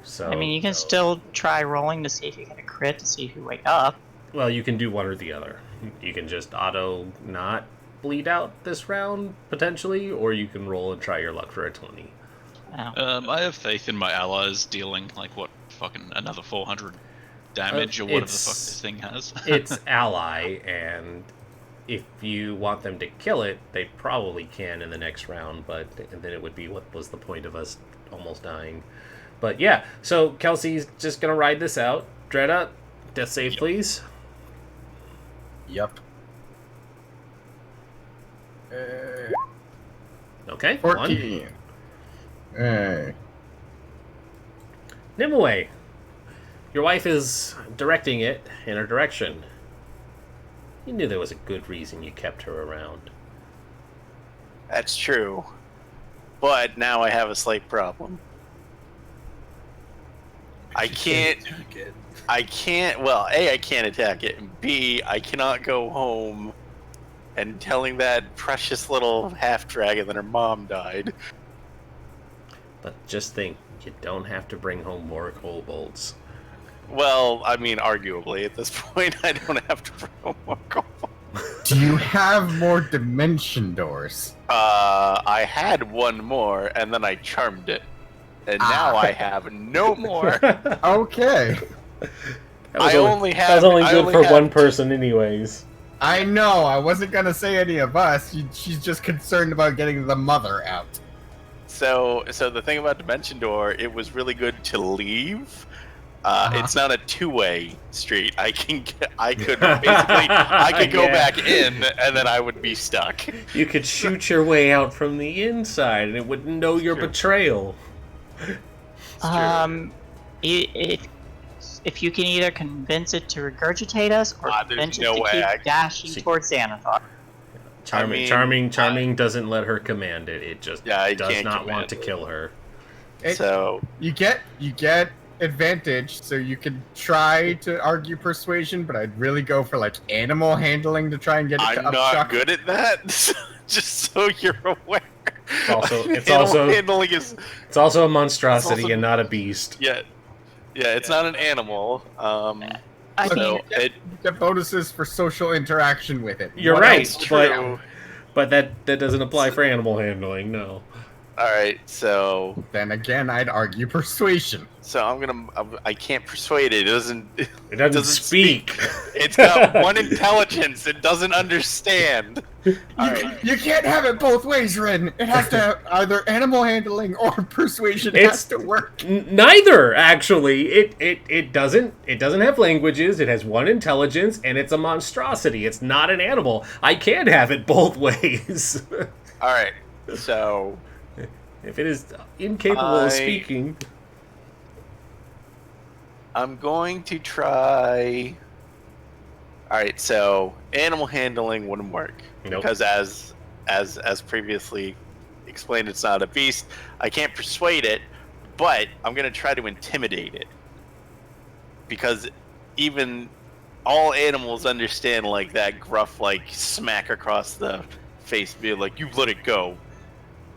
So I mean, you can still try rolling to see if you get a crit to see if you wake up. well, you can do one or the other. You can just auto not bleed out this round potentially, or you can roll and try your luck for a 20. Oh. I have faith in my allies dealing fucking another 400 damage or whatever the fuck this thing has. It's ally, and if you want them to kill it, they probably can in the next round, but then it would be what was the point of us almost dying. But yeah, so Kelsey's just gonna ride this out. Dredda, death save, please. Yep. Okay, 14. Hey. Nimue, your wife is directing it in a direction. You knew there was a good reason you kept her around. That's true. But now I have a slight problem. I can't. Well, A, I can't attack it, and B, I cannot go home and telling that precious little half dragon that her mom died. But just think, you don't have to bring home more kobolds. Well, I mean, arguably at this point, I don't have to bring home more gold. Do you have more dimension doors? I had one more, and then I charmed it, and now I have no more. Okay. I only have. That was only I good only for have one person, anyways. I know, I wasn't gonna say any of us. She's just concerned about getting the mother out. So the thing about Dimension Door, it was really good to leave. It's not a two-way street. I could go Yeah. back in, and then I would be stuck. You could shoot your way out from the inside, and it wouldn't know your True. betrayal. If you can either convince it to regurgitate us or there's convince no it to way keep I- dashing towards Xanathar. Charming doesn't let her command it. It just I does can't not command want to it. kill her. So You get advantage, so you could try to argue persuasion, but I'd really go for like animal handling to try and get it to I'm not upchuck. good at that. Just so you're aware. It's Animal also handling is it's also a monstrosity It's also- and not a beast. yeah. It's not an animal. I So mean, it, You get bonuses for social interaction with it. You're What right, else? true. but that doesn't apply for animal handling. No. All right, so Then again, I'd argue persuasion. I can't persuade it. It doesn't speak. It's got one intelligence. It doesn't understand. You can't have it both ways, Ren. It has to either animal handling or persuasion has to work. Neither, actually. It doesn't have languages. It has one intelligence, and it's a monstrosity. It's not an animal. I can't have it both ways. All right, so if it is incapable of speaking, I'm going to try. All right, so animal handling wouldn't work because as previously explained, it's not a beast. I can't persuade it, but I'm going to try to intimidate it because even all animals understand like that gruff like smack across the face, be like, "You let it go."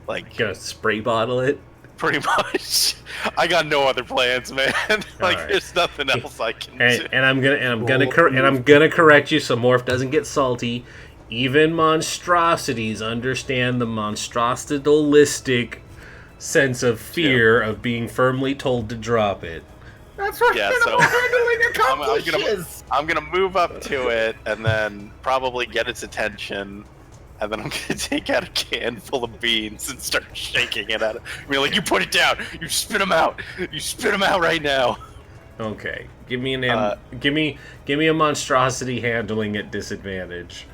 Like, gonna spray bottle it. Pretty much. I got no other plans, man. Like, right. There's nothing else I can do. And I'm gonna correct you so Morph doesn't get salty. Even monstrosities understand the monstrositalistic sense of fear of being firmly told to drop it. That's what animal handling accomplishes. I'm gonna move up to it and then probably get its attention. And then I'm gonna take out a can full of beans and start shaking it at it. Be like, "You put it down. You spit them out. You spit them out right now." Okay, give me give me a monstrosity handling at disadvantage.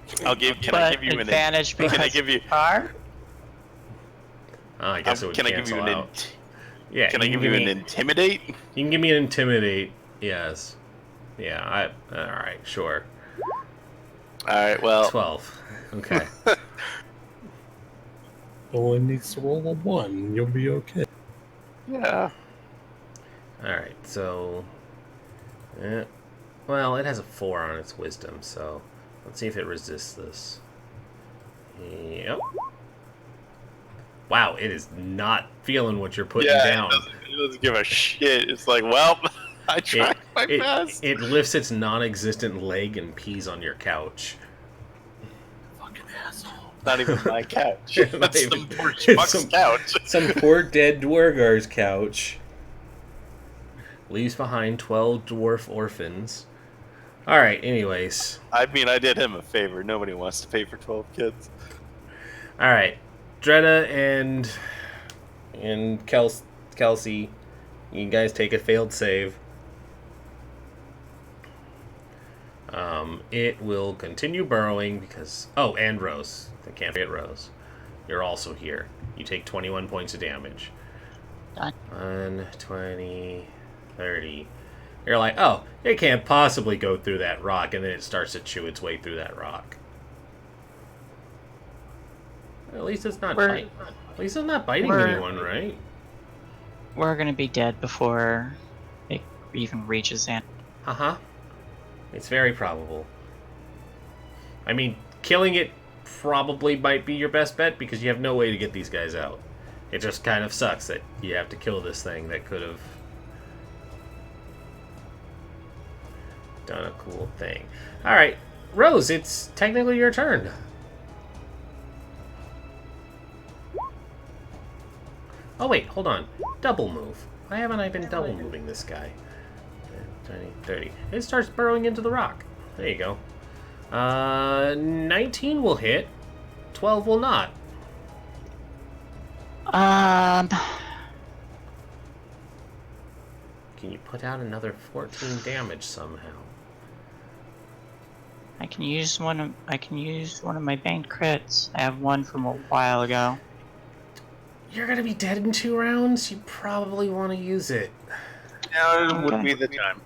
Can I give you advantage an? Can I give you? Car? I guess it would cancel out. Yeah. Can I give you an intimidate? You can give me an intimidate. Yes. Yeah. All right. Sure. All right. Well. 12. Okay. Only needs to roll a 1. You'll be okay. Yeah. Alright, so... well, it has a 4 on its wisdom, so... Let's see if it resists this. Yep. Wow, it is not feeling what you're putting down. It doesn't give a shit. It's like, well, I tried my best. It lifts its non-existent leg and pees on your couch. Not even my couch. That's some poor schmuck's couch. Some poor dead Dwargar's couch. Leaves behind 12 dwarf orphans. Alright, anyways. I mean, I did him a favor. Nobody wants to pay for 12 kids. Alright. Dreda and Kelsey, you guys take a failed save. It will continue burrowing because... Oh, and Rose. I can't forget Rose. You're also here. You take 21 points of damage. Done. 1, 20, 30. You're like, oh, it can't possibly go through that rock, and then it starts to chew its way through that rock. At least it's not biting. At least it's not biting anyone, right? We're gonna be dead before it even reaches in. Uh-huh. It's very probable. I mean, killing it probably might be your best bet because you have no way to get these guys out. It just kind of sucks that you have to kill this thing that could have done a cool thing. Alright, Rose, it's technically your turn. Oh wait, hold on. Double move. Why haven't I been double moving this guy? 20, 30. It starts burrowing into the rock. There you go. 19 will hit. 12 will not. Can you put out another 14 damage somehow? I can use one of my banked crits. I have one from a while ago. You're gonna be dead in 2 rounds. You probably want to use it. Now it would be the time.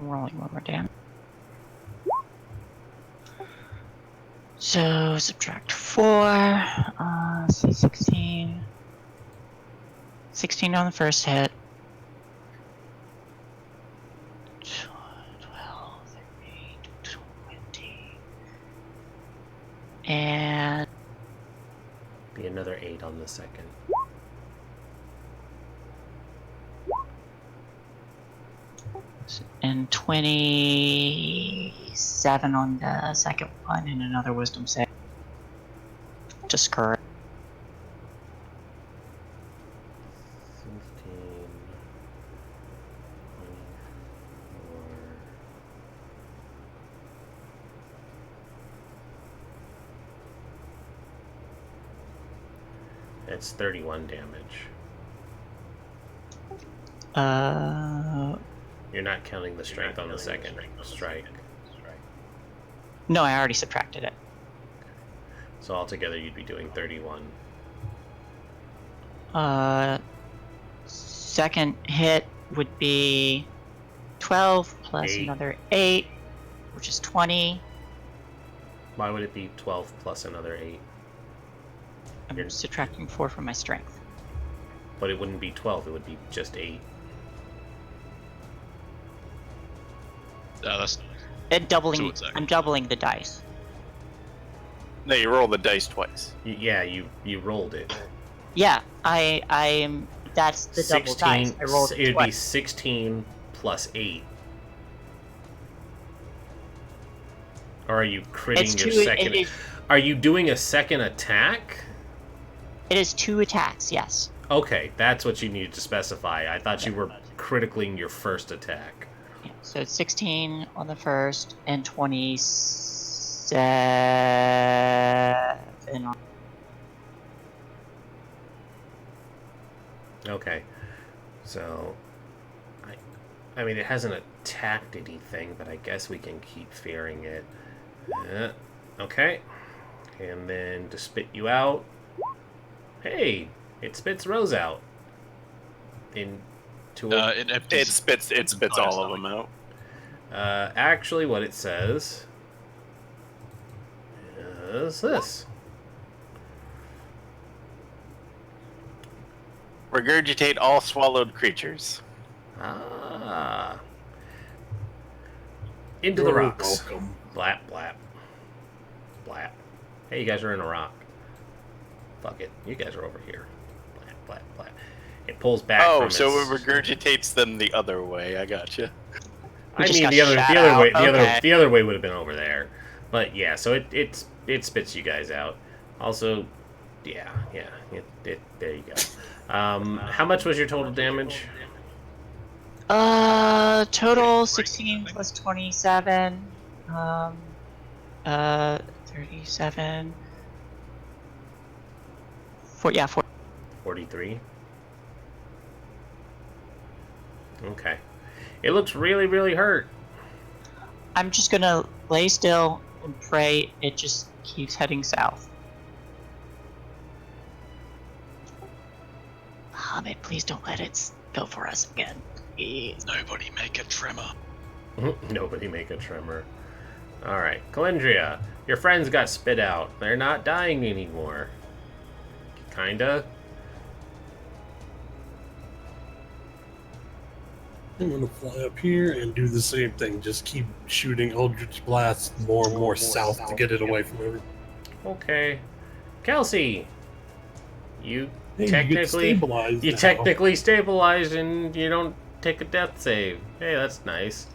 Rolling one more damage. So subtract 4. So 16. 16 on the first hit. 12, 13, 20. And be another 8 on the second. And 26 7 on the second one and another wisdom save. Just correct. 15, 24. That's 31 damage. You're not counting the strength on the second strike. No, I already subtracted it. So altogether you'd be doing 31. Second hit would be 12 plus 8. another 8, which is 20. Why would it be 12 plus another 8? I'm subtracting 4 from my strength. But it wouldn't be 12, it would be just 8. That's Doubling. attacks. I'm doubling the dice. No, you roll the dice twice. Yeah, you rolled it. Yeah, I'm. That's the double dice. I rolled It it would be twice. 16 plus 8. Or are you critting It's your two. second? Are you doing a second attack? It is 2 attacks. Yes. Okay, that's what you needed to specify. I thought you were critically your first attack. Yeah, so it's 16 on the first and 27 on. Okay, so I mean, it hasn't attacked anything, but I guess we can keep fearing it. Okay, and then to spit you out. Hey, it spits Rose out. Into a, It spits all of them out. actually, what it says is this. Regurgitate all swallowed creatures. Ah. Into the You're rocks. welcome. Blap, blap. Blap. Hey, you guys are in a rock. Fuck it. You guys are over here. Blap, blap, blap. It pulls back Oh, from so its... it regurgitates them the other way. I gotcha. We I just mean, got the other shot way, out. Okay. the other way would have been over there. But yeah, so it spits you guys out. Also, yeah, there you go. How much was your total damage? Total 16 plus 27. 37. 4. 43. Okay. It looks really, really hurt. I'm just gonna lay still and pray it just keeps heading south. Muhammad, please don't let it go for us again. Please. Nobody make a tremor. Nobody make a tremor. Alright, Calendria, your friends got spit out. They're not dying anymore. Kinda. I'm gonna fly up here and do the same thing. Just keep shooting Eldritch Blast more and more south to get it away from everything. Okay. Kelsey, you Hey, technically you you technically stabilized and you don't take a death save. Hey, that's nice.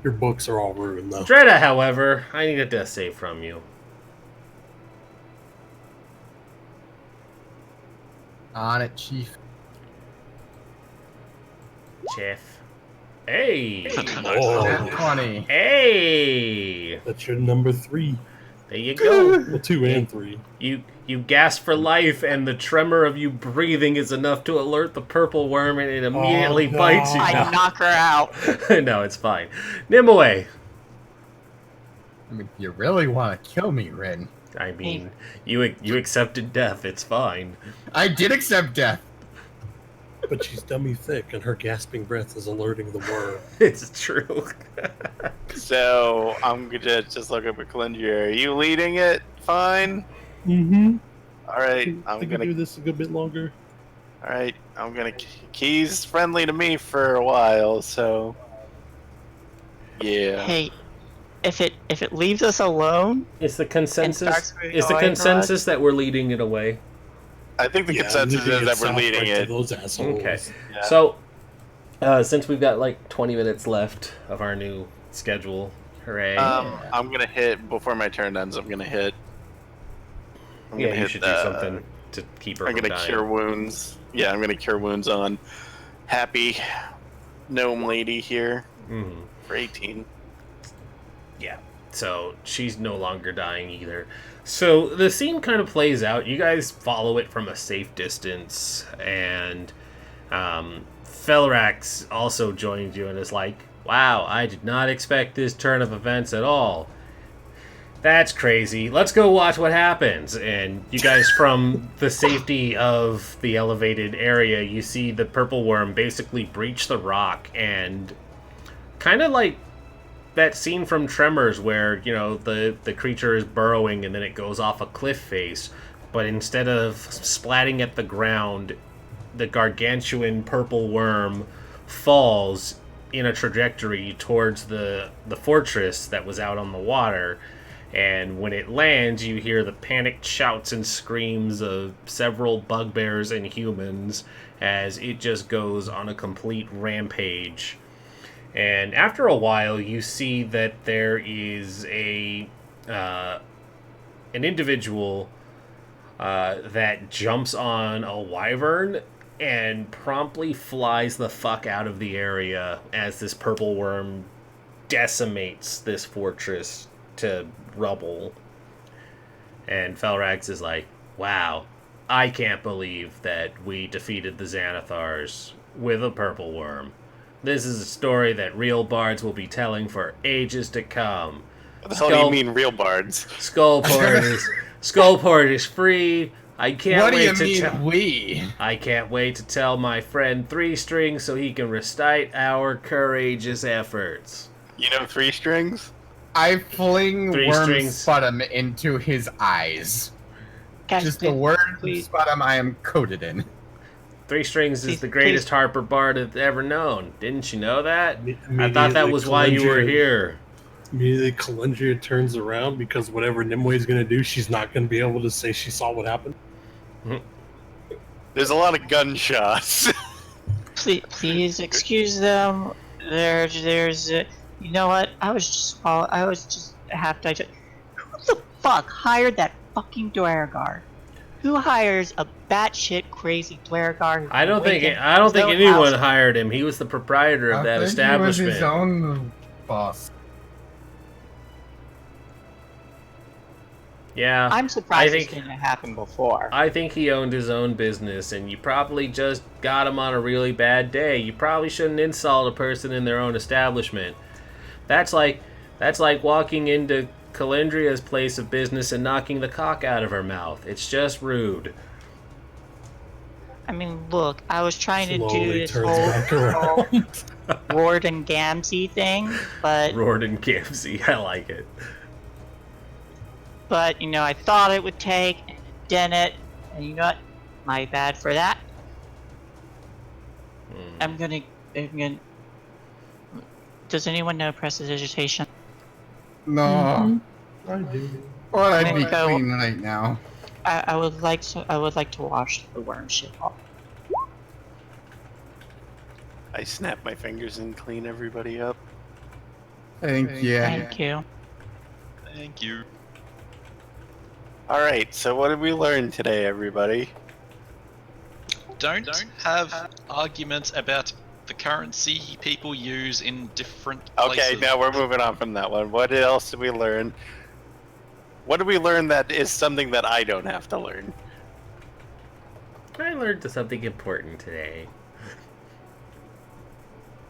Your books are all ruined though. Dreda, however, I need a death save from you. On it, Chief. Chef. Hey! Oh, Nat 20. Hey! that's your number 3. There you go. Well, 2 and 3. You gasp for life, and the tremor of you breathing is enough to alert the purple worm, and it immediately no. bites you. I knock her out. No, it's fine. Nimue. I mean, if you really want to kill me, Rin. I mean, you accepted death. It's fine. I did accept death. But she's dummy thick, and her gasping breath is alerting the worm. It's true. So I'm gonna just look up at Calendria. Are you leading it? Fine. Mm-hmm. All right. I I'm can gonna. do this a good bit longer. All right. I'm gonna. He's friendly to me for a while, so. Yeah. Hey, if it leaves us alone, It's the consensus. starts moving It's the away from consensus that we're leading it away. I think the Yeah, consensus leading is it that we're south leading right to it. Those assholes. Okay. Yeah. So, since we've got like 20 minutes left of our new schedule, Hooray. I'm gonna hit before my turn ends. I'm gonna hit. I'm Yeah, gonna you hit should do something to keep her I'm from gonna dying. cure wounds. Yeah, I'm gonna cure wounds on happy gnome lady here for 18. Yeah, so she's no longer dying either. So the scene kind of plays out. You guys follow it from a safe distance, and Felrax also joins you and is like, wow, I did not expect this turn of events at all. That's crazy. Let's go watch what happens. And you guys, from the safety of the elevated area, you see the purple worm basically breach the rock, and kind of like that scene from Tremors where, you know, the creature is burrowing and then it goes off a cliff face, but instead of splatting at the ground, the gargantuan purple worm falls in a trajectory towards the fortress that was out on the water. And when it lands, you hear the panicked shouts and screams of several bugbears and humans as it just goes on a complete rampage. And after a while, you see that there is an individual that jumps on a wyvern and promptly flies the fuck out of the area as this purple worm decimates this fortress to rubble. And Felrax is like, wow, I can't believe that we defeated the Xanathars with a purple worm. This is a story that real bards will be telling for ages to come. What the hell do you mean, real bards? Skullport is free. I can't What do wait you to mean, we? I can't wait to tell my friend Three Strings so he can recite our courageous efforts. You know Three Strings? I fling Three worm strings. sputum into his eyes. Guys, Just the word sputum I am coated in. Three Strings is Please- the greatest please. Harper bard I've ever known. Didn't you know that? I thought that was why you were here. Immediately, Calendria turns around because whatever Nimue is going to do, she's not going to be able to say she saw what happened. There's a lot of gunshots. Please excuse them. There's you know what? I was just half digest. Who the fuck hired that fucking Dwergar? Who hires a batshit crazy Dwergar? I don't think anyone hired him. He was the proprietor of that establishment. He was his own boss. Yeah. I'm surprised I this think- didn't happen before. I think he owned his own business, and you probably just got him on a really bad day. You probably shouldn't insult a person in their own establishment. That's like walking into Calendria's place of business and knocking the cock out of her mouth. It's just rude. I mean, look, I was trying to do Slowly this turns whole back around. Ward and Gamsey thing, but Rorden Gamsey, I like it. you know, I thought it would take, and it didn't, and you know what? My bad for that. I'm gonna. Does anyone know prestidigitation? No. I do. Or I'd be Go. clean right now. I would like to wash the worm shit off. I snap my fingers and clean everybody up. Thank you. Thank you. Thank you. Alright, so what did we learn today, everybody? Don't have arguments about the currency people use in different places. Okay, now we're moving on from that one. What else did we learn? What did we learn that is something that I don't have to learn? I learned something important today.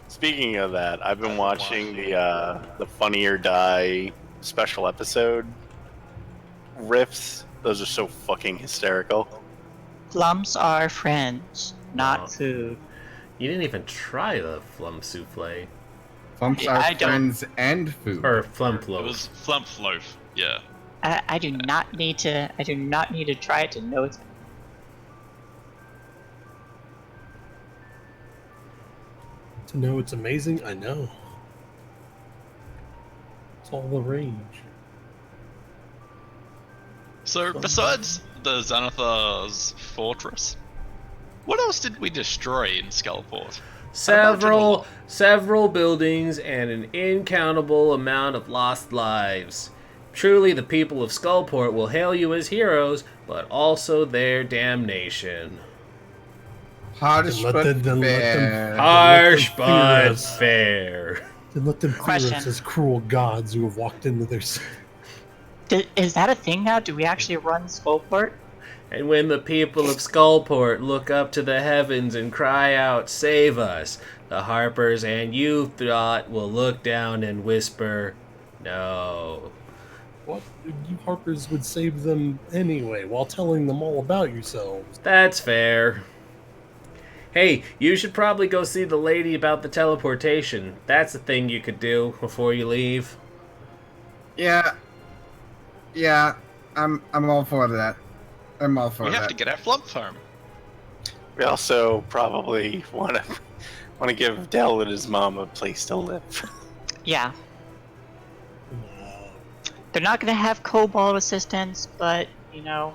Speaking of that, I've been watching the Funny or Die special episode riffs. Those are so fucking hysterical. Flumps are friends, not Wow. food. You didn't even try the flum souffle. Flumps I are don't- friends and food. Or flump It loaf. was Flump Loaf, yeah. I do not need to. I do not need to try it to know it's. To know it's amazing, I know. It's all the rage. So, besides the Xanathar's fortress, what else did we destroy in Skullport? several buildings, and an incountable amount of lost lives. Truly, the people of Skullport will hail you as heroes, but also their damnation. Harsh but fair. Harsh but fair. Then let them fear Question. us as cruel gods who have walked into their city. Is that a thing now? Do we actually run Skullport? And when the people of Skullport look up to the heavens and cry out, "Save us," the Harpers and you thought will look down and whisper, "No." What? You Harpers would save them anyway, while telling them all about yourselves. That's fair. Hey, you should probably go see the lady about the teleportation. That's a thing you could do before you leave. Yeah, I'm all for that. I'm all for that. We have to get our flump home. We also probably want to give Dell and his mom a place to live. Yeah. They're not going to have Cobalt assistance, but, you know...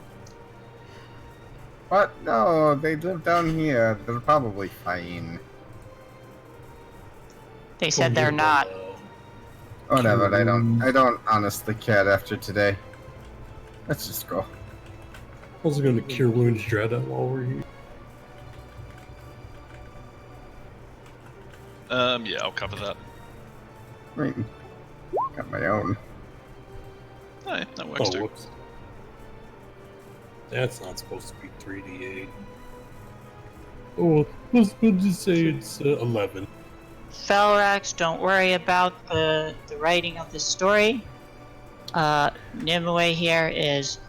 But no, they live down here. They're probably fine. They said they're not. Whatever, I don't honestly care after today. Let's just go. I was going to cure wounds dread while we're here. Yeah, I'll cover that. I mean, got my own. Oh, yeah, that works too. Whoops. That's not supposed to be 3d8. Oh, we'll just say it's 11. Felrax, don't worry about the writing of the story. Nimue here is,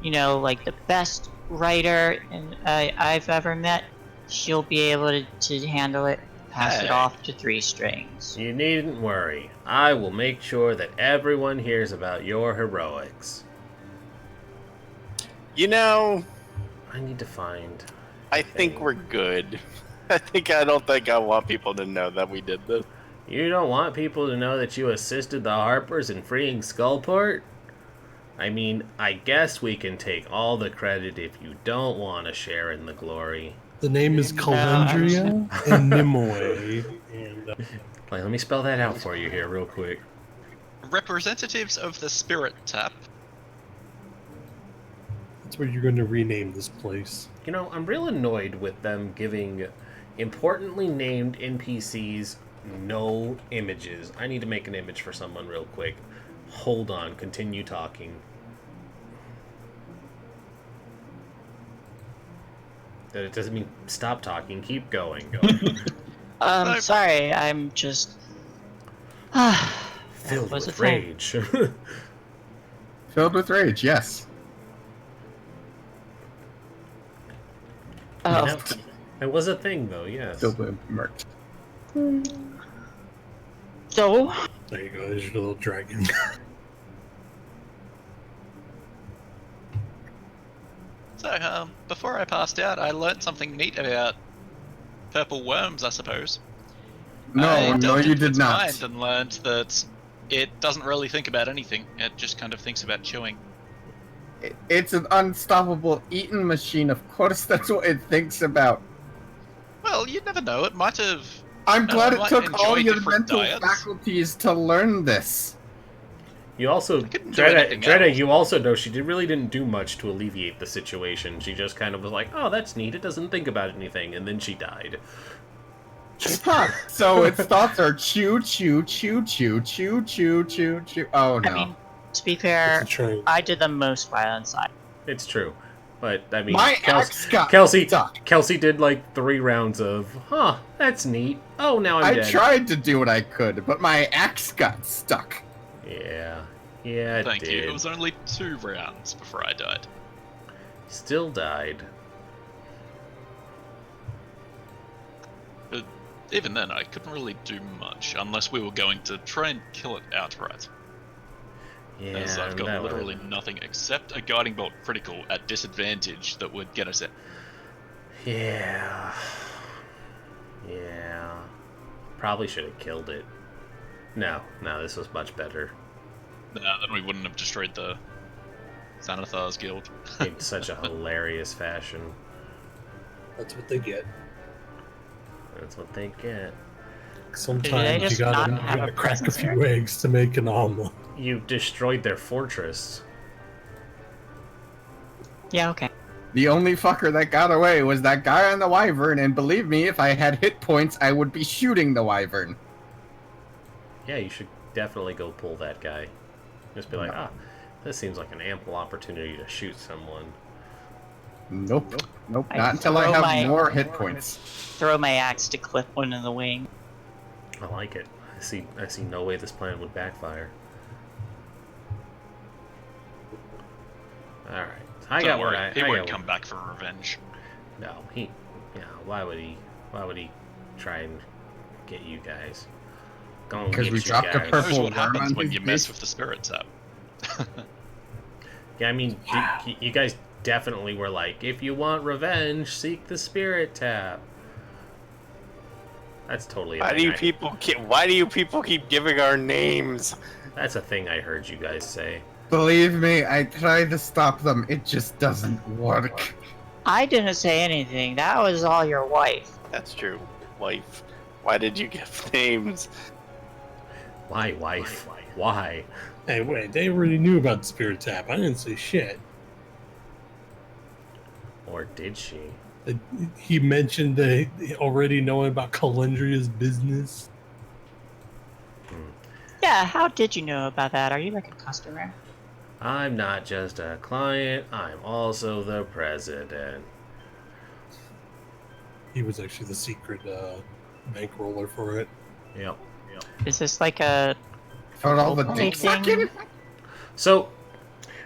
you know, like the best writer I've ever met. She'll be able to handle it, pass it off to 3 strings. You needn't worry. I will make sure that everyone hears about your heroics. You know, I need to find... I think we're good. I don't think I want people to know that we did this. You don't want people to know that you assisted the Harpers in freeing Skullport? I mean, I guess we can take all the credit if you don't want to share in the glory. The name is Calendria and Nimue. And, Let me spell that out for you here real quick. Representatives of the Spirit Tap. that's where you're going to rename this place. You know, I'm real annoyed with them giving importantly named NPCs no images. I need to make an image for someone real quick. Hold on, continue talking. That it doesn't mean stop talking, keep going. Sorry, I'm just... Filled Was with it rage. Filled with rage, yes. Oh. Yeah, it was a thing, though, yes. Filled with murk. So, There you go, there's your little dragon. So, before I passed out, I learned something neat about purple worms, I suppose. I No, delved you into did its not. mind and learned that it doesn't really think about anything. It just kind of thinks about chewing. It's an unstoppable eating machine. Of course, that's what it thinks about. Well, you never know. It might have. I'm No, glad I it might took all enjoy your different mental diets. faculties to learn this. You also, couldn't do anything Dreda, else. you also know she really didn't do much to alleviate the situation. She just kind of was like, oh, that's neat, it doesn't think about anything, and then she died. Huh. So its thoughts are chew, chew, chew, chew, chew, chew, chew, chew. Oh no. I mean, to be fair, It's a train. I did the most violent side. It's true. But, I mean, My axe got Kelsey stuck. Kelsey did like 3 rounds of, huh, that's neat. Oh, now I'm I dead. tried to do what I could, but my axe got stuck. Yeah. Yeah, it Thank did. you. It was only 2 rounds before I died. Still died. But even then, I couldn't really do much unless we were going to try and kill it outright. Yeah, As I've got that literally nothing except a guiding bolt critical at disadvantage that would get us out. Yeah. Yeah. Probably should have killed it. No, this was much better. Then we wouldn't have destroyed the Xanathar's guild. In such a hilarious fashion. That's what they get. That's what they get. Sometimes you just not have gotta a crack a presence few here? eggs to make an omelet. You destroyed their fortress. Yeah, okay. The only fucker that got away was that guy on the wyvern, and believe me, if I had hit points, I would be shooting the wyvern. Yeah, you should definitely go pull that guy. Just be like, this seems like an ample opportunity to shoot someone. Nope. Not I until I throw have my- more hit points. Throw my axe to clip one in the wing. I like it. I see no way this plan would backfire. All right. I Don't got worry, what he I won't got come back for revenge. No, why would he try and get you guys? Go and Because get we you dropped a guys. Who purple knows what worm happens on when his you mess base? with the spirit tap? Yeah, I mean, you guys definitely were like, if you want revenge, seek the spirit tap. That's totally a Why thing. Why do you people keep giving our names? That's a thing I heard you guys say. Believe me, I tried to stop them. It just doesn't work. I didn't say anything. That was all your wife. That's true. Wife. Why did you give names? Why, wife? Why? Hey, wait, they already knew about the spirit tap. I didn't say shit. Or did she? He mentioned that he already knowing about Calendria's business. Yeah, how did you know about that? Are you like a customer? I'm not just a client, I'm also the president. He was actually the secret bankroller for it. Yep. Is this like a For all the Anything- dick sucking? So,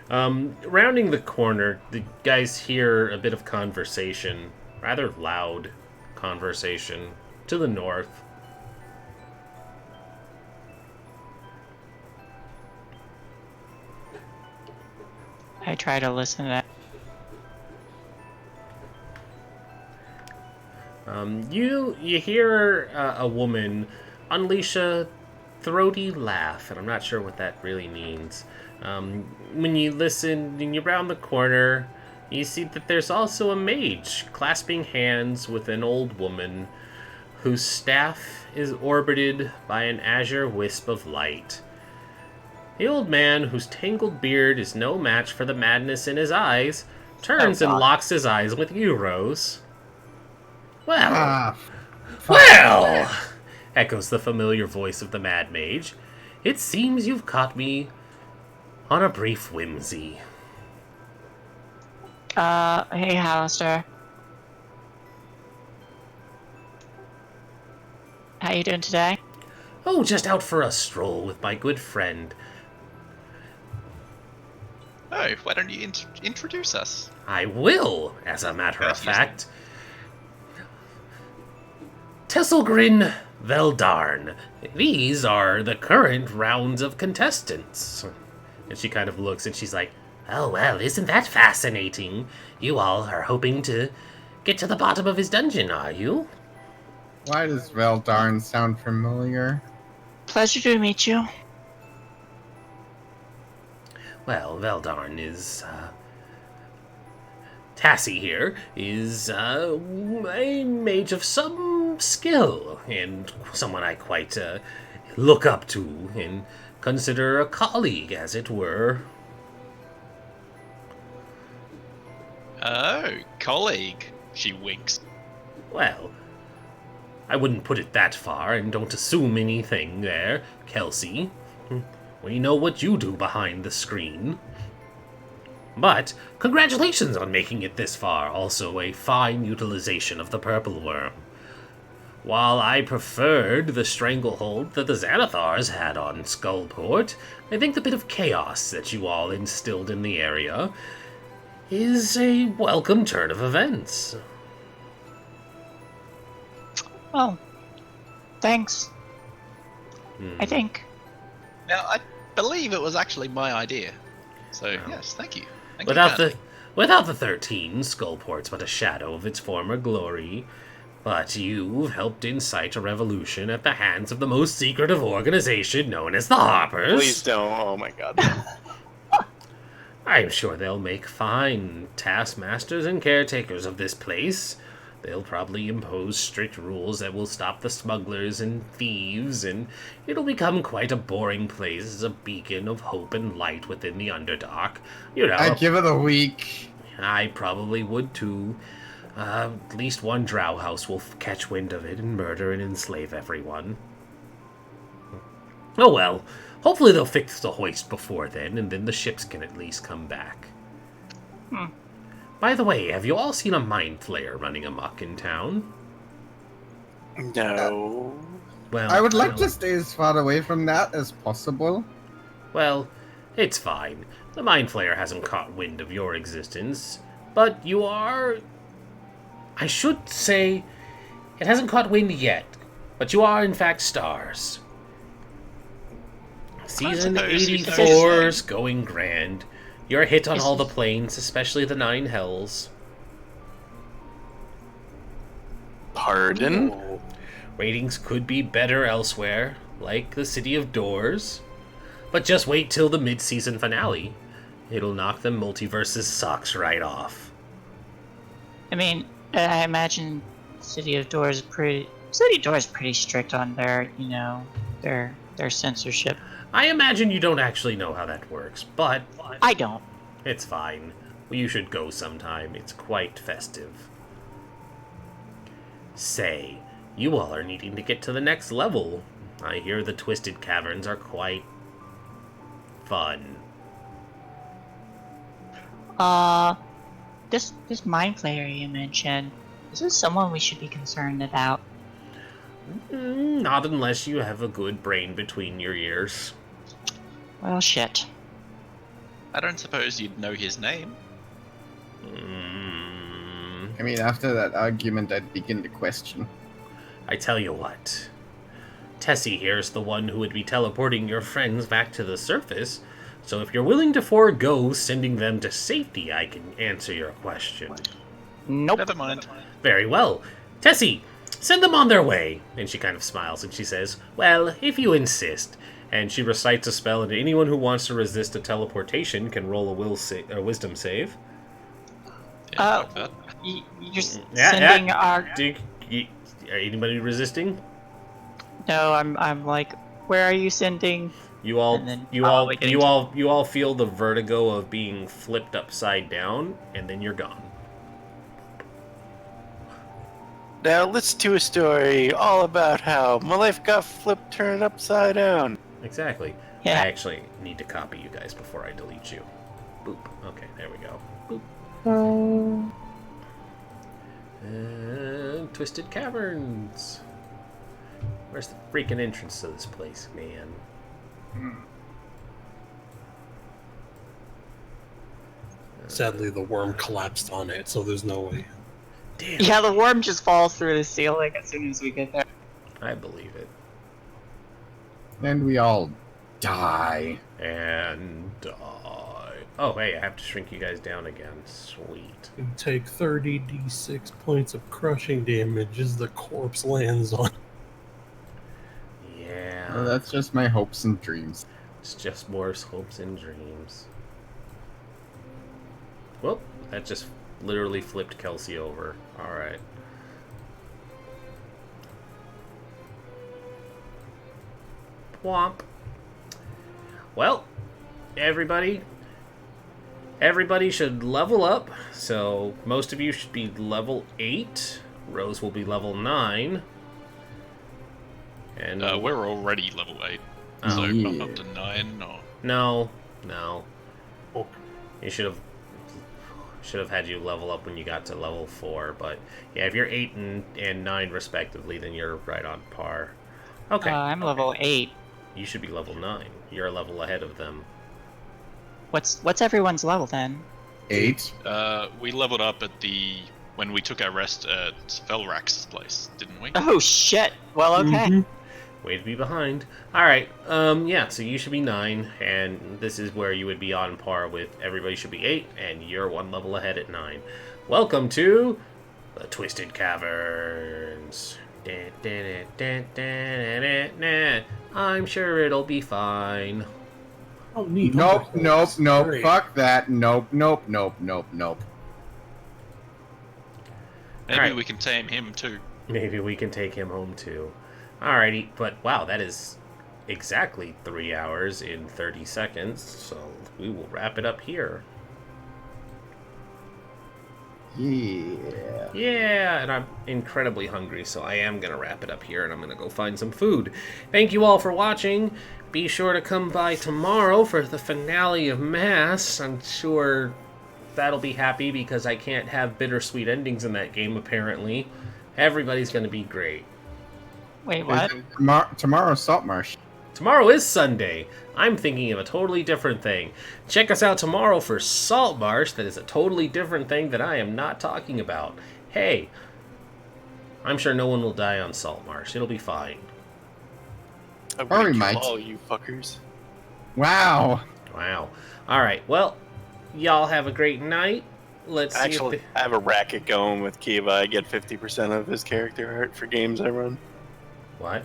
rounding the corner, the guys hear a bit of conversation, rather loud conversation, to the north. I try to listen to that. You hear a woman unleash a throaty laugh, and I'm not sure what that really means. When you listen, when you round the corner, you see that there's also a mage clasping hands with an old woman whose staff is orbited by an azure wisp of light. The old man, whose tangled beard is no match for the madness in his eyes, turns and God. locks his eyes with you, Rose. Well, Ah, well, echoes the familiar voice of the Mad Mage. It seems you've caught me on a brief whimsy. Hey, Halaster. How you doing today? Oh, just out for a stroll with my good friend. Oh, why don't you introduce us? I will, as a matter of Excuse me. fact. Tesselgrin Veldarn. These are the current rounds of contestants. And she kind of looks and she's like, oh, well, isn't that fascinating? You all are hoping to get to the bottom of his dungeon, are you? why does Veldarn sound familiar? Pleasure to meet you. Well, Veldarn is, Tassie here is, a mage of some skill, and someone I quite, look up to and consider a colleague, as it were. Oh, colleague. She winks. Well, I wouldn't put it that far, and don't assume anything there, Kelsey. We know what you do behind the screen. But congratulations on making it this far, also a fine utilization of the purple worm. While I preferred the stranglehold that the Xanathars had on Skullport, I think the bit of chaos that you all instilled in the area is a welcome turn of events. Well, thanks. I think. Now, I believe it was actually my idea. So, yes, thank you. Thank Without you, without the 13, Skullport's but a shadow of its former glory. But you've helped incite a revolution at the hands of the most secretive organization known as the Harpers. Please don't. Oh my god. I'm sure they'll make fine taskmasters and caretakers of this place. They'll probably impose strict rules that will stop the smugglers and thieves, and it'll become quite a boring place as a beacon of hope and light within the Underdark. You know, I'd give it a week. I probably would too. At least one drow house will catch wind of it and murder and enslave everyone. Oh well, hopefully they'll fix the hoist before then, and then the ships can at least come back. By the way, have you all seen a mind flayer running amok in town? No. Well, I would like to stay as far away from that as possible. Well, it's fine. The mind flayer hasn't caught wind of your existence, but you are... I should say, it hasn't caught wind yet, but you are in fact stars. Season 84's going grand. You're a hit on all the planes, especially the 9 hells. Pardon? Oh, Ratings could be better elsewhere, like the City of Doors. But just wait till the mid-season finale. It'll knock the multiverse's socks right off. I mean, I imagine City of Doors pretty strict on their, you know, their censorship. I imagine you don't actually know how that works, but... I don't. It's fine. You should go sometime. It's quite festive. Say, you all are needing to get to the next level. I hear the Twisted Caverns are quite... fun. This mind flayer you mentioned, is this someone we should be concerned about? Not unless you have a good brain between your ears. Well, shit. I don't suppose you'd know his name. I mean, after that argument, I'd begin to question. I tell you what. Tessie here's the one who would be teleporting your friends back to the surface, so if you're willing to forego sending them to safety, I can answer your question. Nope. Never mind. Very well. Tessie, send them on their way. And she kind of smiles and she says, well, if you insist. And she recites a spell, and anyone who wants to resist a teleportation can roll a wisdom save. Yeah, like that. You're sending our... Anybody resisting? No, I'm like, where are you sending? You all feel the vertigo of being flipped upside down, and then you're gone. Now let's do a story all about how my life got flipped, turned upside down. Exactly. Yeah. I actually need to copy you guys before I delete you. Boop. Okay, there we go. Boop. Twisted Caverns. Where's the freaking entrance to this place, man? sadly, the worm collapsed on it, so there's no way. Damn. Yeah, the worm just falls through the ceiling as soon as we get there. I believe it. And we all die. And die. Oh, hey, I have to shrink you guys down again. Sweet. You take 30d6 points of crushing damage as the corpse lands on. Yeah. Well, that's just my hopes and dreams. It's just more hopes and dreams. Well, that just literally flipped Kelsey over. Alright. Womp. Well, everybody should level up. So most of you should be level 8. Rose will be level 9. And we're already level 8. So not up to 9 or... No. Oh. You should have had you level up when you got to level 4, but yeah, if you're 8 and 9 respectively, then you're right on par. Okay. I'm level 8. You should be level 9. You're a level ahead of them. What's everyone's level then? 8. We leveled up at when we took our rest at Felrax's place, didn't we? Oh shit. Well, okay. Mm-hmm. Way to be behind. Alright, yeah, so you should be 9, and this is where you would be on par with everybody should be 8, and you're 1 level ahead at 9. Welcome to the Twisted Caverns. I'm sure it'll be fine. Oh, neat. Nope. Great. Fuck that. Nope. Maybe Alright. we can tame him too. Maybe we can take him home too. Alrighty, but wow, that is exactly 3 hours in 30 seconds, so we will wrap it up here. Yeah. Yeah, and I'm incredibly hungry, so I am going to wrap it up here, and I'm going to go find some food. Thank you all for watching. Be sure to come by tomorrow for the finale of Mass. I'm sure that'll be happy because I can't have bittersweet endings in that game, apparently. Everybody's going to be great. Wait, what? Tomorrow's Saltmarsh. Tomorrow is Sunday. I'm thinking of a totally different thing. Check us out tomorrow for Saltmarsh. That is a totally different thing that I am not talking about. Hey, I'm sure no one will die on Saltmarsh. It'll be fine. I'll Or we kill might. all you fuckers. Wow. Wow. Alright, well, y'all have a great night. Let's see Actually, I have a racket going with Kiva. I get 50% of his character art for games I run. What?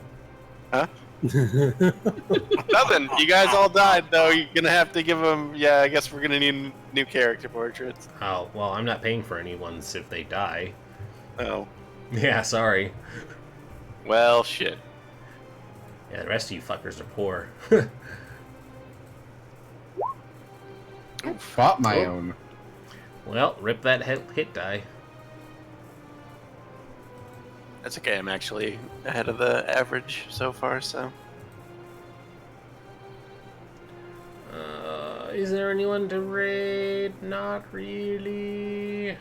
Huh? Nothing. You guys all died, though. You're gonna have to give them. Yeah, I guess we're gonna need new character portraits. Oh, well, I'm not paying for anyone's if they die. Oh, Yeah, sorry. well, shit. Yeah, the rest of you fuckers are poor. Fought my Oh. own. Well, rip that hit die. That's okay. I'm actually ahead of the average so far. So Is there anyone to raid? Not really.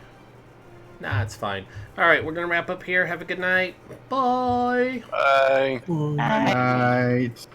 Nah, it's fine. Alright, we're gonna wrap up here. Have a good night. Bye! bye. Bye. Right.